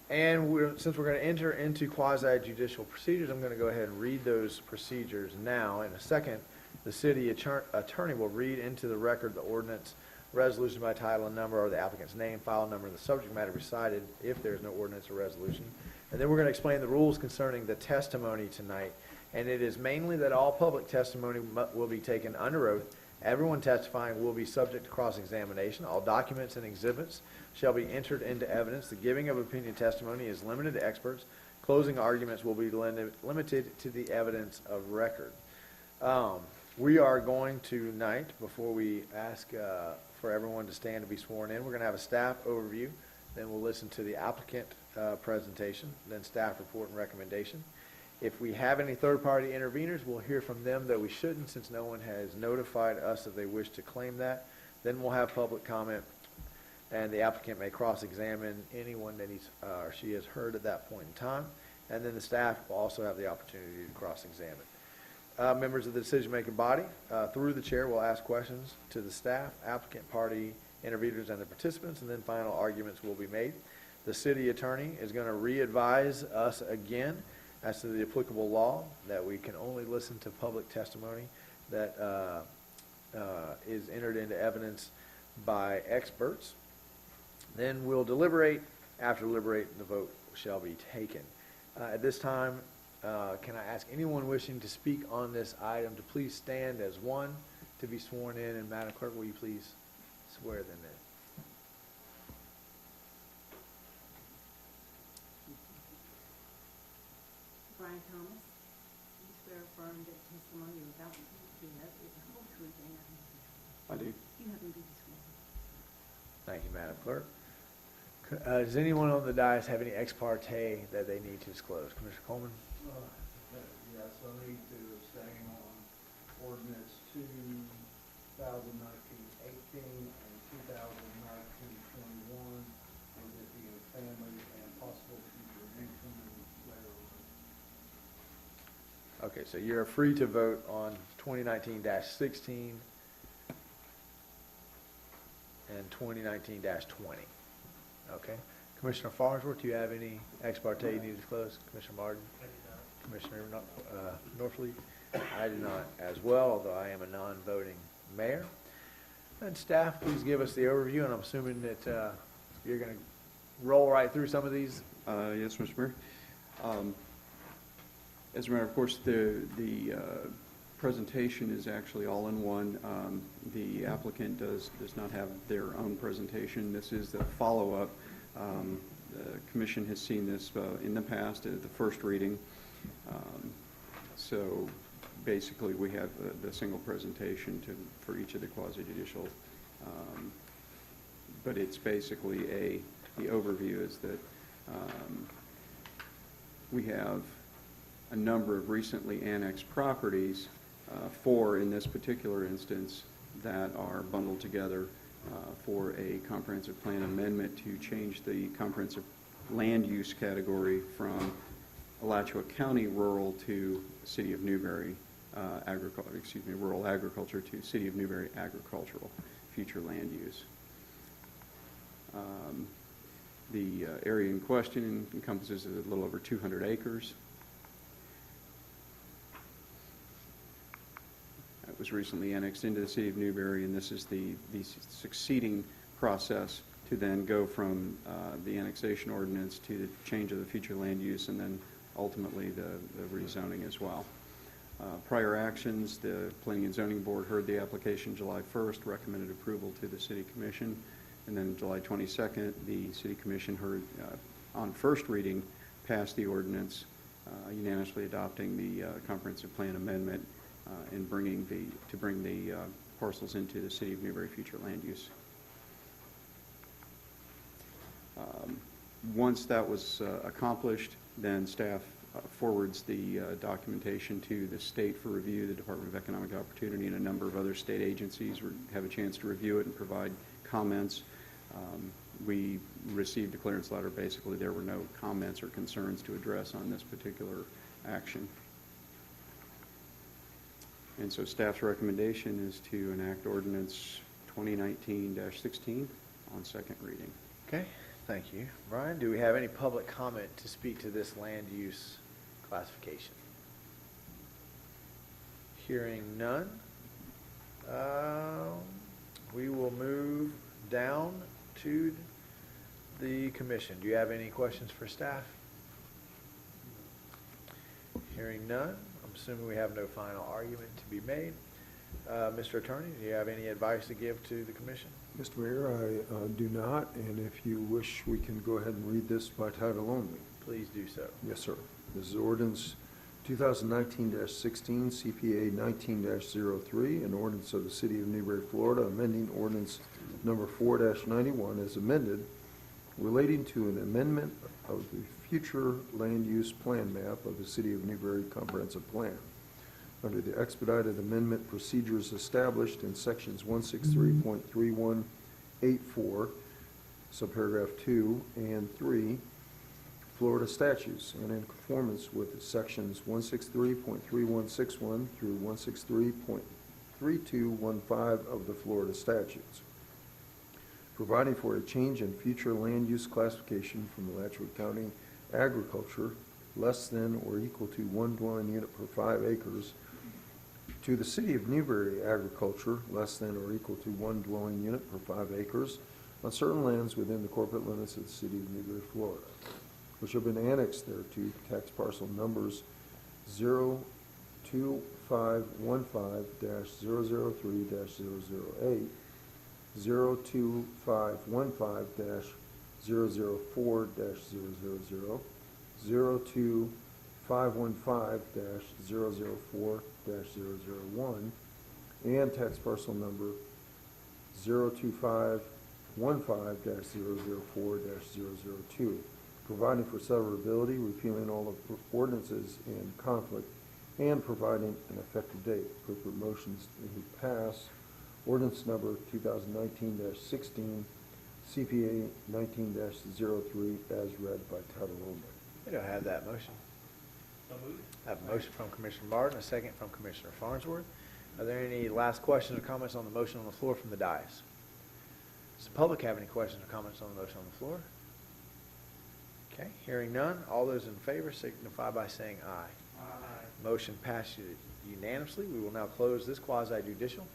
And since we're going to enter into quasi-judicial procedures, I'm going to go ahead and read those procedures now. In a second, the city attorney will read into the record the ordinance, resolution by title and number, or the applicant's name, file number, and the subject matter recited if there's no ordinance or resolution. And then we're going to explain the rules concerning the testimony tonight. And it is mainly that all public testimony will be taken under oath. Everyone testifying will be subject to cross-examination. All documents and exhibits shall be entered into evidence. The giving of opinion testimony is limited to experts. Closing arguments will be limited to the evidence of record. We are going to tonight, before we ask for everyone to stand to be sworn in, we're going to have a staff overview. Then we'll listen to the applicant presentation, then staff report and recommendation. If we have any third-party interveners, we'll hear from them, though we shouldn't since no one has notified us that they wish to claim that. Then we'll have public comment, and the applicant may cross-examine anyone that he's or she has heard at that point in time. And then the staff will also have the opportunity to cross-examine. Members of the decision-making body, through the chair, will ask questions to the staff, applicant, party, interveners, and the participants, and then final arguments will be made. The city attorney is going to re-advise us again as to the applicable law, that we can only listen to public testimony that is entered into evidence by experts. Then we'll deliberate. After deliberate, the vote shall be taken. At this time, can I ask anyone wishing to speak on this item to please stand as one to be sworn in, and Madam Clerk, will you please swear them in? Brian Thomas, you swear or affirm that the testimony you're about to give is the whole truth and nothing but the truth? I do. You have been duly sworn. Thank you, Madam Clerk. Does anyone on the dais have any ex parte that they need to disclose? Commissioner Coleman? Yes, I need to abstain on ordinance 2019-18 and 2019-21, with it being family and possible future income and later. Okay, so you're free to vote on 2019-16 and 2019-20. Okay. Commissioner Farnsworth, do you have any ex parte you need to disclose? Commissioner Martin? I do not. Commissioner Norfleet? I do not as well, although I am a non-voting mayor. And staff, please give us the overview, and I'm assuming that you're going to roll right through some of these. Yes, Mr. Mayor. As a matter of course, the presentation is actually all in one. The applicant does not have their own presentation. This is the follow-up. The commission has seen this in the past at the first reading. So basically, we have the single presentation for each of the quasi-judicial. But it's basically the overview is that we have a number of recently annexed properties, four in this particular instance, that are bundled together for a comprehensive plan amendment to change the comprehensive land use category from Alachua County rural to City of Newberry rural agriculture to City of Newberry agricultural future land use. The area in question encompasses a little over 200 acres. It was recently annexed into the City of Newberry, and this is the succeeding process to then go from the annexation ordinance to the change of the future land use and then ultimately the rezoning as well. Prior actions, the Planning and Zoning Board heard the application July 1st, recommended approval to the City Commission, and then July 22nd, the City Commission heard on first reading, passed the ordinance, unanimously adopting the comprehensive plan amendment and bring the parcels into the City of Newberry future land use. Once that was accomplished, then staff forwards the documentation to the state for review. The Department of Economic Opportunity and a number of other state agencies have a chance to review it and provide comments. We received a clearance letter. Basically, there were no comments or concerns to address on this particular action. And so staff's recommendation is to enact ordinance 2019-16 on second reading. Okay, thank you. Brian, do we have any public comment to speak to this land use classification? Hearing none, we will move down to the commission. Do you have any questions for staff? Hearing none, I'm assuming we have no final argument to be made. Mr. Attorney, do you have any advice to give to the commission? Mr. Mayor, I do not, and if you wish, we can go ahead and read this by title only. Please do so. Yes, sir. This is ordinance 2019-16, CPA 19-03, an ordinance of the City of Newberry, Florida, amending ordinance number 4-91 as amended, relating to an amendment of the future land use plan map of the City of Newberry Comprehensive Plan under the expedited amendment procedures established in sections 163.3184, subparagraph 2 and 3, Florida statutes, and in conformance with sections 163.3161 through 163.3215 of the Florida statutes, providing for a change in future land use classification from Alachua County agriculture less than or equal to 1 dwelling unit per 5 acres to the City of Newberry agriculture less than or equal to 1 dwelling unit per 5 acres on certain lands within the corporate limits of the City of Newberry, Florida, which have been annexed thereto, tax parcel numbers 02515-003-008, 02515-004-000, 02515-004-001, and tax parcel number 02515-004-002, providing for severability, repealing all of ordinances in conflict, and providing an effective date. Appropriate motions to pass ordinance number 2019-16, CPA 19-03, as read by title only. We don't have that motion. I have a motion from Commissioner Martin, a second from Commissioner Farnsworth. Are there any last questions or comments on the motion on the floor from the dais? Does the public have any questions or comments on the motion on the floor? Okay, hearing none, all those in favor signify by saying aye. Aye. Motion passes unanimously. We will now close this quasi-judicial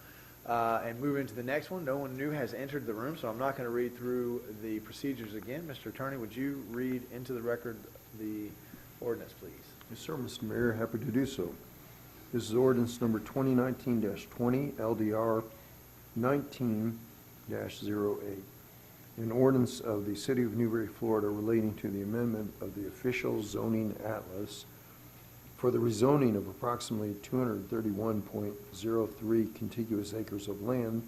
and move into the next one. No one new has entered the room, so I'm not going to read through the procedures again. Mr. Attorney, would you read into the record the ordinance, please? Yes, sir, Mr. Mayor, happy to do so. This is ordinance number 2019-20, LDR 19-08. An ordinance of the City of Newberry, Florida, relating to the amendment of the official zoning atlas for the rezoning of approximately 231.03 contiguous acres of land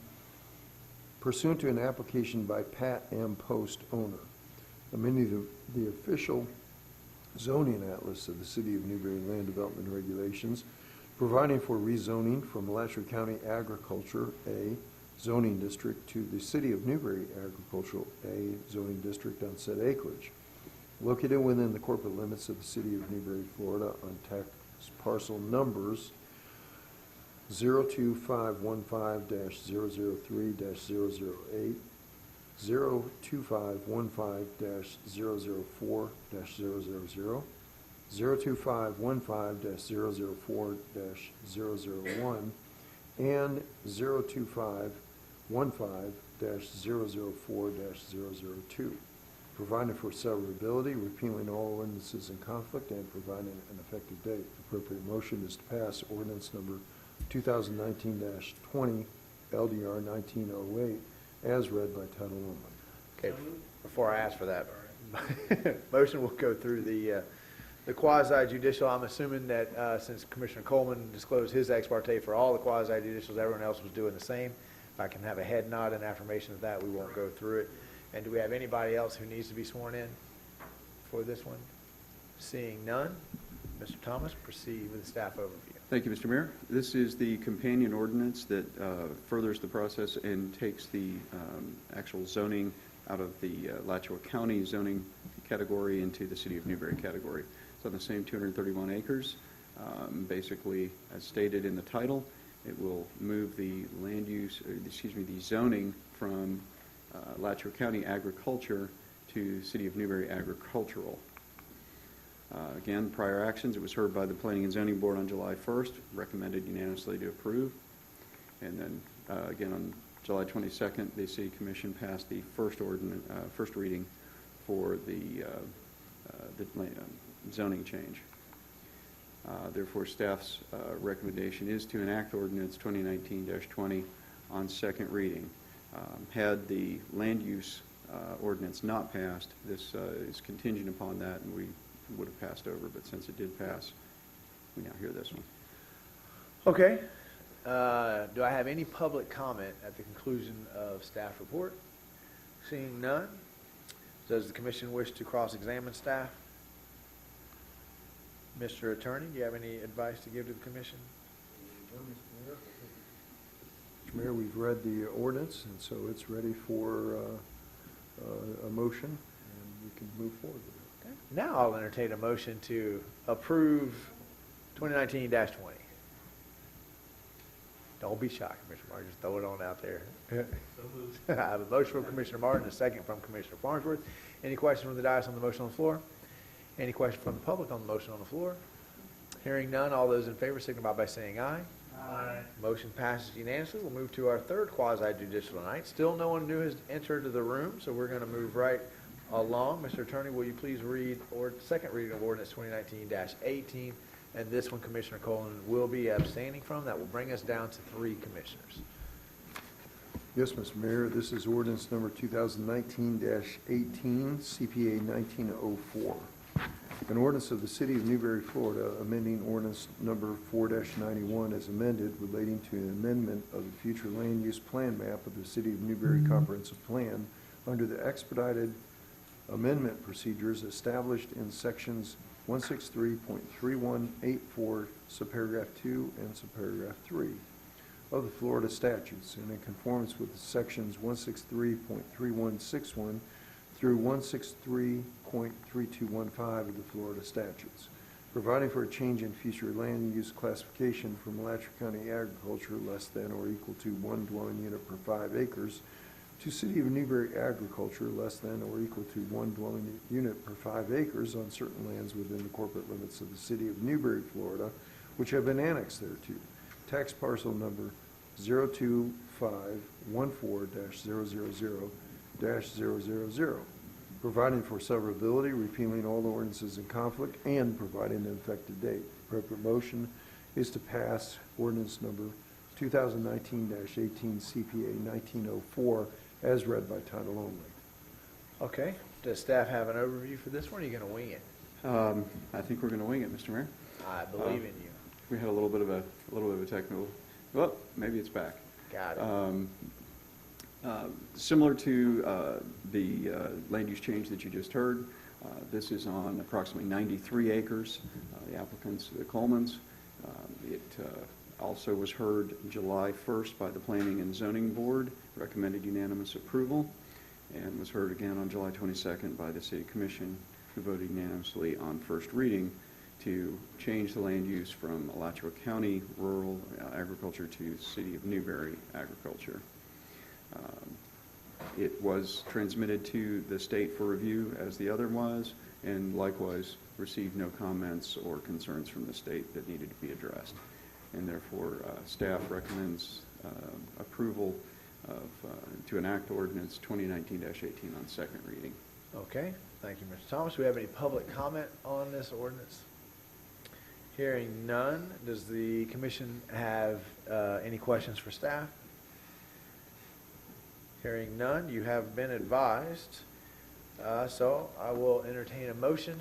pursuant to an application by Pat M. Post, owner, amending the official zoning atlas of the City of Newberry Land Development Regulations, providing for rezoning from Alachua County Agriculture A zoning district to the City of Newberry Agricultural A zoning district on said acreage, located within the corporate limits of the City of Newberry, Florida, on tax parcel numbers 02515-003-008, 02515-004-000, 02515-004-001, and 02515 2019-004-002, providing for severability, repealing all ordinances in conflict, and providing an effective date. Appropriate motion is to pass ordinance number 2019-20, LDR 1908, as read by title only. Okay, before I ask for that, motion will go through the quasi-judicial. I'm assuming that since Commissioner Coleman disclosed his ex parte for all the quasi-judicials, everyone else was doing the same. If I can have a head nod in affirmation of that, we won't go through it. And do we have anybody else who needs to be sworn in for this one? Seeing none, Mr. Thomas, proceed with the staff overview. Thank you, Mr. Mayor. This is the companion ordinance that furthers the process and takes the actual zoning out of the Alachua County zoning category into the City of Newberry category. It's on the same 231 acres. Basically, as stated in the title, it will move the the zoning from Alachua County agriculture to City of Newberry agricultural. Again, prior actions, it was heard by the Planning and Zoning Board on July 1st, recommended unanimously to approve. And then again on July 22nd, the City Commission passed the first reading for the zoning change. Therefore, staff's recommendation is to enact ordinance 2019-20 on second reading. Had the land use ordinance not passed, this is contingent upon that, and we would have passed over, but since it did pass, we now hear this one. Okay. Do I have any public comment at the conclusion of staff report? Seeing none, does the commission wish to cross-examine staff? Mr. Attorney, do you have any advice to give to the commission? Mr. Mayor, we've read the ordinance, and so it's ready for a motion, and we can move forward with it. Okay. Now I'll entertain a motion to approve 2019-20. Don't be shy, Commissioner Martin. Just throw it on out there. I have a motion from Commissioner Martin, a second from Commissioner Farnsworth. Any questions from the dais on the motion on the floor? Any questions from the public on the motion on the floor? Hearing none, all those in favor signify by saying aye. Aye. Motion passes unanimously. We'll move to our third quasi-judicial tonight. Still no one new has entered the room, so we're going to move right along. Mr. Attorney, will you please read second reading of ordinance 2019-18? And this one, Commissioner Coleman will be abstaining from. That will bring us down to 3 commissioners. Yes, Mr. Mayor, this is ordinance number 2019-18, CPA 1904. An ordinance of the City of Newberry, Florida, amending ordinance number 4-91 as amended, relating to an amendment of the future land use plan map of the City of Newberry Comprehensive Plan under the expedited amendment procedures established in sections 163.3184, subparagraph 2 and subparagraph 3 of the Florida statutes, and in conformance with sections 163.3161 through 163.3215 of the Florida statutes, providing for a change in future land use classification from Alachua County agriculture less than or equal to 1 dwelling unit per 5 acres to City of Newberry agriculture less than or equal to 1 dwelling unit per 5 acres on certain lands within the corporate limits of the City of Newberry, Florida, which have been annexed thereto. Tax parcel number 02514-000-000, providing for severability, repealing all ordinances in conflict, and providing an effective date. Appropriate motion is to pass ordinance number 2019-18 CPA 1904 as read by title only. Okay. Does staff have an overview for this one, or are you going to wing it? I think we're going to wing it, Mr. Mayor. I believe in you. We had a little bit of a technical. Well, maybe it's back. Got it. Similar to the land use change that you just heard, this is on approximately 93 acres. The applicants, the Colemans. It also was heard July 1st by the Planning and Zoning Board, recommended unanimous approval, and was heard again on July 22nd by the City Commission, who voted unanimously on first reading to change the land use from Alachua County rural agriculture to City of Newberry agriculture. It was transmitted to the state for review as the other was, and likewise received no comments or concerns from the state that needed to be addressed. And therefore, staff recommends approval to enact ordinance 2019-18 on second reading. Okay, thank you, Mr. Thomas. Do we have any public comment on this ordinance? Hearing none, does the commission have any questions for staff? Hearing none, you have been advised. So I will entertain a motion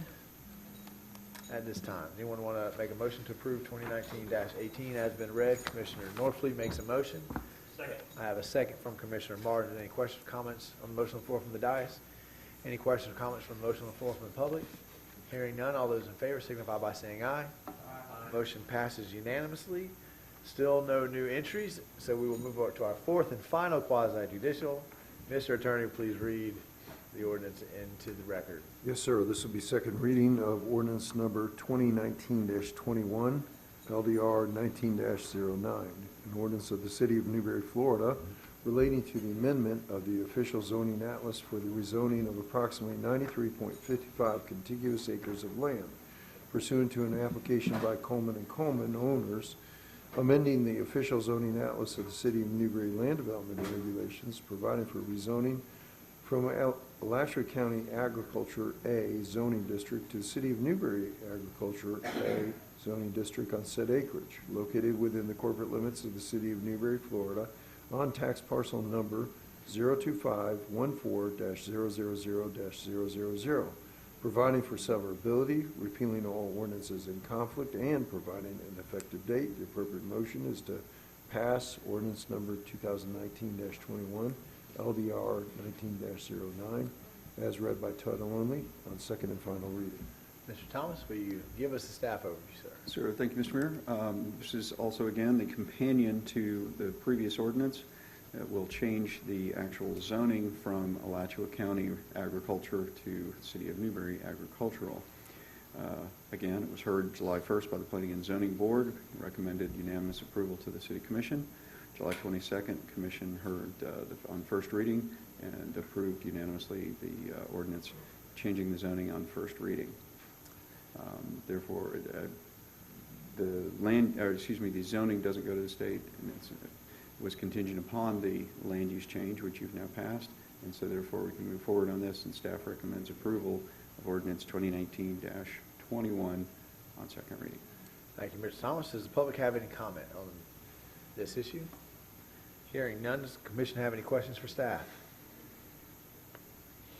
at this time. Anyone want to make a motion to approve 2019-18 as been read? Commissioner Norfleet makes a motion. Second. I have a second from Commissioner Martin. Any questions, comments on the motion on the floor from the dais? Any questions or comments from the motion on the floor from the public? Hearing none, all those in favor signify by saying aye. Aye. Motion passes unanimously. Still no new entries, so we will move on to our fourth and final quasi-judicial. Mr. Attorney, please read the ordinance into the record. Yes, sir. This will be second reading of ordinance number 2019-21, LDR 19-09, an ordinance of the City of Newberry, Florida, relating to the amendment of the official zoning atlas for the rezoning of approximately 93.55 contiguous acres of land pursuant to an application by Coleman and Coleman owners, amending the official zoning atlas of the City of Newberry land development and regulations, providing for rezoning from Alachua County Agriculture A zoning district to the City of Newberry Agriculture A zoning district on said acreage, located within the corporate limits of the City of Newberry, Florida, on tax parcel number 02514-000-000, providing for severability, repealing all ordinances in conflict, and providing an effective date. The appropriate motion is to pass ordinance number 2019-21, LDR 19-09, as read by title only on second and final reading. Mr. Thomas, will you give us the staff overview, sir? Sir, thank you, Mr. Mayor. This is also, again, the companion to the previous ordinance. It will change the actual zoning from Alachua County Agriculture to City of Newberry Agricultural. Again, it was heard July 1st by the Planning and Zoning Board, recommended unanimous approval to the City Commission. July 22nd, Commission heard on first reading and approved unanimously the ordinance changing the zoning on first reading. Therefore, the zoning doesn't go to the state, and it was contingent upon the land use change, which you've now passed, and so therefore we can move forward on this, and staff recommends approval of ordinance 2019-21 on second reading. Thank you, Mr. Thomas. Does the public have any comment on this issue? Hearing none, does the commission have any questions for staff?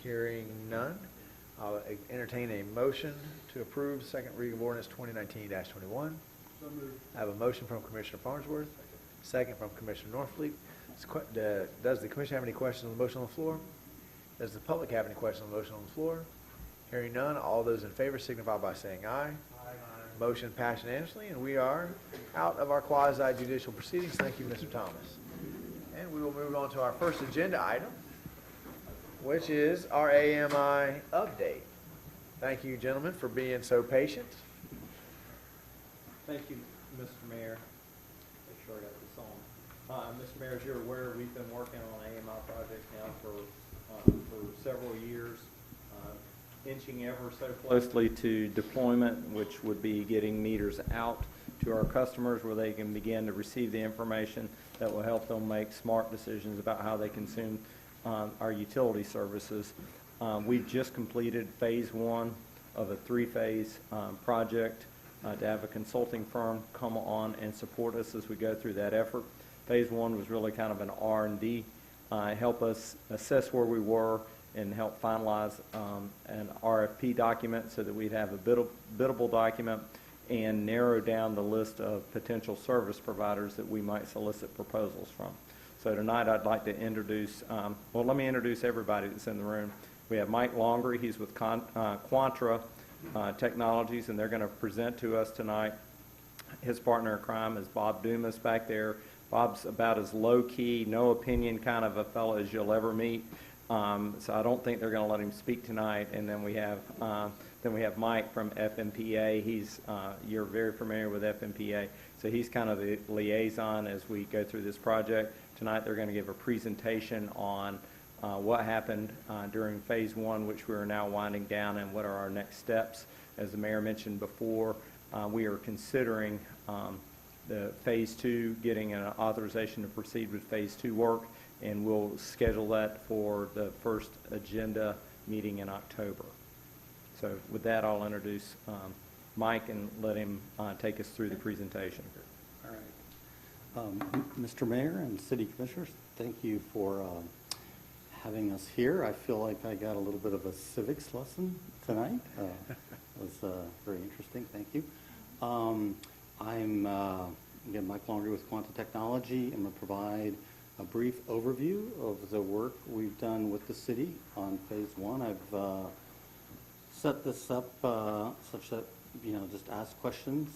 Hearing none, I'll entertain a motion to approve second reading of ordinance 2019-21. So moved. I have a motion from Commissioner Farnsworth, second from Commissioner Norfleet. Does the commission have any questions on the motion on the floor? Does the public have any questions on the motion on the floor? Hearing none, all those in favor signify by saying aye. Aye. Motion passed unanimously, and we are out of our quasi-judicial proceedings. Thank you, Mr. Thomas. And we will move on to our first agenda item, which is our AMI update. Thank you, gentlemen, for being so patient. Thank you, Mr. Mayor. Make sure I got this on. Mr. Mayor, as you're aware, we've been working on AMI projects now for several years, inching ever so closely to deployment, which would be getting meters out to our customers where they can begin to receive the information that will help them make smart decisions about how they consume our utility services. We've just completed phase one of a three-phase project to have a consulting firm come on and support us as we go through that effort. Phase one was really kind of an R&D, help us assess where we were and help finalize an RFP document so that we'd have a biddable document and narrow down the list of potential service providers that we might solicit proposals from. So tonight I'd like to introduce, let me introduce everybody that's in the room. We have Mike Longery, he's with Quantra Technologies, and they're going to present to us tonight. His partner in crime is Bob Dumas back there. Bob's about as low-key, no opinion kind of a fellow as you'll ever meet. So I don't think they're going to let him speak tonight. And then we have Mike from FMPA. He's you're very familiar with FMPA, so he's kind of the liaison as we go through this project. Tonight they're going to give a presentation on what happened during phase one, which we are now winding down, and what are our next steps. As the mayor mentioned before, we are considering the phase two, getting an authorization to proceed with phase two work, and we'll schedule that for the first agenda meeting in October. So with that, I'll introduce Mike and let him take us through the presentation. All right. Mr. Mayor and City Commissioners, thank you for having us here. I feel like I got a little bit of a civics lesson tonight. It was very interesting. Thank you. I'm, again, Mike Laundrie with Quanta Technology. I'm going to provide a brief overview of the work we've done with the city on phase one. I've set this up such that, just ask questions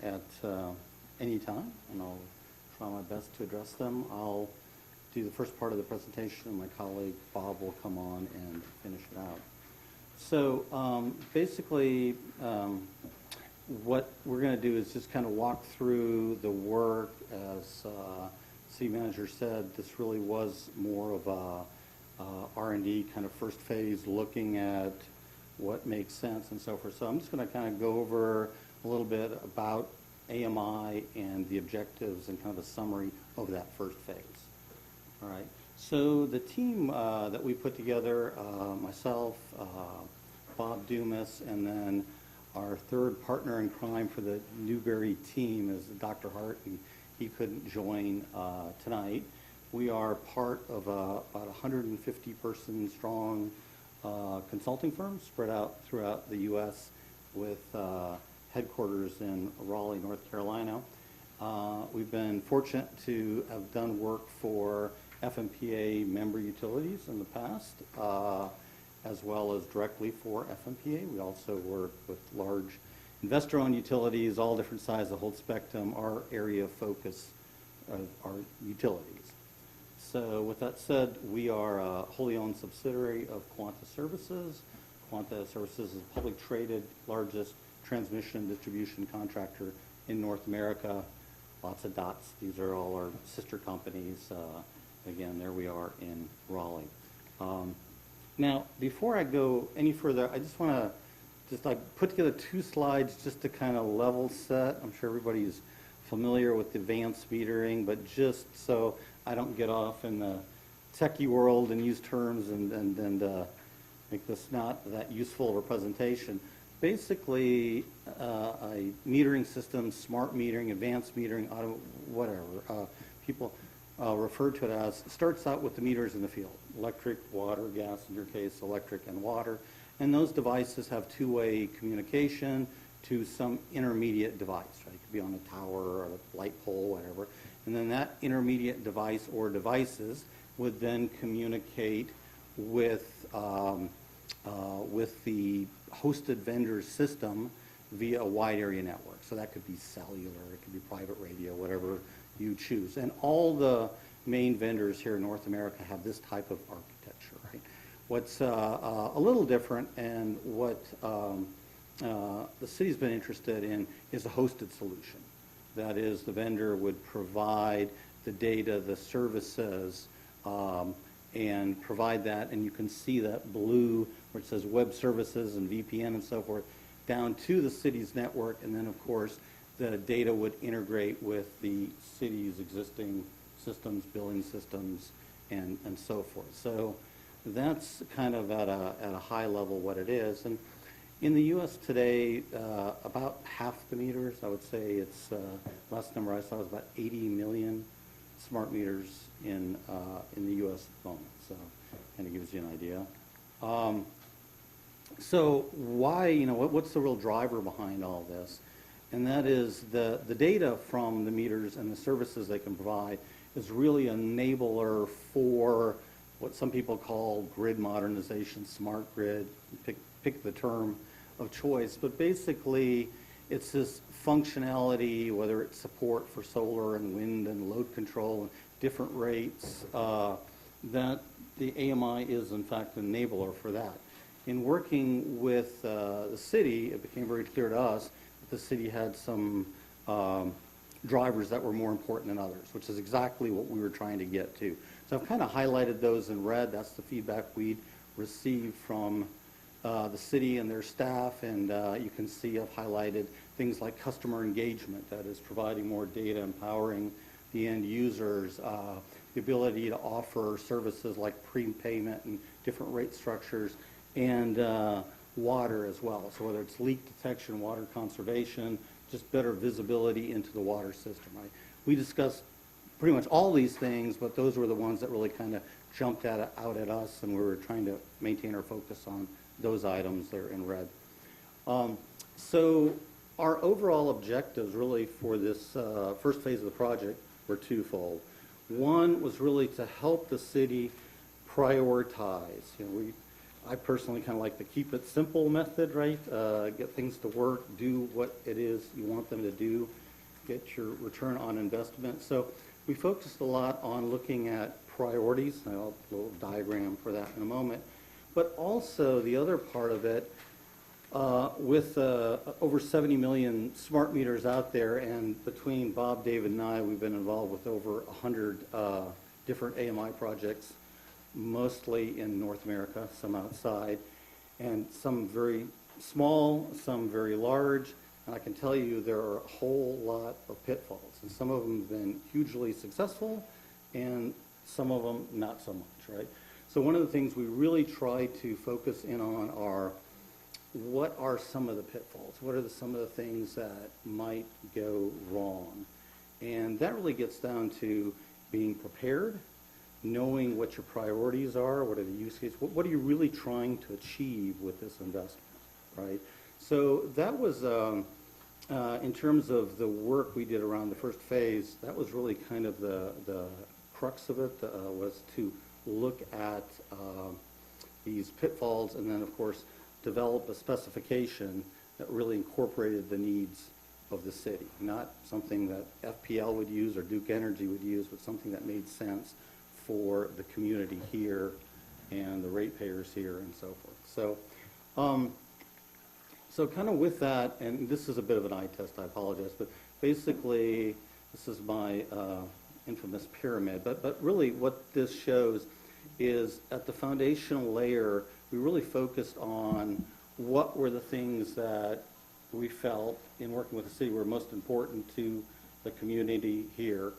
at any time, and I'll try my best to address them. I'll do the first part of the presentation, and my colleague Bob will come on and finish it out. So basically, what we're going to do is just kind of walk through the work. As city manager said, this really was more of a R&D kind of first phase, looking at what makes sense and so forth. So I'm just going to kind of go over a little bit about AMI and the objectives and kind of a summary of that first phase. All right. So the team that we put together, myself, Bob Dumas, and then our third partner in crime for the Newberry team is Dr. Hart, and he couldn't join tonight. We are part of about 150-person strong consulting firm spread out throughout the U.S. with headquarters in Raleigh, North Carolina. We've been fortunate to have done work for FMPA member utilities in the past, as well as directly for FMPA. We also work with large investor-owned utilities, all different sizes, the whole spectrum. Our area of focus are utilities. So with that said, we are a wholly owned subsidiary of Quanta Services. Quanta Services is a public traded, largest transmission distribution contractor in North America. Lots of dots. These are all our sister companies. Again, there we are in Raleigh. Now, before I go any further, I just want to put together two slides just to kind of level set. I'm sure everybody's familiar with advanced metering, but just so I don't get off in the techie world and use terms and make this not that useful of a presentation. Basically, a metering system, smart metering, advanced metering, auto, whatever, people refer to it as, starts out with the meters in the field, electric, water, gas, in your case, electric and water. And those devices have two-way communication to some intermediate device, right? It could be on a tower or a light pole, whatever. And then that intermediate device or devices would then communicate with the hosted vendor system via a wide area network. So that could be cellular, it could be private radio, whatever you choose. And all the main vendors here in North America have this type of architecture, right? What's a little different and what the city's been interested in is a hosted solution. That is, the vendor would provide the data, the services, and provide that, and you can see that blue where it says web services and VPN and so forth, down to the city's network, and then of course the data would integrate with the city's existing systems, billing systems, and so forth. So that's kind of at a high level what it is. And in the U.S. today, about half the meters, I would say it's, last number I saw was about 80 million smart meters in the U.S. at the moment. So kind of gives you an idea. So why, what's the real driver behind all this? And that is the data from the meters and the services they can provide is really an enabler for what some people call grid modernization, smart grid, pick the term of choice. But basically, it's this functionality, whether it's support for solar and wind and load control and different rates, that the AMI is in fact an enabler for that. In working with the city, it became very clear to us that the city had some drivers that were more important than others, which is exactly what we were trying to get to. So I've kind of highlighted those in red. That's the feedback we'd received from the city and their staff, and you can see I've highlighted things like customer engagement, that is providing more data, empowering the end users, the ability to offer services like prepayment and different rate structures, and water as well. So whether it's leak detection, water conservation, just better visibility into the water system, right? We discussed pretty much all these things, but those were the ones that really kind of jumped out at us, and we were trying to maintain our focus on those items there in red. So our overall objectives really for this first phase of the project were twofold. One was really to help the city prioritize. You know, I personally kind of like the keep it simple method, right? Get things to work, do what it is you want them to do, get your return on investment. So we focused a lot on looking at priorities. I'll have a little diagram for that in a moment. But also the other part of it, with over 70 million smart meters out there, and between Bob, David, and I, we've been involved with over 100 different AMI projects, mostly in North America, some outside, and some very small, some very large. And I can tell you there are a whole lot of pitfalls, and some of them have been hugely successful, and some of them not so much, right? So one of the things we really try to focus in on are, what are some of the pitfalls? What are some of the things that might go wrong? And that really gets down to being prepared, knowing what your priorities are, what are the use cases, what are you really trying to achieve with this investment, right? So that was, in terms of the work we did around the first phase, that was really kind of the crux of it, was to look at these pitfalls, and then of course develop a specification that really incorporated the needs of the city, not something that FPL would use or Duke Energy would use, but something that made sense for the community here and the ratepayers here and so forth. So, so kind of with that, and this is a bit of an eye test, I apologize, but basically this is my infamous pyramid, but really what this shows is at the foundational layer, we really focused on what were the things that we felt in working with the city were most important to the community here.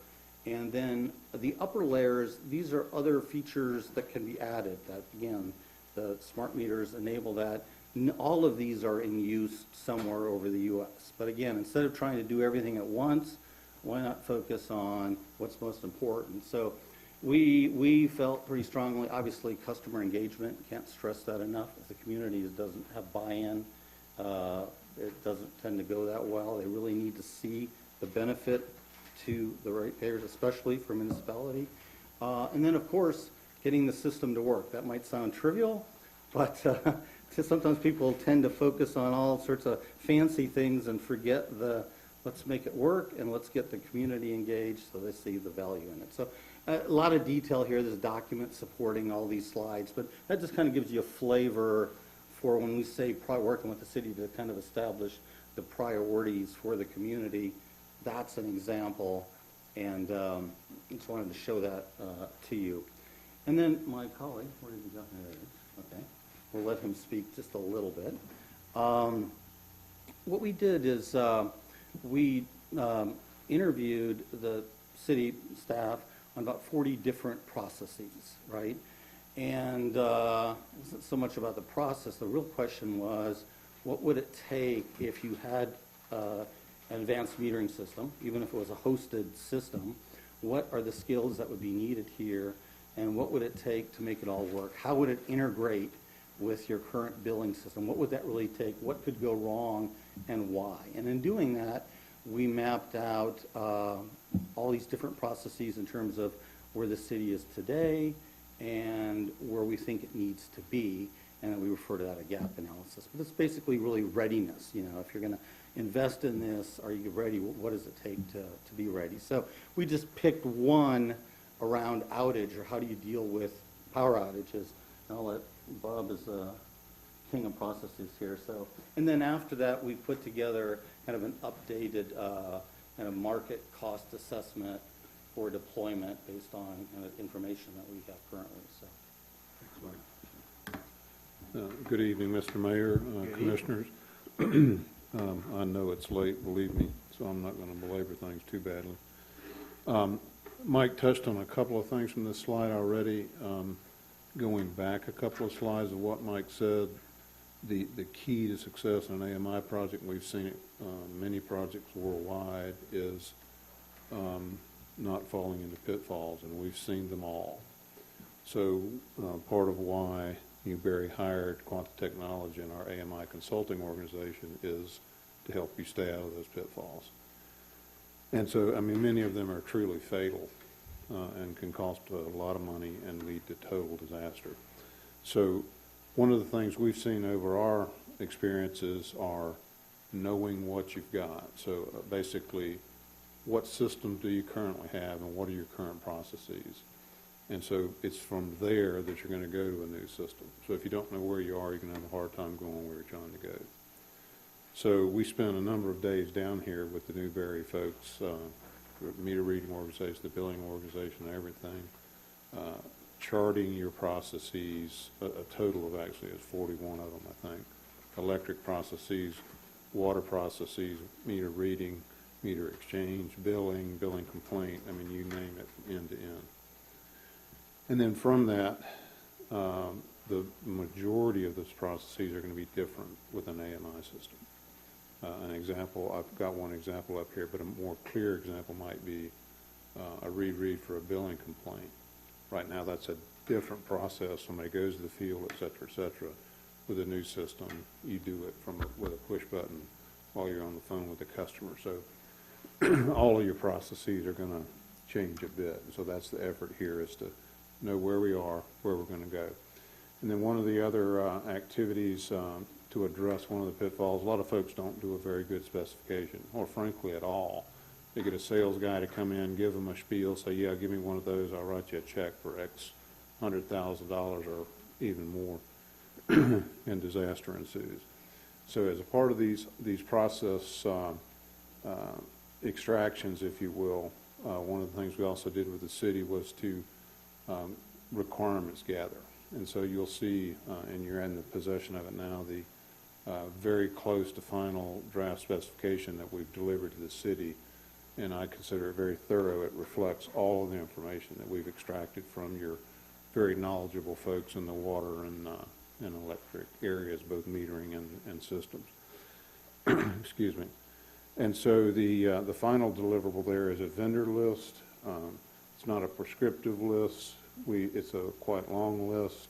And then the upper layers, these are other features that can be added that, again, the smart meters enable that. All of these are in use somewhere over the U.S. But again, instead of trying to do everything at once, why not focus on what's most important? So we felt pretty strongly, obviously, customer engagement, can't stress that enough. If the community doesn't have buy-in, it doesn't tend to go that well. They really need to see the benefit to the ratepayers, especially for municipality. And then, of course, getting the system to work. That might sound trivial, but sometimes people tend to focus on all sorts of fancy things and forget the let's make it work and let's get the community engaged so they see the value in it. So a lot of detail here. There's a document supporting all these slides, but that just kind of gives you a flavor for when we say working with the city to kind of establish the priorities for the community. That's an example, and just wanted to show that to you. And then my colleague, where did he go? There it is. Okay. We'll let him speak just a little bit. What we did is we interviewed the city staff on about 40 different processes, right? And it wasn't so much about the process. The real question was, what would it take if you had an advanced metering system, even if it was a hosted system? What are the skills that would be needed here, and what would it take to make it all work? How would it integrate with your current billing system? What would that really take? What could go wrong, and why? And in doing that, we mapped out all these different processes in terms of where the city is today and where we think it needs to be, and we refer to that as gap analysis. But it's basically really readiness. You know, if you're going to invest in this, are you ready? What does it take to be ready? So we just picked one around outage, or how do you deal with power outages. And I'll let Bob is king of processes here. So, and then after that, we put together kind of an updated kind of market cost assessment for deployment based on kind of information that we have currently. So. Good evening, Mr. Mayor, Commissioners. I know it's late, believe me, so I'm not going to belabor things too badly. Mike touched on a couple of things from this slide already. Going back a couple of slides of what Mike said, the key to success in an AMI project, and we've seen it many projects worldwide, is not falling into pitfalls, and we've seen them all. So part of why Newberry hired Quanta Technology in our AMI consulting organization is to help you stay out of those pitfalls. And so, I mean, many of them are truly fatal and can cost a lot of money and lead to total disaster. So one of the things we've seen over our experiences are knowing what you've got. So basically, what system do you currently have and what are your current processes? And so it's from there that you're going to go to a new system. So if you don't know where you are, you're going to have a hard time going where you're trying to go. So we spent a number of days down here with the Newberry folks, the meter reading organization, the billing organization, everything, charting your processes, a total of actually is 41 of them, I think. Electric processes, water processes, meter reading, meter exchange, billing, billing complaint, I mean, you name it, from end to end. And then from that, the majority of those processes are going to be different with an AMI system. An example, I've got one example up here, but a more clear example might be a read for a billing complaint. Right now, that's a different process. Somebody goes to the field, et cetera, et cetera. With a new system, you do it with a push button while you're on the phone with the customer. So all of your processes are going to change a bit. So that's the effort here, is to know where we are, where we're going to go. And then one of the other activities to address one of the pitfalls, a lot of folks don't do a very good specification, or frankly at all. They get a sales guy to come in, give them a spiel, say, yeah, give me one of those, I'll write you a check for X $100,000 or even more, and disaster ensues. So as a part of these process extractions, if you will, one of the things we also did with the city was to requirements gather. And so you'll see, and you're in the possession of it now, the very close to final draft specification that we've delivered to the city, and I consider it very thorough. It reflects all of the information that we've extracted from your very knowledgeable folks in the water and electric areas, both metering and systems. Excuse me. And so the final deliverable there is a vendor list. It's not a prescriptive list. It's a quite long list.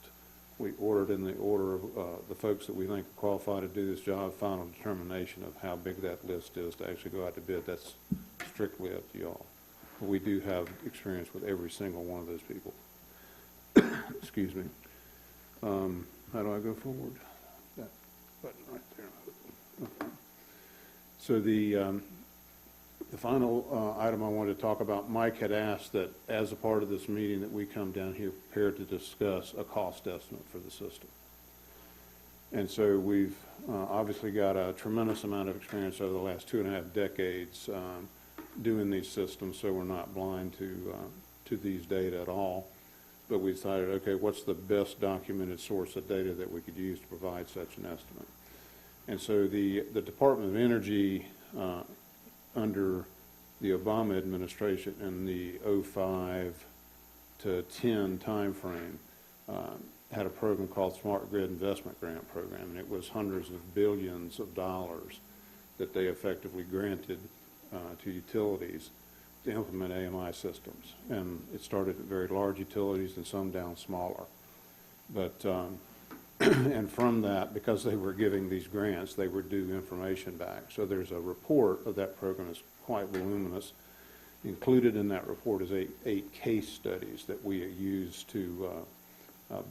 We ordered in the order of the folks that we think are qualified to do this job. Final determination of how big that list is to actually go out to bid, that's strictly up to y'all. But we do have experience with every single one of those people. Excuse me. How do I go forward? That button right there. Okay. So the final item I wanted to talk about, Mike had asked that as a part of this meeting that we come down here prepared to discuss a cost estimate for the system. And so we've obviously got a tremendous amount of experience over the last 2.5 decades doing these systems, so we're not blind to these data at all. But we decided, okay, what's the best documented source of data that we could use to provide such an estimate? And so the Department of Energy, under the Obama administration in the 05 to 10 time frame, had a program called Smart Grid Investment Grant Program, and it was hundreds of billions of dollars that they effectively granted to utilities to implement AMI systems. And it started at very large utilities and some down smaller. But and from that, because they were giving these grants, they were due information back. So there's a report of that program that's quite voluminous. Included in that report is eight case studies that we use to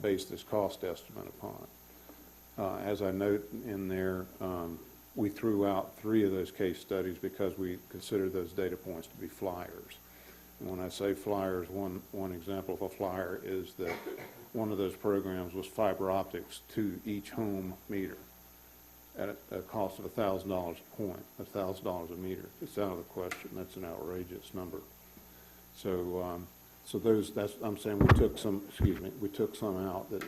base this cost estimate upon. As I note in there, we threw out 3 of those case studies because we consider those data points to be flyers. And when I say flyers, one example of a flyer is that one of those programs was fiber optics to each home meter at a cost of $1,000 a point, $1,000 a meter. It's out of the question. That's an outrageous number. So, I'm saying we took some out that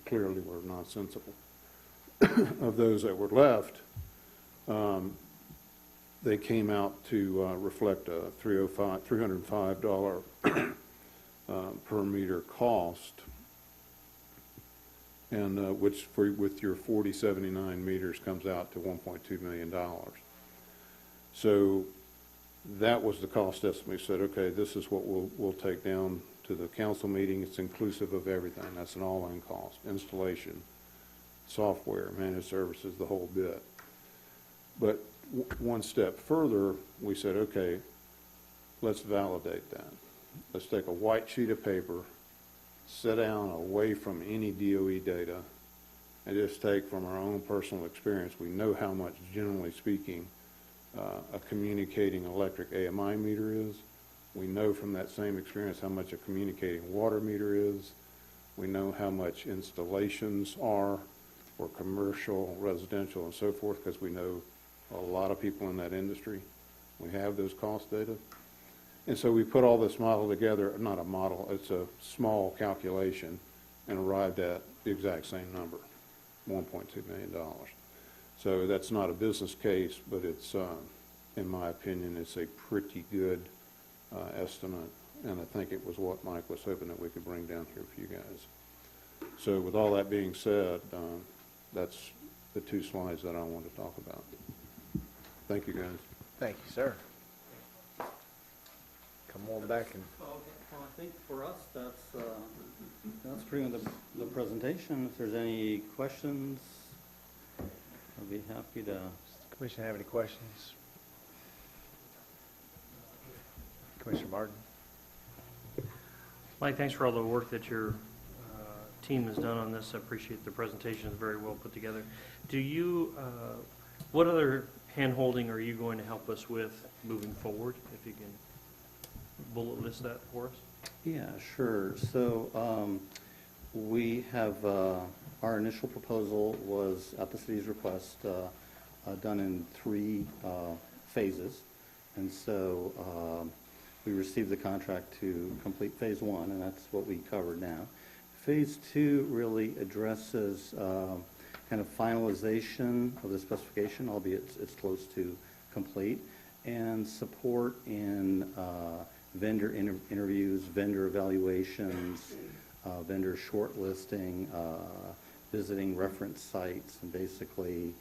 clearly were nonsensical. Of those that were left, they came out to reflect a $305 per meter cost, and which with your 4079 meters comes out to $1.2 million. So that was the cost estimate. We said, okay, this is what we'll take down to the council meeting. It's inclusive of everything. That's an all-in cost: installation, software, managed services, the whole bit. But one step further, we said, okay, let's validate that. Let's take a white sheet of paper, sit down away from any DOE data, and just take from our own personal experience. We know how much, generally speaking, a communicating electric AMI meter is. We know from that same experience how much a communicating water meter is. We know how much installations are for commercial, residential, and so forth, because we know a lot of people in that industry. We have those cost data. And so we put all this model together, not a model, it's a small calculation, and arrived at the exact same number, $1.2 million. So that's not a business case, but it's, in my opinion, it's a pretty good estimate, and I think it was what Mike was hoping that we could bring down here for you guys. So with all that being said, that's the two slides that I want to talk about. Thank you, guys. Thank you, sir. Come on back and. Well, I think for us, that's pretty much the presentation. If there's any questions, I'd be happy to. Does the commission have any questions? Commissioner Martin. Mike, thanks for all the work that your team has done on this. I appreciate the presentation. It's very well put together. Do you, what other hand-holding are you going to help us with moving forward? If you can bullet list that for us. Yeah, sure. So we have, our initial proposal was, at the city's request, done in 3 phases. And so we received the contract to complete phase 1, and that's what we covered now. Phase 2 really addresses kind of finalization of the specification, albeit it's close to complete, and support in vendor interviews, vendor evaluations, vendor shortlisting, visiting reference sites, and basically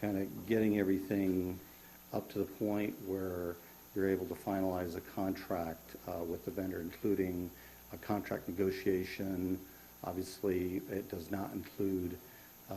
kind of getting everything up to the point where you're able to finalize a contract with the vendor, including a contract negotiation. Obviously, it does not include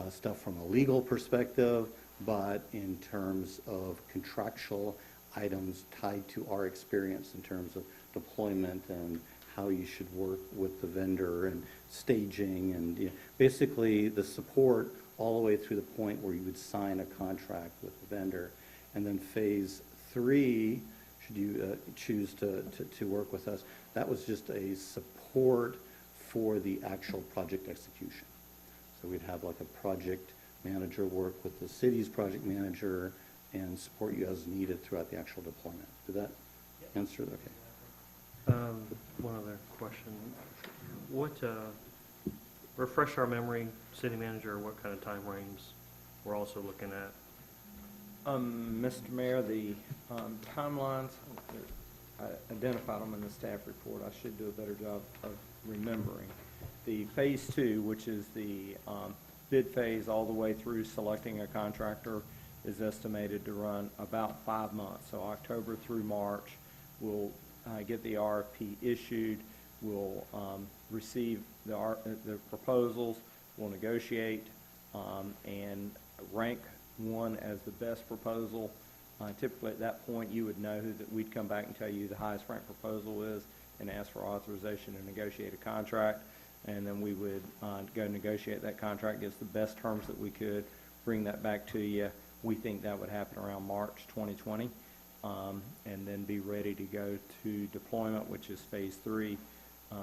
stuff from a legal perspective, but in terms of contractual items tied to our experience in terms of deployment and how you should work with the vendor and staging and basically the support all the way through the point where you would sign a contract with the vendor. And then phase 3, should you choose to work with us, that was just a support for the actual project execution. So we'd have like a project manager work with the city's project manager and support you as needed throughout the actual deployment. Did that answer? Okay. One other question. What, refresh our memory, city manager, what kind of time frames we're also looking at? Mr. Mayor, the timelines, I identified them in the staff report. I should do a better job of remembering. The phase 2, which is the bid phase all the way through selecting a contractor, is estimated to run about 5 months. So October through March, we'll get the RFP issued. We'll receive the proposals. We'll negotiate and rank one as the best proposal. Typically at that point, you would know that we'd come back and tell you the highest ranked proposal is and ask for authorization to negotiate a contract. And then we would go negotiate that contract, get us the best terms that we could, bring that back to you. We think that would happen around March 2020, and then be ready to go to deployment, which is phase 3,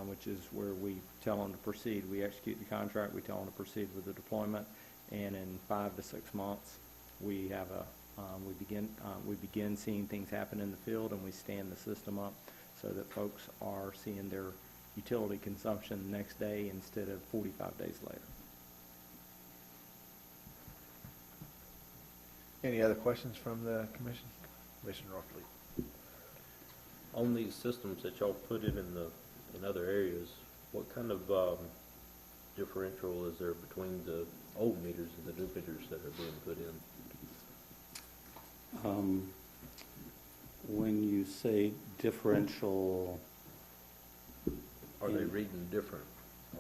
which is where we tell them to proceed. We execute the contract, we tell them to proceed with the deployment, and in 5 to 6 months, we have we begin seeing things happen in the field, and we stand the system up so that folks are seeing their utility consumption the next day instead of 45 days later. Any other questions from the commission? Commissioner Norfleet. On these systems that y'all put in other areas, what kind of differential is there between the old meters and the new meters that are being put in? When you say differential, Are they reading different?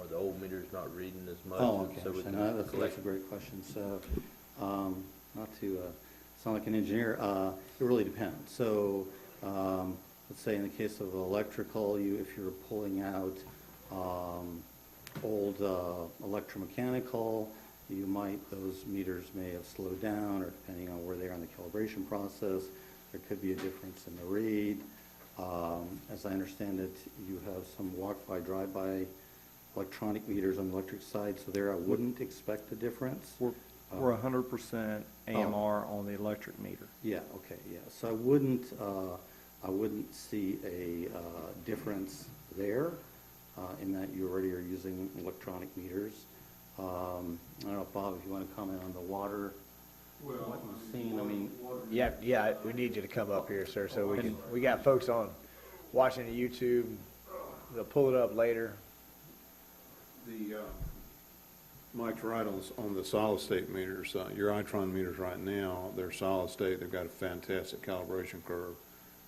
Are the old meters not reading as much? oh, okay, So we so can that's a collect- great question. So, not to sound like an engineer, it really depends. So, let's say in the case of electrical, if you're pulling out old electromechanical, those meters may have slowed down, or depending on where they are in the calibration process, there could be a difference in the read. As I understand it, you have some walk-by, drive-by electronic meters on the electric side, so there I wouldn't expect a difference. We're 100% AMR on the electric meter. Yeah, okay, yeah. So I wouldn't see a difference there in that you already are using electronic meters. I don't know, Bob, if you want to comment on the water, what you've seen, I mean. Yeah, we need you to come up here, sir, so we got folks watching the YouTube. They'll pull it up later. Mike's right on the solid state meters. Your Itron meters right now, they're solid state. They've got a fantastic calibration curve,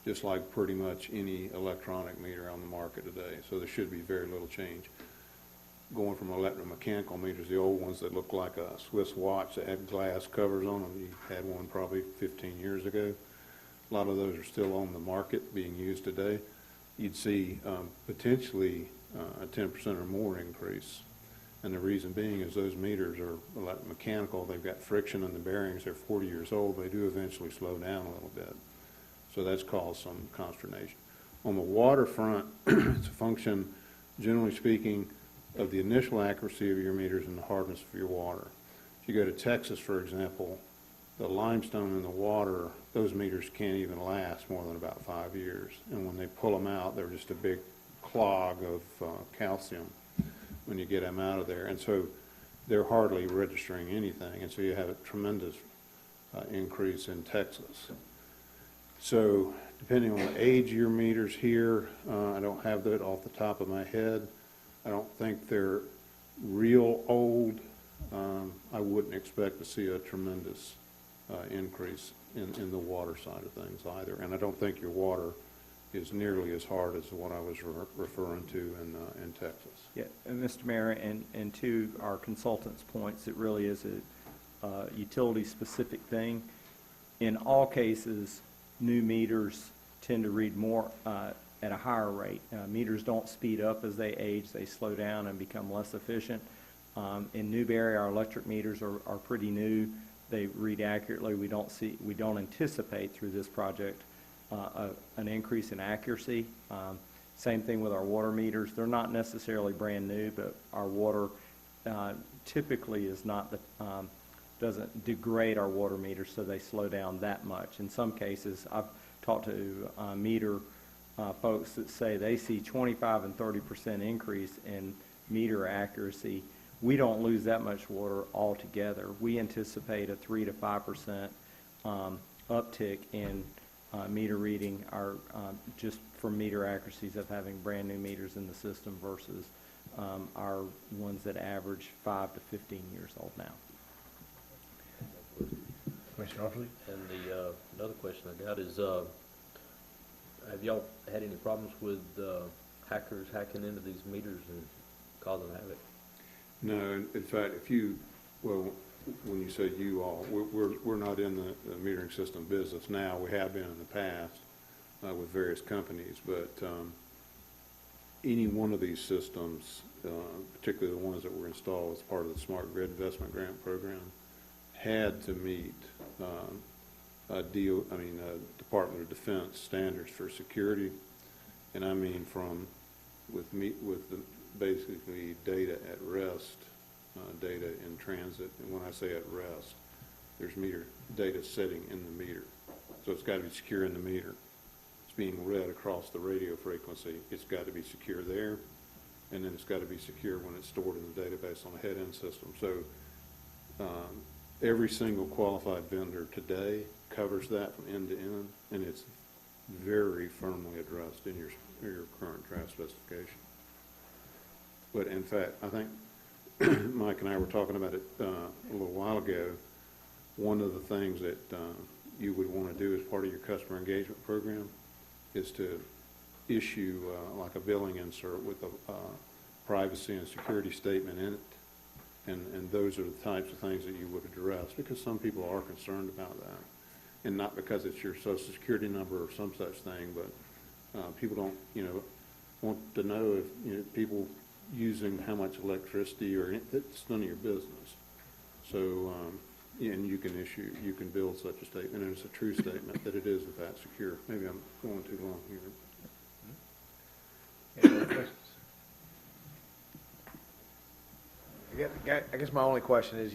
just like pretty much any electronic meter on the market today. So there should be very little change. Going from electromechanical meters, the old ones that look like a Swiss watch that had glass covers on them, you had one probably 15 years ago. A lot of those are still on the market being used today. You'd see potentially a 10% or more increase. And the reason being is those meters are mechanical. They've got friction in the bearings. They're 40 years old. They do eventually slow down a little bit. So that's caused some consternation. On the water front, it's a function, generally speaking, of the initial accuracy of your meters and the hardness of your water. If you go to Texas, for example, the limestone in the water, those meters can't even last more than about 5 years. And when they pull them out, they're just a big clog of calcium when you get them out of there. And so they're hardly registering anything. And so you have a tremendous increase in Texas. So depending on the age of your meters here, I don't have that off the top of my head. I don't think they're real old. I wouldn't expect to see a tremendous increase in the water side of things either. And I don't think your water is nearly as hard as what I was referring to in Texas. Yeah, and Mr. Mayor, and to our consultant's points, it really is a utility-specific thing. In all cases, new meters tend to read more at a higher rate. Meters don't speed up as they age. They slow down and become less efficient. In Newberry, our electric meters are pretty new. They read accurately. We don't anticipate through this project an increase in accuracy. Same thing with our water meters. They're not necessarily brand new, but our water typically is not doesn't degrade our water meters, so they slow down that much. In some cases, I've talked to meter folks that say they see 25 and 30% increase in meter accuracy. We don't lose that much water altogether. We anticipate a 3 to 5% uptick in meter reading, just for meter accuracies of having brand new meters in the system versus our ones that average 5 to 15 years old now. Commissioner Norfleet? And another question I got is, have y'all had any problems with hackers hacking into these meters and causing havoc? No, in fact, when you say you all, we're not in the metering system business now. We have been in the past with various companies, but any one of these systems, particularly the ones that were installed as part of the Smart Grid Investment Grant Program, had to meet Department of Defense standards for security, and I mean basically data at rest, data in transit. And when I say at rest, there's meter data sitting in the meter. So it's got to be secure in the meter. It's being read across the radio frequency. It's got to be secure there, and then it's got to be secure when it's stored in the database on a head-end system. So every single qualified vendor today covers that from end to end, and it's very firmly addressed in your current draft specification. But in fact, I think Mike and I were talking about it a little while ago. One of the things that you would want to do as part of your customer engagement program is to issue like a billing insert with a privacy and security statement in it. And those are the types of things that you would address, because some people are concerned about that. And not because it's your social security number or some such thing, but people don't, want to know if, people using how much electricity or it's none of your business. So, and you can build such a statement, and it's a true statement that it is in fact secure. Maybe I'm going too long here. Any other questions? I guess my only question is,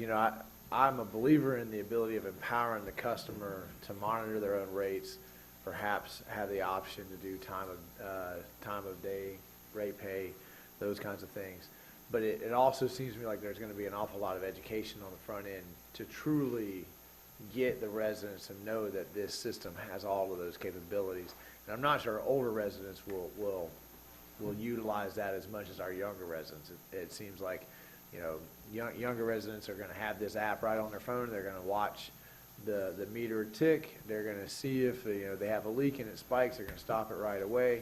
I'm a believer in the ability of empowering the customer to monitor their own rates, perhaps have the option to do time of day, rate pay, those kinds of things. But it also seems to me like there's going to be an awful lot of education on the front end to truly get the residents to know that this system has all of those capabilities. And I'm not sure older residents will utilize that as much as our younger residents. It seems like, younger residents are going to have this app right on their phone. They're going to watch the meter tick. They're going to see if they have a leak and it spikes. They're going to stop it right away.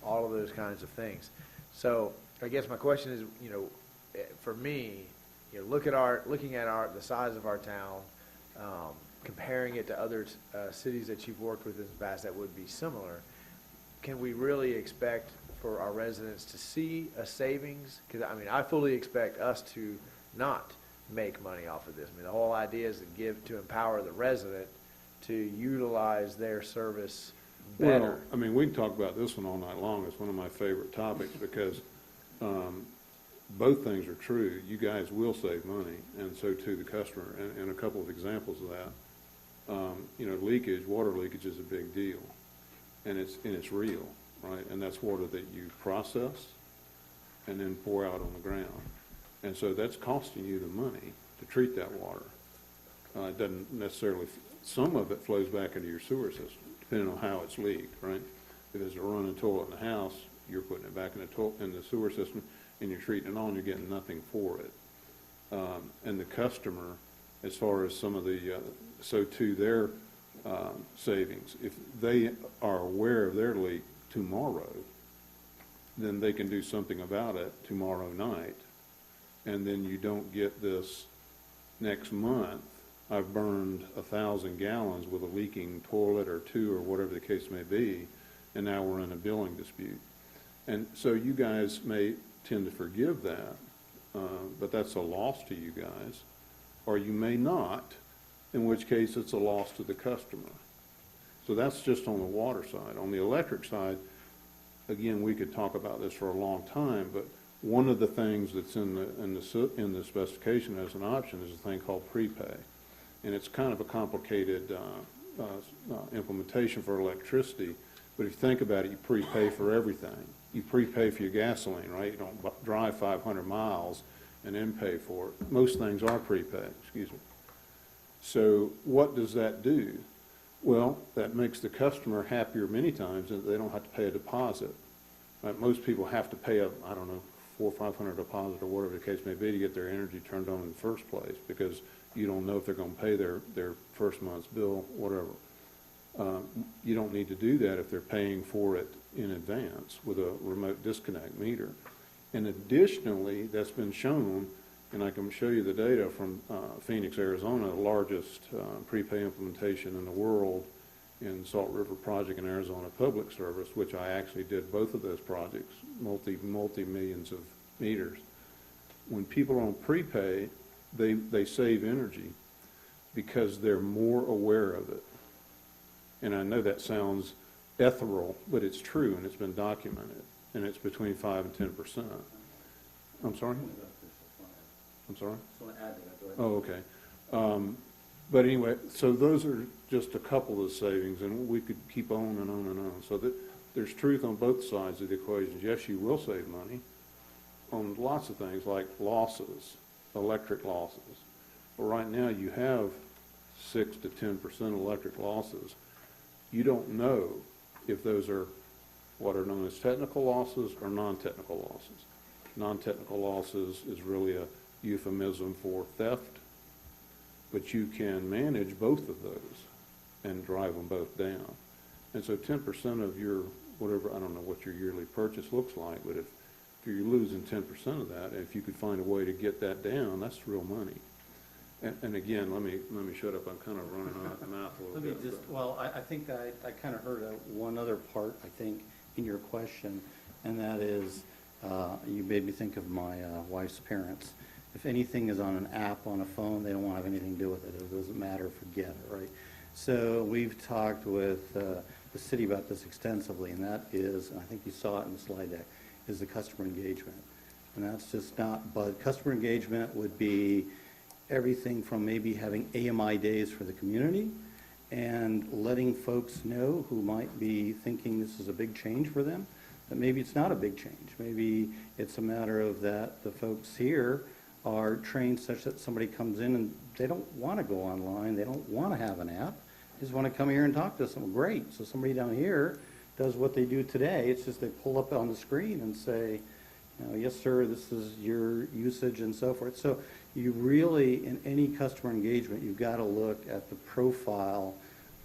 All of those kinds of things. So I guess my question is, for me, looking at the size of our town, comparing it to other cities that you've worked with in the past that would be similar, can we really expect for our residents to see a savings? Because I fully expect us to not make money off of this. The whole idea is to empower the resident to utilize their service better. Well, we can talk about this one all night long. It's one of my favorite topics because both things are true. You guys will save money, and so too the customer. And a couple of examples of that, leakage, water leakage is a big deal, and it's real. Right, and that's water that you process and then pour out on the ground. And so that's costing you the money to treat that water. It doesn't necessarily, some of it flows back into your sewer system, depending on how it's leaked, right? If there's a running toilet in the house, you're putting it back in the sewer system, and you're treating it on, you're getting nothing for it. And the customer, as far as some of the, so too their savings, if they are aware of their leak tomorrow, then they can do something about it tomorrow night, and then you don't get this next month, I've burned 1,000 gallons with a leaking toilet or two or whatever the case may be, and now we're in a billing dispute. And so you guys may tend to forgive that, but that's a loss to you guys, or you may not, in which case it's a loss to the customer. So that's just on the water side. On the electric side, again, we could talk about this for a long time, but one of the things that's in the specification as an option is a thing called prepay. And it's kind of a complicated implementation for electricity, but if you think about it, you prepay for everything. You prepay for your gasoline, right? You don't drive 500 miles and then pay for it. Most things are prepaid, excuse me. So what does that do? Well, that makes the customer happier many times, and they don't have to pay a deposit. Right? Most people have to pay $400 or $500 deposit or whatever the case may be to get their energy turned on in the first place, because you don't know if they're going to pay their first month's bill, whatever. You don't need to do that if they're paying for it in advance with a remote disconnect meter. And additionally, that's been shown, and I can show you the data from Phoenix, Arizona, the largest prepay implementation in the world in Salt River Project in Arizona Public Service, which I actually did both of those projects, multi-millions of meters. When people are on prepay, they save energy because they're more aware of it. And I know that sounds ethereal, but it's true, and it's been documented, and it's between 5 and 10%. I'm sorry? I'm sorry? Oh, okay. But anyway, so those are just a couple of savings, and we could keep on and on and on. So that there's truth on both sides of the equation. Yes, you will save money on lots of things like losses, electric losses. But right now you have 6 to 10% electric losses, you don't know if those are what are known as technical losses or non-technical losses. Non-technical losses is really a euphemism for theft, but you can manage both of those and drive them both down. And so 10% of your, whatever, I don't know what your yearly purchase looks like, but if you're losing 10% of that, if you could find a way to get that down, that's real money. And again, let me shut up. I'm kind of running out of mouth a little bit. Let me just, well, I think I kind of heard one other part, I think, in your question, and that is, you made me think of my wife's parents. If anything is on an app on a phone, they don't want to have anything to do with it. It doesn't matter, forget it, right? So we've talked with the city about this extensively, and that is, and I think you saw it in the slide deck, is the customer engagement. And that's just not, but customer engagement would be everything from maybe having AMI days for the community and letting folks know who might be thinking this is a big change for them, that maybe it's not a big change. Maybe it's a matter of that the folks here are trained such that somebody comes in and they don't want to go online, they don't want to have an app, they just want to come here and talk to someone. Great. So somebody down here does what they do today. It's just they pull up on the screen and say, you know, yes, sir, this is your usage and so forth. So you really, in any customer engagement, you've got to look at the profile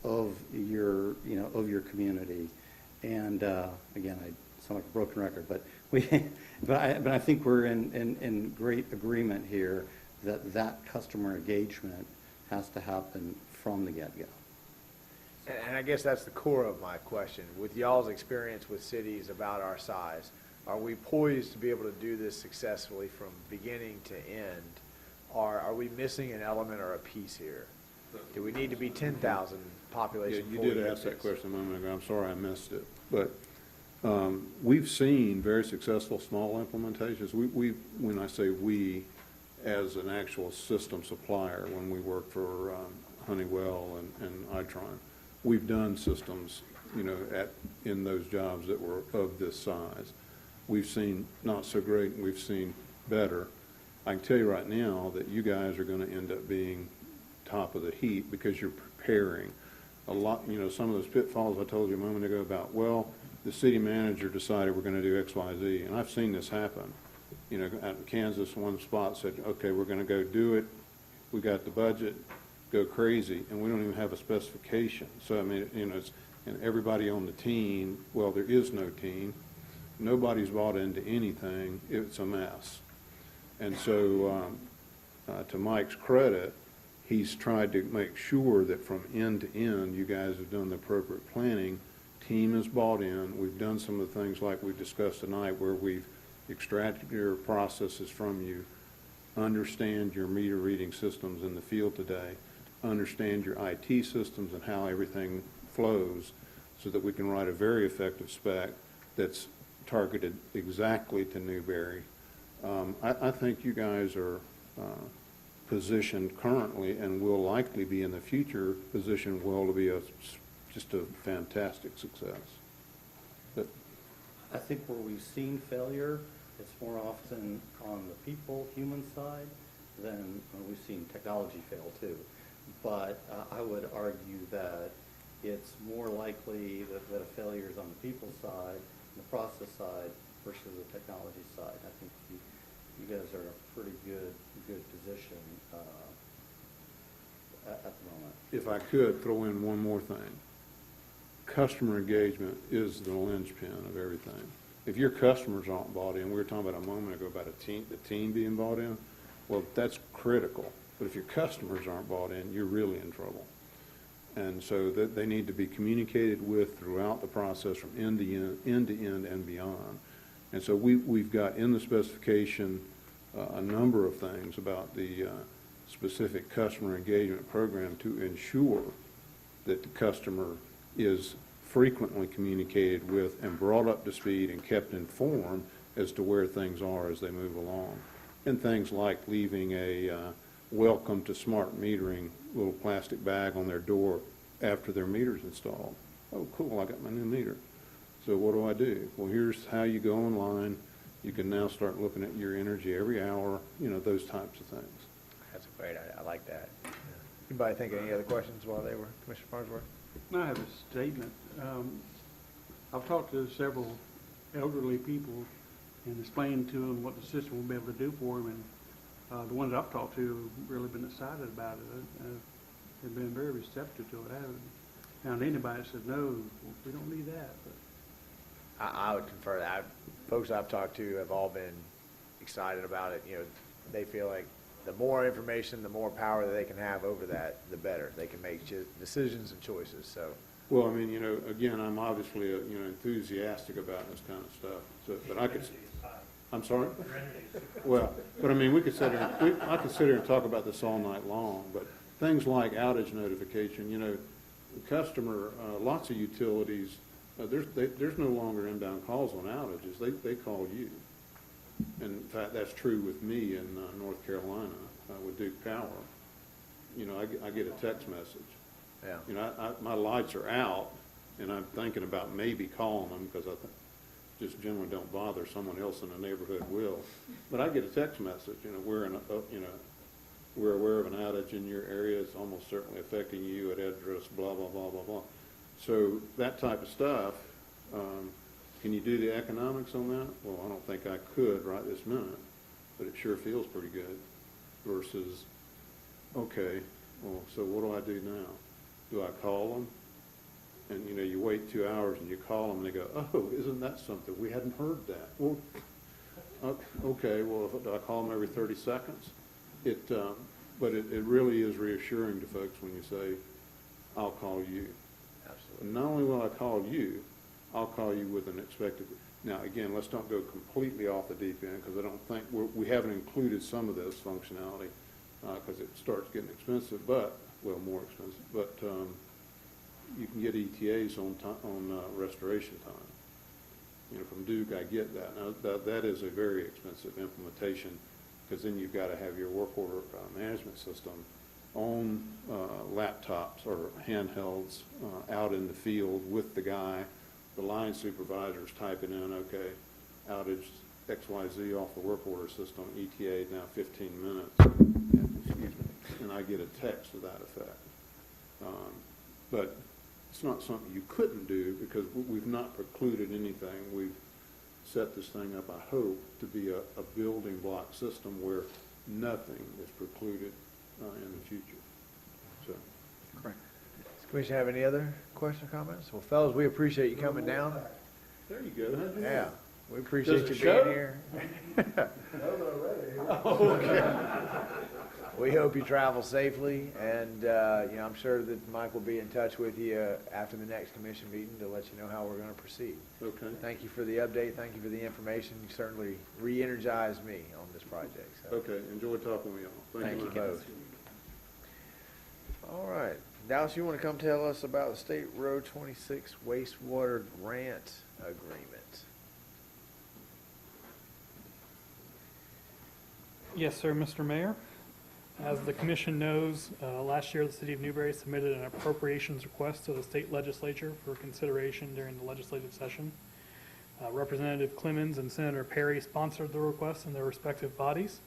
of your, you know, of your community. And again, I sound like a broken record, but I think we're in great agreement here that that customer engagement has to happen from the get-go. And I guess that's the core of my question. With y'all's experience with cities about our size, are we poised to be able to do this successfully from beginning to end? Or are we missing an element or a piece here? Do we need to be 10,000 population? Yeah, you did ask that question a moment ago. I'm sorry I missed it. But we've seen very successful small implementations. When I say we, as an actual system supplier, when we work for Honeywell and Itron, we've done systems, you know, in those jobs that were of this size. We've seen not so great, and we've seen better. I can tell you right now that you guys are going to end up being top of the heap because you're preparing a lot. You know, some of those pitfalls I told you a moment ago about, well, the city manager decided we're going to do X, Y, Z, and I've seen this happen. You know, out in Kansas, one spot said, okay, we're going to go do it. We got the budget, go crazy, and we don't even have a specification. So, I mean, you know, and everybody on the team, well, there is no team. Nobody's bought into anything. It's a mess. And so, to Mike's credit, he's tried to make sure that from end to end, you guys have done the appropriate planning. Team is bought in. We've done some of the things like we discussed tonight where we've extracted your processes from you, understand your meter reading systems in the field today, understand your IT systems and how everything flows so that we can write a very effective spec that's targeted exactly to Newberry. I think you guys are positioned currently and will likely be in the future positioned well to be just a fantastic success. But I think where we've seen failure, it's more often on the people, human side, than we've seen technology fail too. But I would argue that it's more likely that a failure is on the people side, the process side, versus the technology side. I think you guys are in a pretty good position at the moment. if I could throw in one more thing, customer engagement is the linchpin of everything. If your customers aren't bought in, we were talking about a moment ago about the team being bought in, well, that's critical. But if your customers aren't bought in, you're really in trouble. And so that they need to be communicated with throughout the process from end to end and beyond. And so we've got in the specification a number of things about the specific customer engagement program to ensure that the customer is frequently communicated with and brought up to speed and kept informed as to where things are as they move along. And things like leaving a welcome to smart metering little plastic bag on their door after their meter's installed. Oh, cool, I got my new meter. So what do I do? Well, here's how you go online. You can now start looking at your energy every hour, you know, those types of things. That's great. I like that. Anybody think of any other questions while they were, Commissioner Farnsworth? I have a statement. I've talked to several elderly people and explained to them what the system will be able to do for them, and the ones I've talked to have really been excited about it. They've been very receptive to it. I haven't found anybody that said, no, we don't need that. But I would confer that. Folks I've talked to have all been excited about it. You know, they feel like the more information, the more power that they can have over that, the better. They can make decisions and choices, so. Well, I mean, you know, again, I'm obviously, you know, enthusiastic about this kind of stuff, so, but I could, I'm sorry? Well, but I mean, we could sit here, I could sit here and talk about this all night long, but things like outage notification, you know, customer, lots of utilities, there's no longer inbound calls on outages. They call you. And in fact, that's true with me in North Carolina with Duke Power. You know, I get a text message. Yeah. You know, my lights are out, and I'm thinking about maybe calling them because I just generally don't bother. Someone else in the neighborhood will. But I get a text message. You know, we're aware of an outage in your area. It's almost certainly affecting you at address blah blah blah blah blah. So that type of stuff. Can you do the economics on that? Well, I don't think I could right this minute, but it sure feels pretty good. Versus, okay, well, so what do I do now? Do I call them? And, you know, you wait 2 hours and you call them and they go, oh, isn't that something? We hadn't heard that. Well, okay, well, do I call them every 30 seconds? But it really is reassuring to folks when you say, I'll call you. Absolutely. And not only will I call you, I'll call you with an expected. Now, again, let's not go completely off the deep end because I don't think we haven't included some of this functionality because it starts getting expensive, but, well, more expensive. But you can get ETAs on restoration time. You know, from Duke, I get that. Now, that is a very expensive implementation because then you've got to have your work order management system on laptops or handhelds out in the field with the guy. The line supervisor's typing in, okay, outage XYZ off the work order system, ETA now 15 minutes, excuse me, and I get a text to that effect. But it's not something you couldn't do because we've not precluded anything. We've set this thing up, I hope, to be a building block system where nothing is precluded in the future. So. Correct. Does the Commission have any other questions or comments? Well, fellas, we appreciate you coming down. There you go. Yeah, we appreciate you being here. We hope you travel safely, and you know, I'm sure that Mike will be in touch with you after the next commission meeting to let you know how we're going to proceed. Okay. Thank you for the update. Thank you for the information. You certainly re-energized me on this project. So. Okay. Enjoy talking with y'all. Thank you very much. both. All right. Dallas, you want to come tell us about the State Road 26 wastewater grant agreement? Yes, sir, Mr. Mayor. As the commission knows, last year the city of Newberry submitted an appropriations request to the state legislature for consideration during the legislative session. Representative Clemens and Senator Perry sponsored the request in their respective bodies.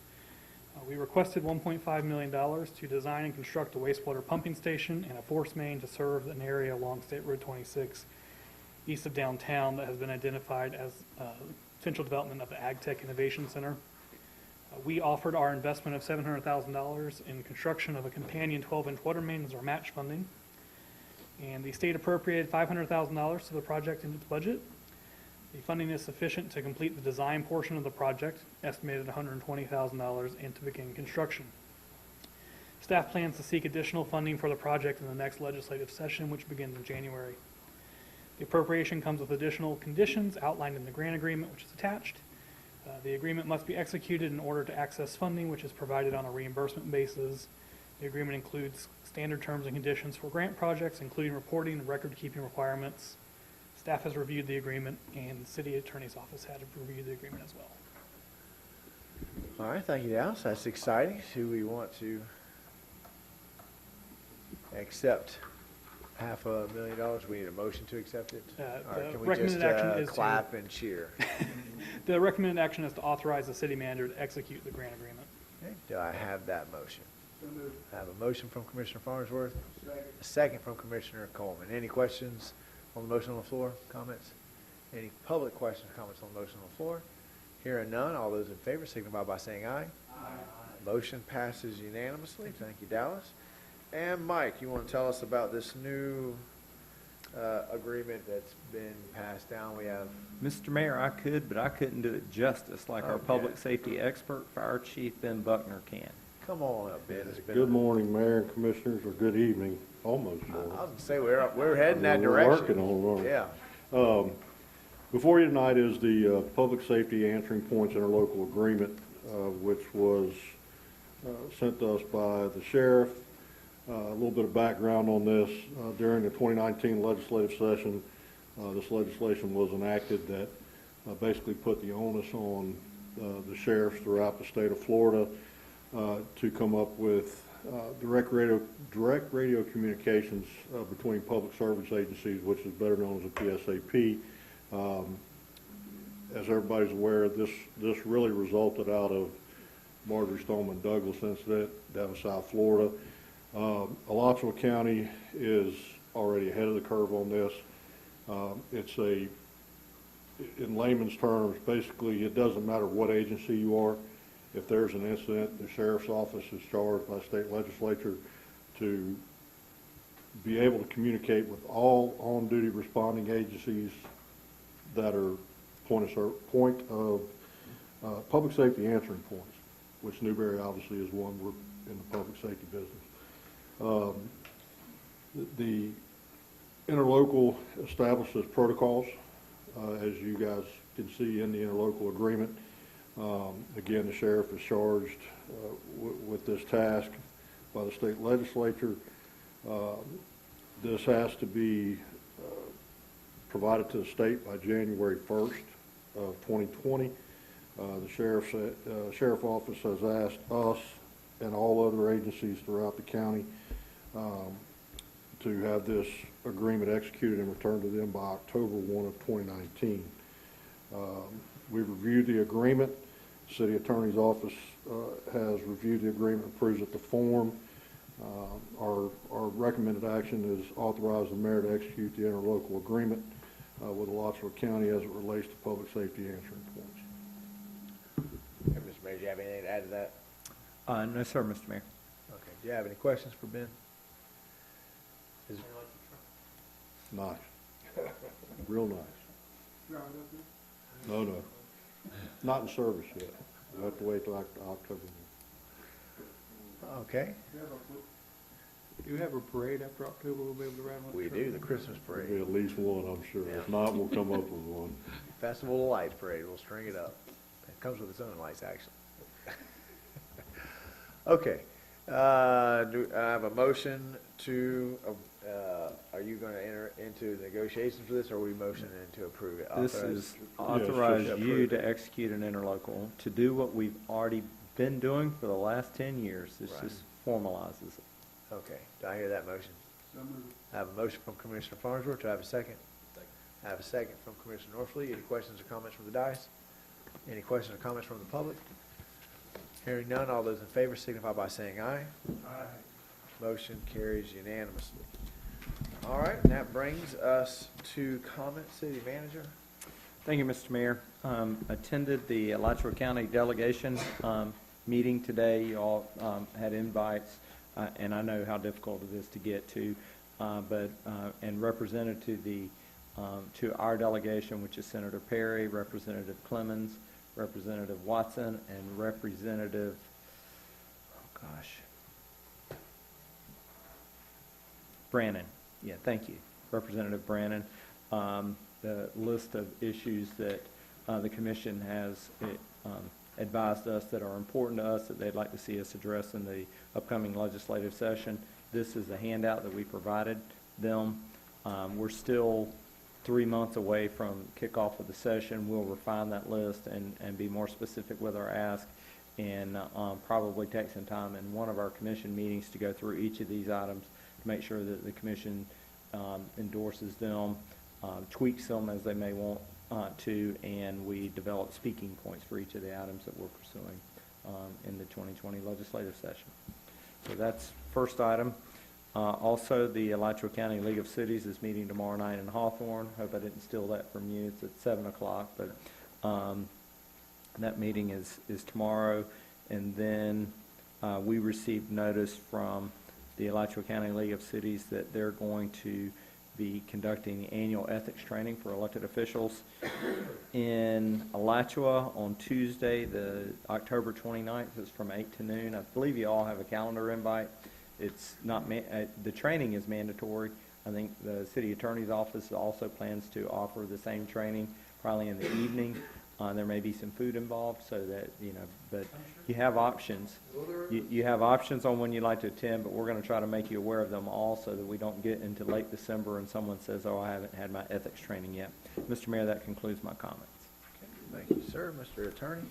We requested $1.5 million to design and construct a wastewater pumping station and a force main to serve an area along State Road 26 east of downtown that has been identified as potential development of the Ag Tech Innovation Center. We offered our investment of $700,000 in construction of a companion 12-inch water main as our match funding. And the state appropriated $500,000 to the project in its budget. The funding is sufficient to complete the design portion of the project, estimated $120,000, and to begin construction. Staff plans to seek additional funding for the project in the next legislative session, which begins in January. The appropriation comes with additional conditions outlined in the grant agreement, which is attached. The agreement must be executed in order to access funding, which is provided on a reimbursement basis. The agreement includes standard terms and conditions for grant projects, including reporting and record-keeping requirements. Staff has reviewed the agreement, and the city attorney's office had reviewed the agreement as well. All right, thank you, Dallas. That's exciting. Do we want to accept $500,000? We need a motion to accept it? Or can we just clap and cheer? The recommended action is to authorize the city manager to execute the grant agreement. Okay. Do I have that motion? I have a motion from Commissioner Farnsworth, a second from Commissioner Coleman. Any questions on the motion on the floor? Comments? Any public questions, comments on the motion on the floor? Hearing none, all those in favor signify by saying aye. Aye. Motion passes unanimously. Thank you, Dallas. And Mike, you want to tell us about this new agreement that's been passed down? We have. Mr. Mayor, I could, but I couldn't do it justice like our public safety expert, Fire Chief Ben Buckner can. Come on up, Ben. It's been Good morning, Mayor and Commissioners, or good evening, almost morning. I was going to say, we're heading that We're direction. working on it. Yeah. Before you tonight is the Public Safety Answering Points Interlocal Agreement, which was sent to us by the sheriff. A little bit of background on this. During the 2019 legislative session, this legislation was enacted that basically put the onus on the sheriffs throughout the state of Florida to come up with direct radio communications between public service agencies, which is better known as a PSAP. As everybody's aware, this really resulted out of Marjorie Stoneman Douglas incident down in South Florida. Alachua County is already ahead of the curve on this. It's in layman's terms, basically it doesn't matter what agency you are. If there's an incident, the sheriff's office is charged by state legislature to be able to communicate with all on-duty responding agencies that are point of public safety answering points, which Newberry obviously is one. We're in the public safety business. The interlocal establishes protocols, as you guys can see in the interlocal agreement. Again, the sheriff is charged with this task by the state legislature. This has to be provided to the state by January 1st of 2020. The sheriff office has asked us and all other agencies throughout the county to have this agreement executed and returned to them by October 1 of 2019. We've reviewed the agreement. The city attorney's office has reviewed the agreement, approves it to form. Our recommended action is authorize the mayor to execute the interlocal agreement with Alachua County as it relates to public safety answering points. Mr. Mayor, do you have anything to add to that? No, sir, Mr. Mayor. Okay. Do you have any questions for Ben? Nice. Real nice. No. Not in service yet. We'll have to wait till October. Okay. Do you have a parade after October we'll be able to ride on? We do, the Christmas parade. There'll be at least one, I'm sure. Yeah. If not, we'll come up with one. Festival of Lights parade, we'll string it up. It comes with its own lights, actually. Okay. Do I have a motion to, are you going to enter into negotiations for this, or are we motioning to approve it? This is authorize you to execute an interlocal, to do what we've already been doing for the last 10 years. This just formalizes it. Okay. Do I hear that motion? I have a motion from Commissioner Farnsworth. Do I have a second? I have a second from Commissioner Norfleet. Any questions or comments from the dais? Any questions or comments from the public? Hearing none, all those in favor signify by saying aye. Aye. Motion carries unanimously. All right, and that brings us to comment, City Manager. Thank you, Mr. Mayor. Attended the Alachua County delegation meeting today. You all had invites, and I know how difficult it is to get to, and represented to our delegation, which is Senator Perry, Representative Clemens, Representative Watson, and Representative, Brannon. Yeah, thank you. Representative Brannon. The list of issues that the commission has advised us that are important to us that they'd like to see us address in the upcoming legislative session. This is a handout that we provided them. We're still 3 months away from kickoff of the session. We'll refine that list and be more specific with our ask, and probably take some time in one of our commission meetings to go through each of these items to make sure that the commission endorses them, tweaks them as they may want to, and we develop speaking points for each of the items that we're pursuing in the 2020 legislative session. So that's first item. Also, the Alachua County League of Cities is meeting tomorrow night in Hawthorne. Hope I didn't steal that from you. It's at 7 o'clock, but that meeting is tomorrow. And then we received notice from the Alachua County League of Cities that they're going to be conducting the annual ethics training for elected officials in Alachua on Tuesday, the October 29th. It's from 8 to noon. I believe you all have a calendar invite. It's not the training is mandatory. I think the city attorney's office also plans to offer the same training, probably in the evening. There may be some food involved, so that, but you have options. You have options on when you'd like to attend, but we're going to try to make you aware of them all so that we don't get into late December and someone says, oh, I haven't had my ethics training yet. Mr. Mayor, that concludes my comments. Thank you, sir. Mr. Attorney?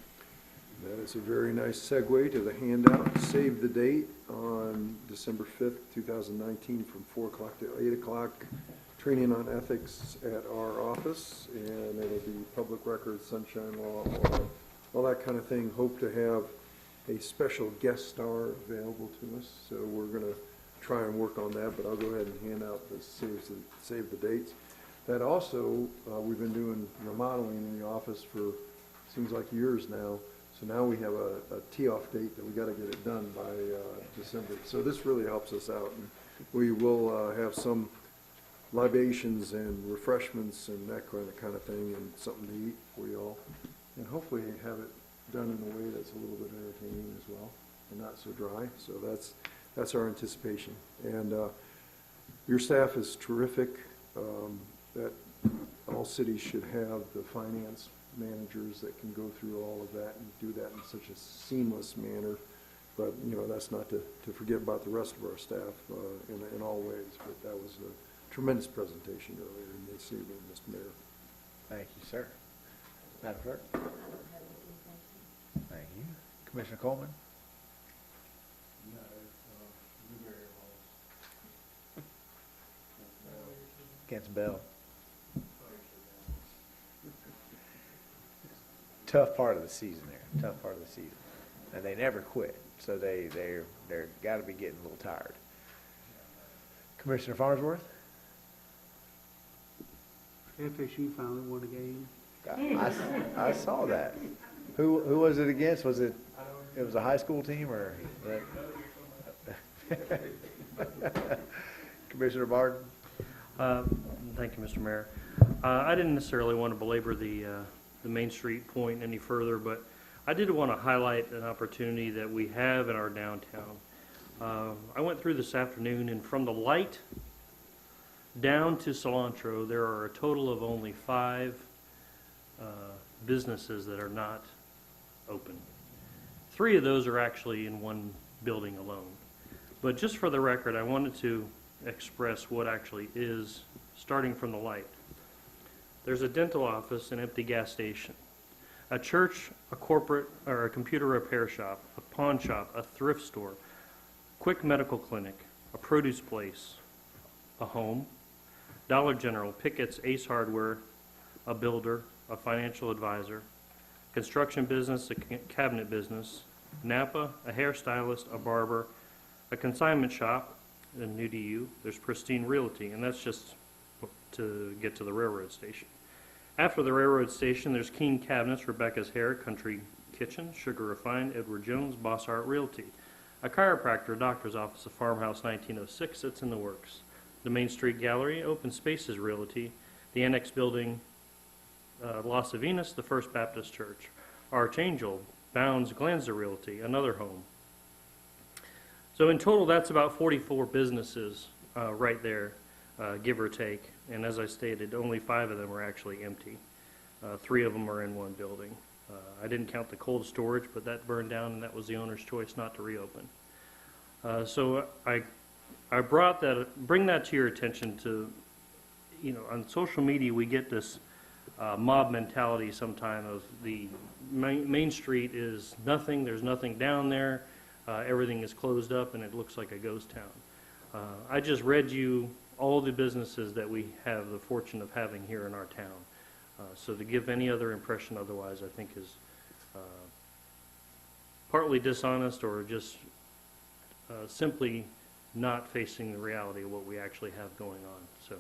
That is a very nice segue to the handout. Save the date on December 5th, 2019 from 4 o'clock to 8 o'clock. Training on ethics at our office, and it'll be public records, sunshine law, all that kind of thing. Hope to have a special guest star available to us, so we're going to try and work on that, but I'll go ahead and hand out the save the dates. That also, we've been doing remodeling in the office for, seems like years now, so now we have a tee-off date that we got to get it done by December. So this really helps us out, and we will have some libations and refreshments and that kind of thing, and something to eat for you all, and hopefully have it done in a way that's a little bit entertaining as well and not so dry. So that's our anticipation. And your staff is terrific. That all cities should have the finance managers that can go through all of that and do that in such a seamless manner. But that's not to forget about the rest of our staff in all ways. But that was a tremendous presentation earlier in this evening, Mr. Mayor. Thank you, sir. Madam Clerk? Thank you. Commissioner Coleman? Against Bell. Tough part of the season there. Tough part of the season. And they never quit, so they're got to be getting a little tired. Commissioner Farnsworth? FSU finally won a game. I saw that. Who was it against? Was it was a high school team or? Commissioner Barton? Thank you, Mr. Mayor. I didn't necessarily want to belabor the Main Street point any further, but I did want to highlight an opportunity that we have in our downtown. I went through this afternoon, and from the light down to Cilantro, there are a total of only 5 businesses that are not open. 3 of those are actually in one building alone. But just for the record, I wanted to express what actually is, starting from the light. There's a dental office, an empty gas station, a church, a corporate or a computer repair shop, a pawn shop, a thrift store, quick medical clinic, a produce place, a home, Dollar General, Pickett's, Ace Hardware, a builder, a financial advisor, construction business, a cabinet business, Napa, a hairstylist, a barber, a consignment shop, and new to you, there's Pristine Realty, and that's just to get to the railroad station. After the railroad station, there's Keen Cabinets, Rebecca's Hair, Country Kitchen, Sugar Refined, Edward Jones, Boss Art Realty, a chiropractor, a doctor's office, a farmhouse 1906 that's in the works. The Main Street Gallery, Open Spaces Realty, the Annex Building, Las Avinas, the First Baptist Church, Archangel, Bounds, Glanzer Realty, another home. So in total, that's about 44 businesses right there, give or take. And as I stated, only 5 of them are actually empty. 3 of them are in one building. I didn't count the cold storage, but that burned down, and that was the owner's choice not to reopen. So I bring that to your attention to, on social media we get this mob mentality sometime of the Main Street is nothing, there's nothing down there, everything is closed up and it looks like a ghost town. I just read you all the businesses that we have the fortune of having here in our town. So to give any other impression otherwise I think is partly dishonest or just simply not facing the reality of what we actually have going on. So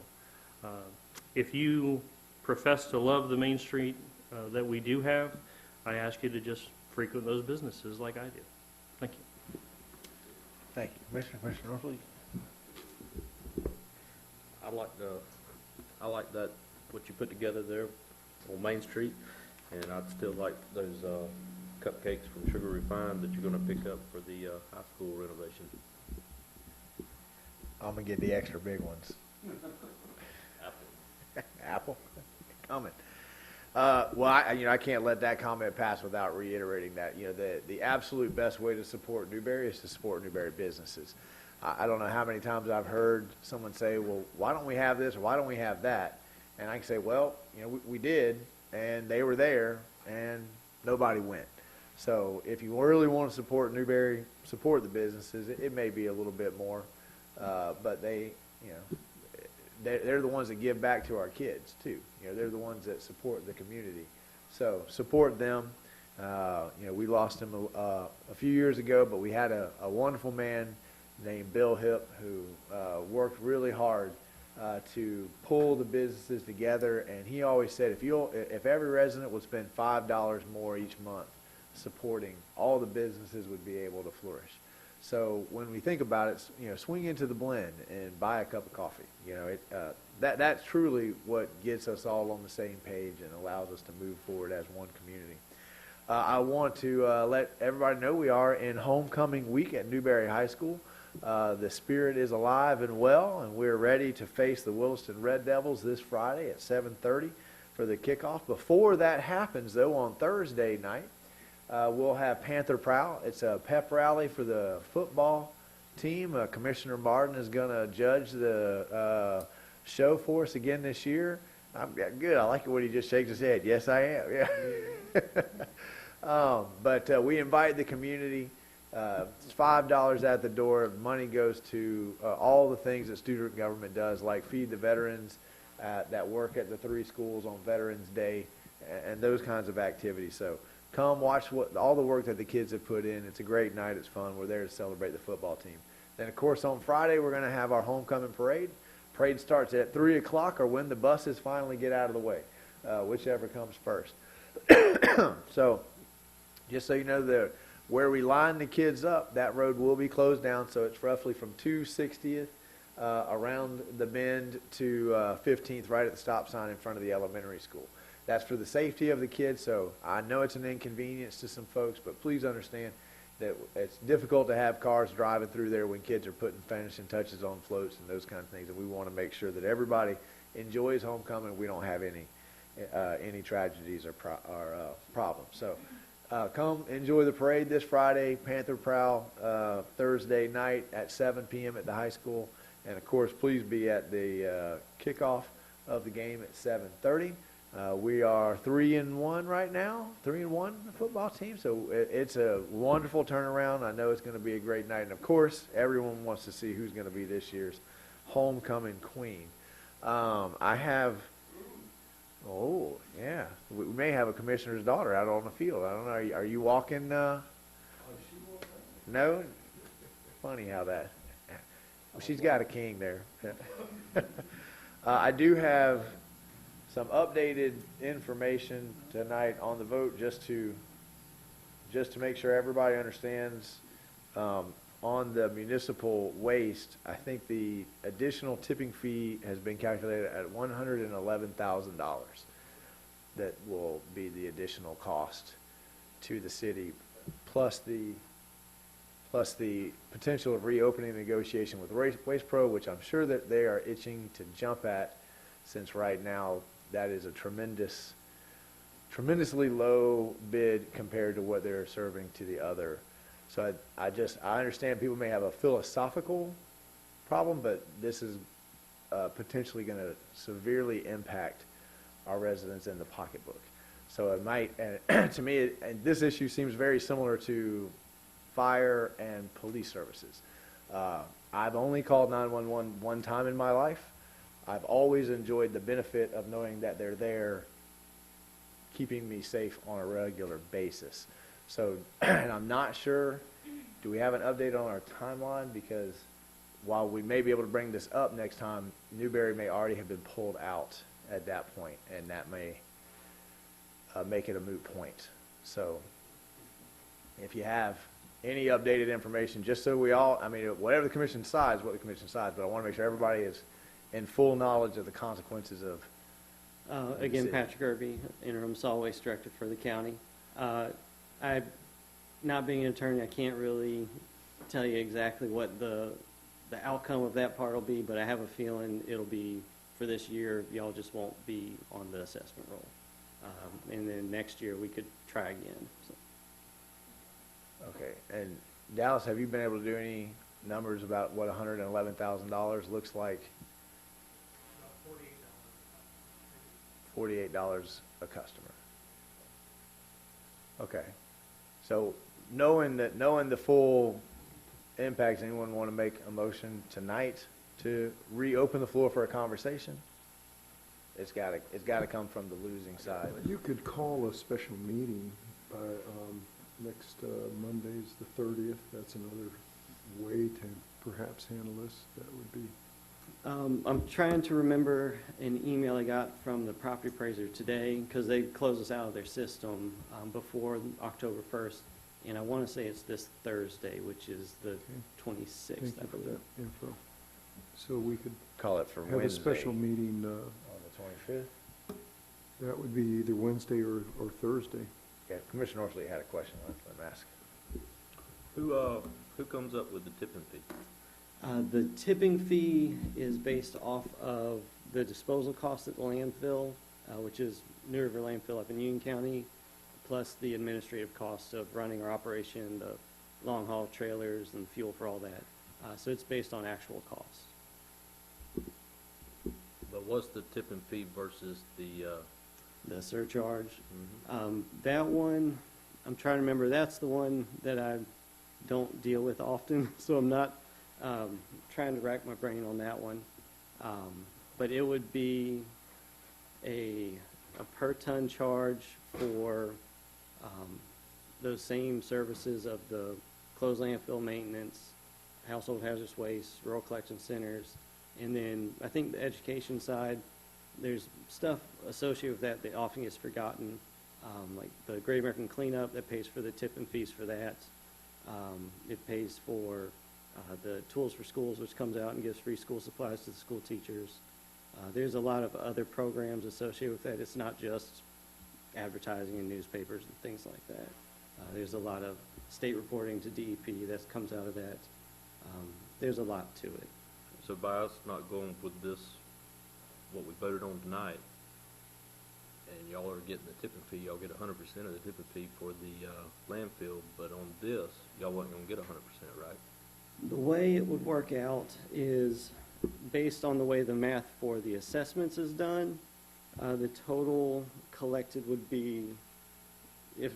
if you profess to love the Main Street that we do have, I ask you to just frequent those businesses like I do. Thank you. Thank you. Commissioner Norfleet? I like that, what you put together there on Main Street, and I'd still like those cupcakes from Sugar Refined that you're gonna pick up for the high school renovation. I'm gonna get the extra big ones. Apple? Coming. Well, I can't let that comment pass without reiterating that, the absolute best way to support Newberry is to support Newberry businesses. I don't know how many times I've heard someone say, well, why don't we have this or why don't we have that? And I can say, well, we did, and they were there, and nobody went. So if you really want to support Newberry, support the businesses. It may be a little bit more, but they're the ones that give back to our kids too. They're the ones that support the community. So support them. We lost him a few years ago, but we had a wonderful man named Bill Hipp who worked really hard to pull the businesses together. And he always said, if every resident would spend $5 more each month supporting, all the businesses would be able to flourish. So when we think about it, swing into the blend and buy a cup of coffee. That's truly what gets us all on the same page and allows us to move forward as one community. I want to let everybody know we are in homecoming week at Newberry High School. The spirit is alive and well, and we're ready to face the Williston Red Devils this Friday at 7:30 for the kickoff. Before that happens, though, on Thursday night, we'll have Panther Prowl. It's a pep rally for the football team. Commissioner Martin is going to judge the show for us again this year. I'm good. I like it when he just shakes his head. Yes, I am. Yeah. But we invite the community. It's $5 at the door. Money goes to all the things that student government does, like feed the veterans that work at the 3 schools on Veterans Day and those kinds of activities. So come watch all the work that the kids have put in. It's a great night. It's fun. We're there to celebrate the football team. Then, of course, on Friday, we're going to have our homecoming parade. Parade starts at 3 o'clock or when the buses finally get out of the way, whichever comes first. So just so you know, where we line the kids up, that road will be closed down. So it's roughly from 260th around the bend to 15th, right at the stop sign in front of the elementary school. That's for the safety of the kids. So I know it's an inconvenience to some folks, but please understand that it's difficult to have cars driving through there when kids are putting finishing touches on floats and those kind of things. And we want to make sure that everybody enjoys homecoming. We don't have any tragedies or problems. So come enjoy the parade this Friday, Panther Prowl Thursday night at 7 p.m. at the high school. And, of course, please be at the kickoff of the game at 7:30. We are 3-1 right now, 3-1 football team. So it's a wonderful turnaround. I know it's going to be a great night. And, of course, everyone wants to see who's going to be this year's homecoming queen. We may have a commissioner's daughter out on the field. I don't know. Are you walking? No? Funny how that. Well, she's got a king there. I do have some updated information tonight on the vote just to make sure everybody understands. On the municipal waste, I think the additional tipping fee has been calculated at $111,000. That will be the additional cost to the city, plus the potential of reopening negotiation with Waste Pro, which I'm sure that they are itching to jump at, since right now that is a tremendously low bid compared to what they're serving to the other. So I understand people may have a philosophical problem, but this is potentially going to severely impact our residents in the pocketbook. So it might, and to me, this issue seems very similar to fire and police services. I've only called 911 one time in my life. I've always enjoyed the benefit of knowing that they're there keeping me safe on a regular basis. So, and I'm not sure do we have an update on our timeline? Because while we may be able to bring this up next time, Newberry may already have been pulled out at that point, and that may make it a moot point. So if you have any updated information, just so we all, I mean, whatever the commission decides, what the commission decides, but I want to make sure everybody is in full knowledge of the consequences of. Again, Patrick Irby, interim solid waste director for the county. Not being an attorney, I can't really tell you exactly what the outcome of that part will be, but I have a feeling it'll be for this year. Y'all just won't be on the assessment roll, and then next year we could try again. So. Okay, and Dallas, have you been able to do any numbers about what $111,000 looks like? $48 a customer. Okay, so knowing the full impacts, anyone want to make a motion tonight to reopen the floor for a conversation? It's got to come from the losing side. You could call a special meeting by next Monday's the 30th. That's another way to perhaps handle this. That would be. I'm trying to remember an email I got from the property appraiser today, because they closed us out of their system before October 1st, and I want to say it's this Thursday, which is the 26th, Thank you I for believe. that info. So we could call it for have Wednesday, a special meeting on the 25th. That would be either Wednesday or Thursday. Yeah, Commissioner Norfleet had a question. Let me ask. Who comes up with the tipping fee? The tipping fee is based off of the disposal cost at the landfill, which is New River Landfill up in Union County, plus the administrative costs of running our operation, the long haul trailers and fuel for all that. So it's based on actual costs. But what's the tipping fee versus the surcharge? That one, I'm trying to remember. That's the one that I don't deal with often, so I'm not trying to rack my brain on that one. But it would be a per ton charge for those same services of the closed landfill maintenance, household hazardous waste, rural collection centers, and then I think the education side, there's stuff associated with that often gets forgotten, like the Great American Cleanup that pays for the tip and fees for that. It pays for the Tools for Schools, which comes out and gives free school supplies to the school teachers. There's a lot of other programs associated with that. It's not just advertising in newspapers and things like that. There's a lot of state reporting to DEP that comes out of that. There's a lot to it. So by us not going with this, what we voted on tonight, and y'all are getting the tipping fee, y'all get 100% of the tipping fee for the landfill, but on this, y'all wasn't going to get 100%, right? The way it would work out is based on the way the math for the assessments is done. The total collected would be, if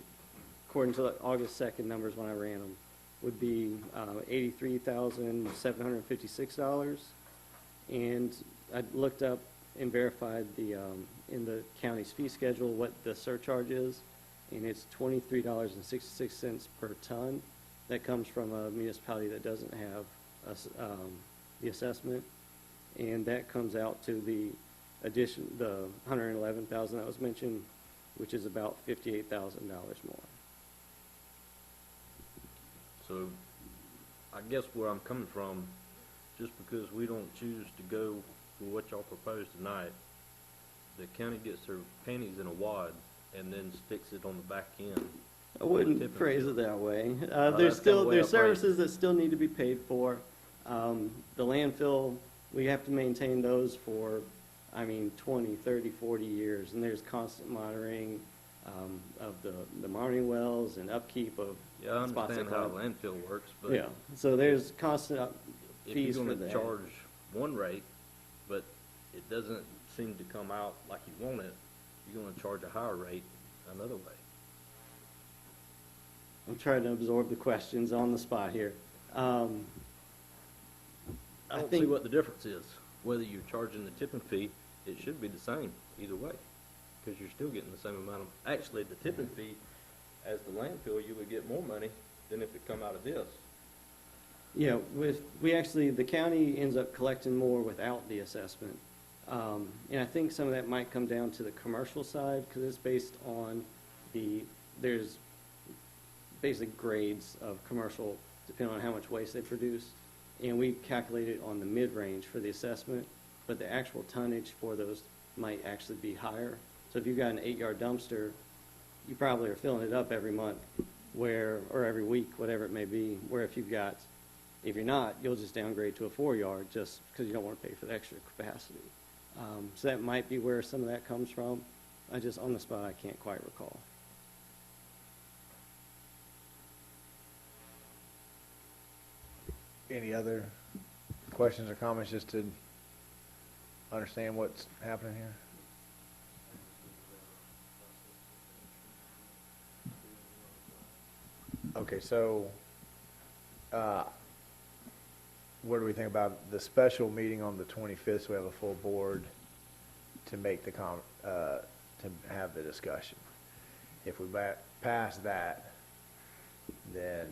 according to the August 2nd numbers when I ran them, would be $83,756. And I looked up and verified the in the county's fee schedule what the surcharge is, and it's $23.66 per ton. That comes from a municipality that doesn't have the assessment, and that comes out to the addition, the $111,000 that was mentioned, which is about $58,000 more. So I guess where I'm coming from, just because we don't choose to go with what y'all proposed tonight, the county gets their panties in a wad and then sticks it on the back end. I wouldn't phrase it that way. There's services that still need to be paid for. The landfill, we have to maintain those for, 20, 30, 40 years, and there's constant monitoring of the monitoring wells and upkeep of Yeah, I spots understand that how a clog. landfill works, but Yeah, so there's constant fees if for you're that. going to charge one rate, but it doesn't seem to come out like you want it, you're going to charge a higher rate another way. I'm trying to absorb the questions on the spot here. I don't see what the difference is. Whether you're charging the tipping fee, it should be the same either way, because you're still getting the same amount of, actually, the tipping fee, as the landfill, you would get more money than if it come out of this. Yeah, we actually, the county ends up collecting more without the assessment. And I think some of that might come down to the commercial side, because it's based on there's basically grades of commercial, depending on how much waste they produce. And we calculate it on the mid-range for the assessment, but the actual tonnage for those might actually be higher. So if you've got an 8-yard dumpster, you probably are filling it up every month, or every week, whatever it may be, where if you're not, you'll just downgrade to a 4-yard just because you don't want to pay for the extra capacity. So that might be where some of that comes from. On the spot, I can't quite recall. Any other questions or comments just to understand what's happening here? Okay, so what do we think about the special meeting on the 25th? So we have a full board to make to have the discussion. If we pass that, then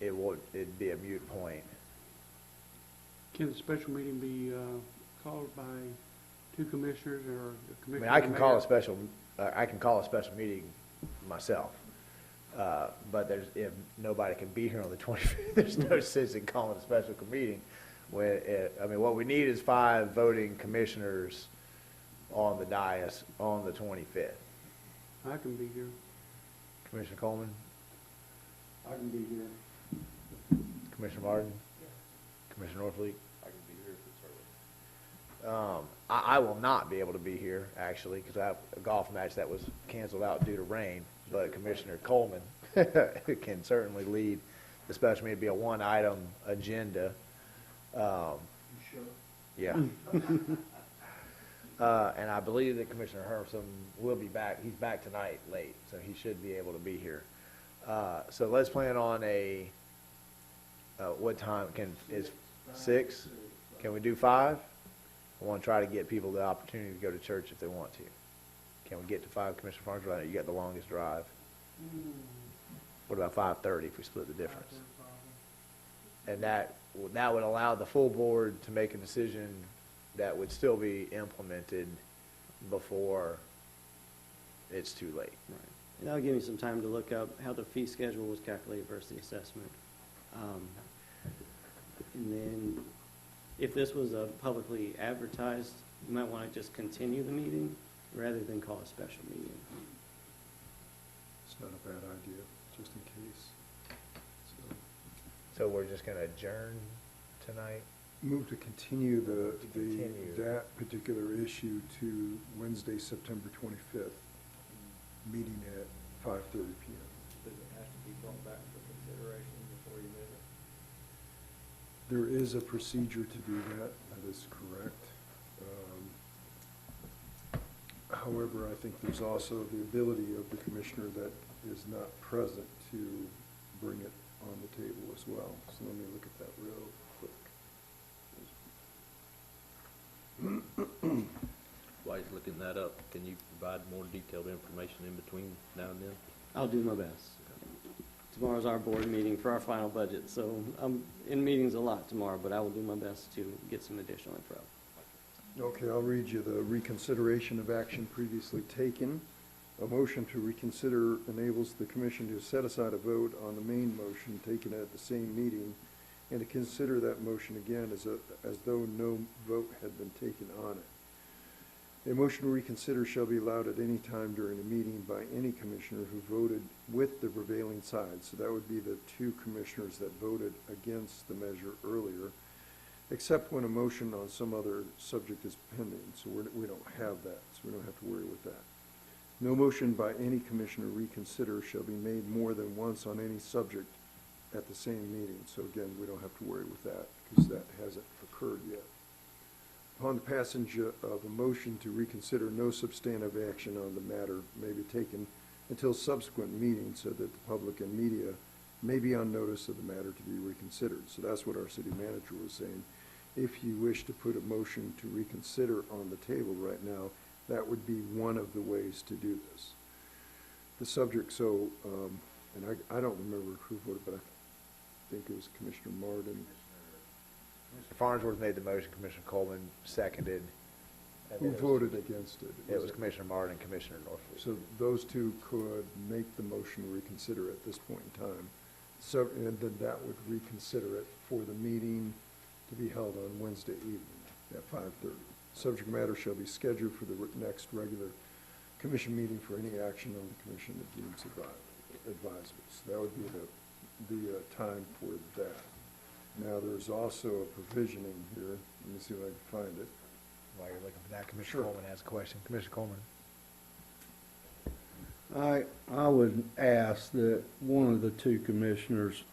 it'd be a moot point. Can the special meeting be called by 2 commissioners or the I commissioner? mean, I can call a special meeting myself. But if nobody can be here on the 25th, there's no sense in calling a special meeting. What we need is 5 voting commissioners on the dais on the 25th. I can be here. Commissioner Coleman? I can be here. Commissioner Martin? Commissioner Norfleet? I can be here if it's early. I will not be able to be here, actually, because I have a golf match that was canceled out due to rain. But Commissioner Coleman can certainly lead the special meeting. It'll be a 1-item agenda. Yeah. And I believe that Commissioner Hermson will be back. He's back tonight late, so he should be able to be here. So let's plan on what time is 6? Can we do 5? I want to try to get people the opportunity to go to church if they want to. Can we get to 5, Commissioner Farnsworth? You got the longest drive. What about 5:30 if we split the difference? And that would allow the full board to make a decision that would still be implemented before it's too late. Right. And that'll give me some time to look up how the fee schedule was calculated versus the assessment. And then if this was a publicly advertised, you might want to just continue the meeting rather than call a special meeting. It's not a bad idea, just in case. So we're just going to adjourn tonight? Move to continue continue. that particular issue to Wednesday, September 25th, meeting at 5:30 p.m. Does it have to be brought back for consideration before you move it? There is a procedure to do that. That is correct. However, I think there's also the ability of the commissioner that is not present to bring it on the table as well. So let me look at that real quick. While he's looking that up, can you provide more detailed information in between now and then? I'll do my best. Tomorrow's our board meeting for our final budget, so I'm in meetings a lot tomorrow, but I will do my best to get some additional info. Okay, I'll read you the reconsideration of action previously taken. A motion to reconsider enables the commission to set aside a vote on the main motion taken at the same meeting and to consider that motion again as though no vote had been taken on it. A motion to reconsider shall be allowed at any time during a meeting by any commissioner who voted with the prevailing side. So that would be the 2 commissioners that voted against the measure earlier, except when a motion on some other subject is pending. So we don't have that, so we don't have to worry with that. No motion by any commissioner reconsider shall be made more than once on any subject at the same meeting. So again, we don't have to worry with that because that hasn't occurred yet. Upon the passage of a motion to reconsider, no substantive action on the matter may be taken until subsequent meetings so that the public and media may be on notice of the matter to be reconsidered. So that's what our city manager was saying. If you wish to put a motion to reconsider on the table right now, that would be one of the ways to do this. The subject, and I don't remember who voted, but think it was Commissioner Martin. Mr. Farnsworth made the motion, Commissioner Coleman seconded. and Who then it was- voted against it? It was Commissioner Martin and Commissioner Norfleet. So those two could make the motion to reconsider at this point in time. So, and then that would reconsider it for the meeting to be held on Wednesday evening at 5:30. Subject matter shall be scheduled for the next regular commission meeting for any action on the commission that deems advisable. So that would be the time for that. Now, there's also a provision in here. Let me see if I can find it. While you're looking for that, Commissioner Sure. Coleman has a question. Commissioner Coleman. I would ask that one of the two commissioners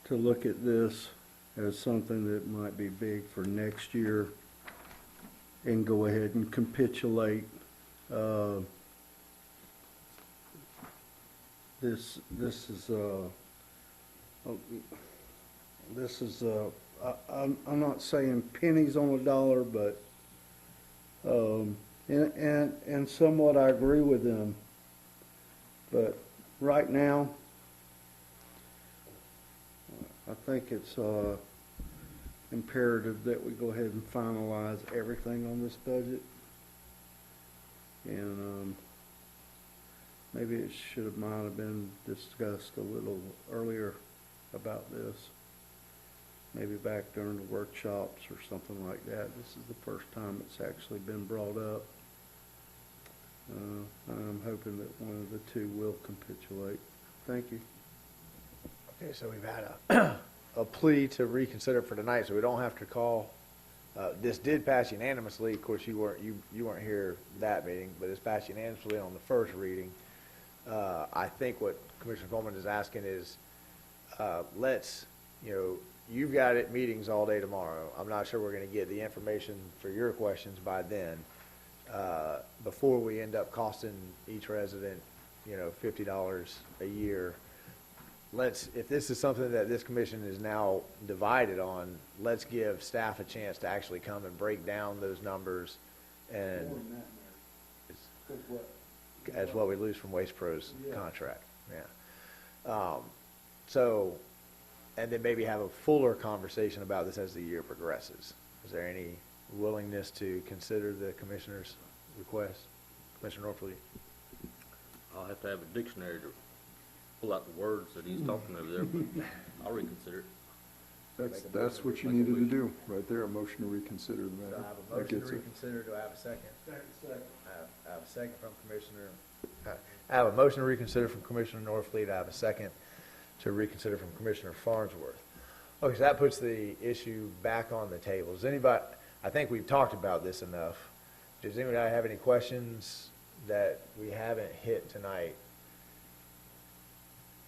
to look at this as something that might be big for next year and go ahead and capitulate this is I'm not saying pennies on a dollar, but and somewhat I agree with them. But right now, I think it's imperative that we go ahead and finalize everything on this budget. And maybe it might have been discussed a little earlier about this. Maybe back during the workshops or something like that. This is the first time it's actually been brought up. I'm hoping that one of the two will capitulate. Thank you. Okay, so we've had a plea to reconsider for tonight, so we don't have to call. This did pass unanimously. Of course, you weren't here that meeting, but it's passed unanimously on the first reading. I think what Commissioner Coleman is asking is, you've got meetings all day tomorrow. I'm not sure we're going to get the information for your questions by then. Before we end up costing each resident, $50 a year. If this is something that this commission is now divided on, let's give staff a chance to actually come and break down those numbers and as what we lose from Waste Pro's contract. Yeah. And then maybe have a fuller conversation about this as the year progresses. Is there any willingness to consider the commissioner's request? Commissioner Norfleet? I'll have to have a dictionary to pull out the words that he's talking over there, but I'll reconsider it. That's what you needed to do, right there, a motion to reconsider the So matter. I have a That motion to gets it. reconsider. Do I have a second? Second. I have a second from Commissioner. I have a motion to reconsider from Commissioner Norfleet. I have a second to reconsider from Commissioner Farnsworth. Okay, so that puts the issue back on the table. Does anybody, I think we've talked about this enough. Does anybody have any questions that we haven't hit tonight?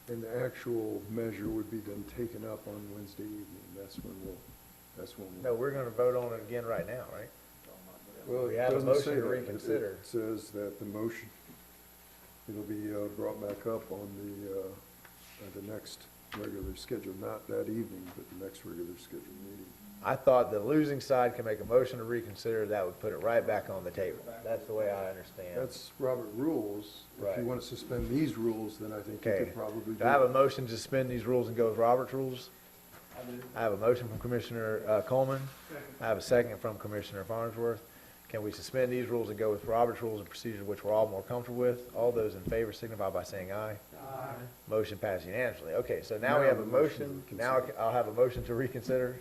And the actual measure would be then taken up on Wednesday evening. That's when No, we're going to vote on it again right now, right? Well, We it have a doesn't motion say to that. reconsider. It says that the motion, it'll be brought back up on the next regular schedule, not that evening, but the next regular scheduled meeting. I thought the losing side can make a motion to reconsider. That would put it right back on the table. That's the way I understand. That's Robert rules. If Right. you want to suspend these rules, then I think you Okay. could probably Do I have a motion to suspend these rules and go with Robert's rules? I have a motion from Commissioner Coleman. I have a second from Commissioner Farnsworth. Can we suspend these rules and go with Robert's rules and procedure, which we're all more comfortable with? All those in favor signify by saying aye. Aye. Motion passed unanimously. Okay, so now we have a motion. Now I'll have a motion to reconsider.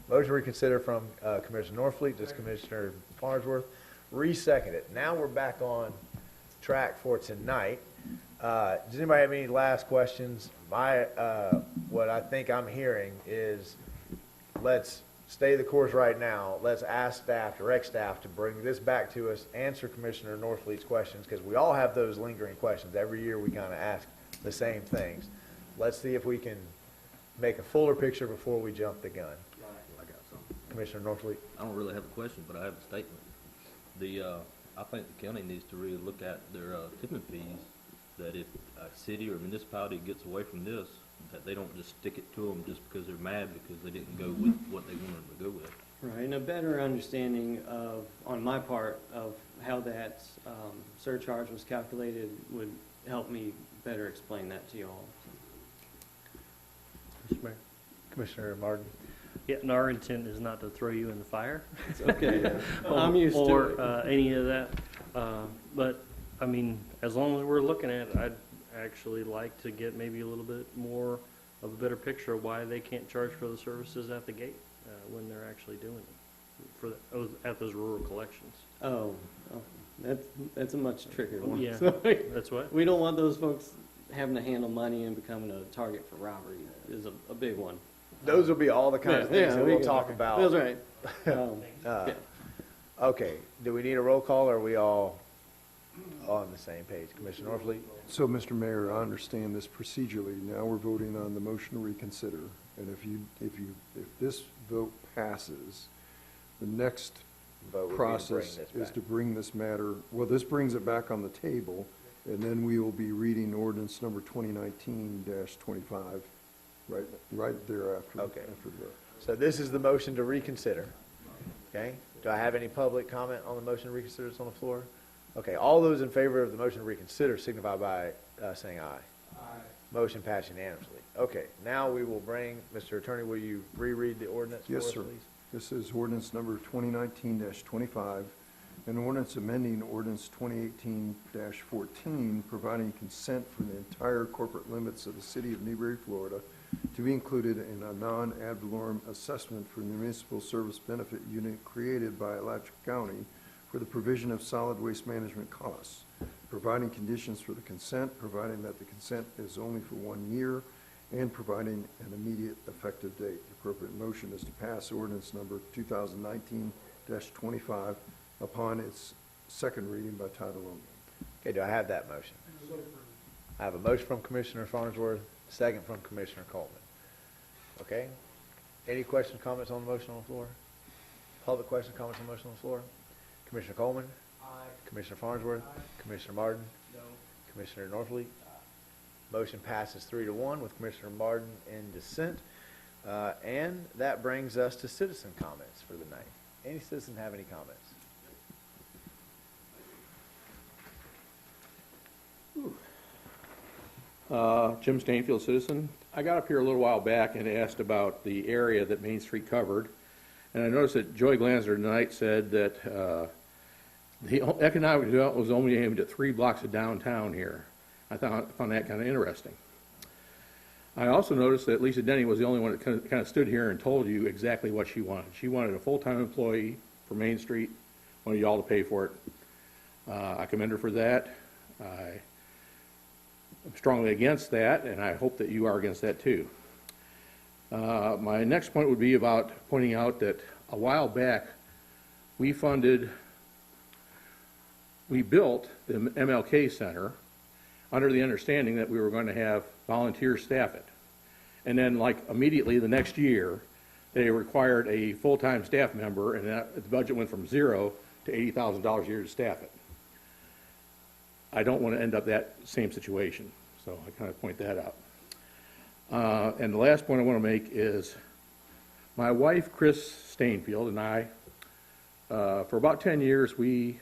Motion to reconsider from Commissioner Norfleet, just Commissioner Farnsworth. Re-second it. Now we're back on track for tonight. Does anybody have any last questions? What I think I'm hearing is let's stay the course right now. Let's ask staff, direct staff to bring this back to us, answer Commissioner Norfleet's questions, because we all have those lingering questions. Every year we kind of ask the same things. Let's see if we can make a fuller picture before we jump the gun. I got something. Commissioner Norfleet? I don't really have a question, but I have a statement. I think the county needs to really look at their tipping fees, that if a city or municipality gets away from this, that they don't just stick it to them just because they're mad because they didn't go with what they wanted to go with. Right, and a better understanding of, on my part, of how that surcharge was calculated would help me better explain that to you all. Mr. Mayor. Commissioner Martin? Yeah, and our intent is not to throw you in the fire. It's okay. I'm used to or, it. any of that. But, I mean, as long as we're looking at it, I'd actually like to get maybe a little bit more of a better picture of why they can't charge for the services at the gate when they're actually doing it for at those rural collections. Oh, that's a much trickier one. Yeah, that's what? We don't want those folks having to handle money and becoming a target for robbery is a big one. Those will be all the kinds of things that we'll talk about. That's right. Yeah. Okay, do we need a roll call, or are we all on the same page? Commissioner Norfleet? So, Mr. Mayor, I understand this procedurally. Now we're voting on the motion to reconsider. And if this vote passes, the next Vote would be to process bring this is back. to bring this matter, well, this brings it back on the table, and then we will be reading ordinance number 2019-25, right thereafter. Okay. After the vote. So this is the motion to reconsider. Okay? Do I have any public comment on the motion to reconsider that's on the floor? Okay, all those in favor of the motion to reconsider signify by saying aye. Aye. Motion passed unanimously. Okay, now we will bring, Mr. Attorney, will you reread the ordinance for us, Yes, sir. please? This is ordinance number 2019-25, an ordinance amending ordinance 2018-14, providing consent for the entire corporate limits of the city of Newberry, Florida, to be included in a non-ad valorem assessment for the municipal service benefit unit created by Alachua County for the provision of solid waste management costs, providing conditions for the consent, providing that the consent is only for 1 year, and providing an immediate effective date. The appropriate motion is to pass ordinance number 2019-25 upon its second reading by title only. Okay, do I have that motion? I have a motion from Commissioner Farnsworth, second from Commissioner Coleman. Okay? Any questions, comments on the motion on the floor? Public questions, comments on the motion on the floor? Commissioner Coleman? Aye. Commissioner Farnsworth? Aye. Commissioner Martin? No. Commissioner Norfleet? Motion passes 3-1 with Commissioner Martin in dissent. And that brings us to citizen comments for the night. Any citizen have any comments? Jim Stainfield, citizen. I got up here a little while back and asked about the area that Main Street covered. And I noticed that Joy Glanzer tonight said that the economic development was only aimed at 3 blocks of downtown here. I found that kind of interesting. I also noticed that Lisa Denny was the only one that kind of stood here and told you exactly what she wanted. She wanted a full-time employee for Main Street, wanted y'all to pay for it. I commend her for that. I'm strongly against that, and I hope that you are against that too. My next point would be about pointing out that a while back we built the MLK Center under the understanding that we were going to have volunteer staff it. And then like immediately the next year, they required a full-time staff member, and the budget went from $0 to $80,000 a year to staff it. I don't want to end up that same situation, so I kind of point that out. And the last point I want to make is my wife, Chris Stainfield, and I, for about 10 years, we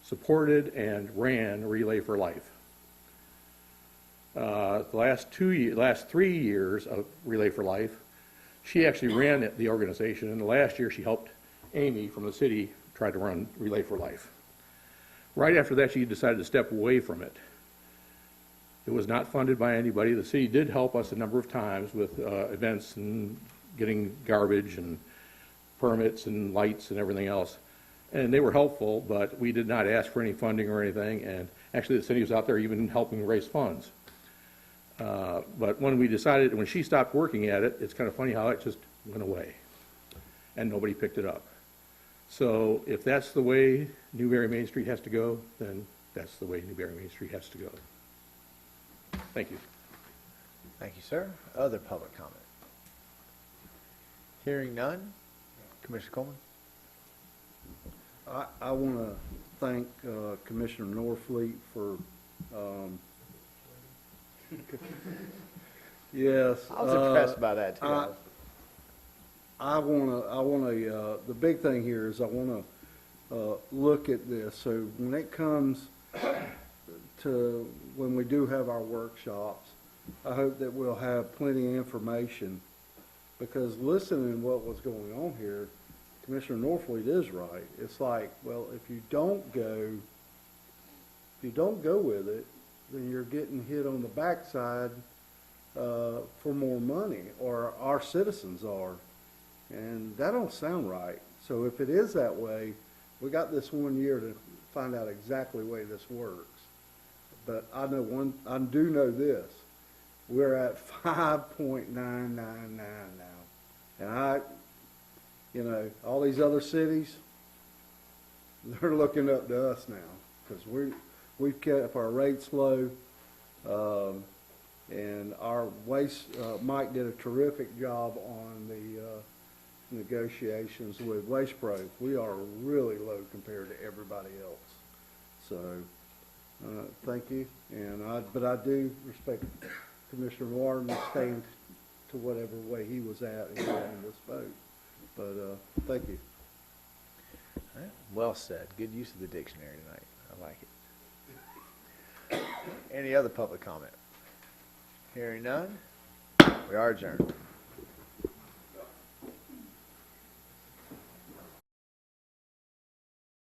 supported and ran Relay for Life. The last 3 years of Relay for Life, she actually ran the organization, and the last year she helped Amy from the city try to run Relay for Life. Right after that, she decided to step away from it. It was not funded by anybody. The city did help us a number of times with events and getting garbage and permits and lights and everything else. And they were helpful, but we did not ask for any funding or anything. And actually, the city was out there even helping raise funds. But when she stopped working at it, it's kind of funny how it just went away. And nobody picked it up. So if that's the way Newberry Main Street has to go, then that's the way Newberry Main Street has to go. Thank you. Thank you, sir. Other public comment? Hearing none. Commissioner Coleman? I want to thank Commissioner Norfleet for, yes. I was impressed by that, too. The big thing here is I want to look at this. So when it comes to when we do have our workshops, I hope that we'll have plenty of information, because listening to what was going on here, Commissioner Norfleet is right. It's like, well, if you don't go with it, then you're getting hit on the backside for more money, or our citizens are. And that don't sound right. So if it is that way, we got this 1 year to find out exactly the way this works. But I do know this. We're at 5.999 now. And all these other cities, they're looking up to us now, because we've kept our rates low. And our waste, Mike did a terrific job on the negotiations with Waste Pro. We are really low compared to everybody else. So, thank you. But I do respect Commissioner Warren staying to whatever way he was at in this vote. But thank you. All right. Well said. Good use of the dictionary tonight. I like it. Any other public comment? Hearing none, we are adjourned.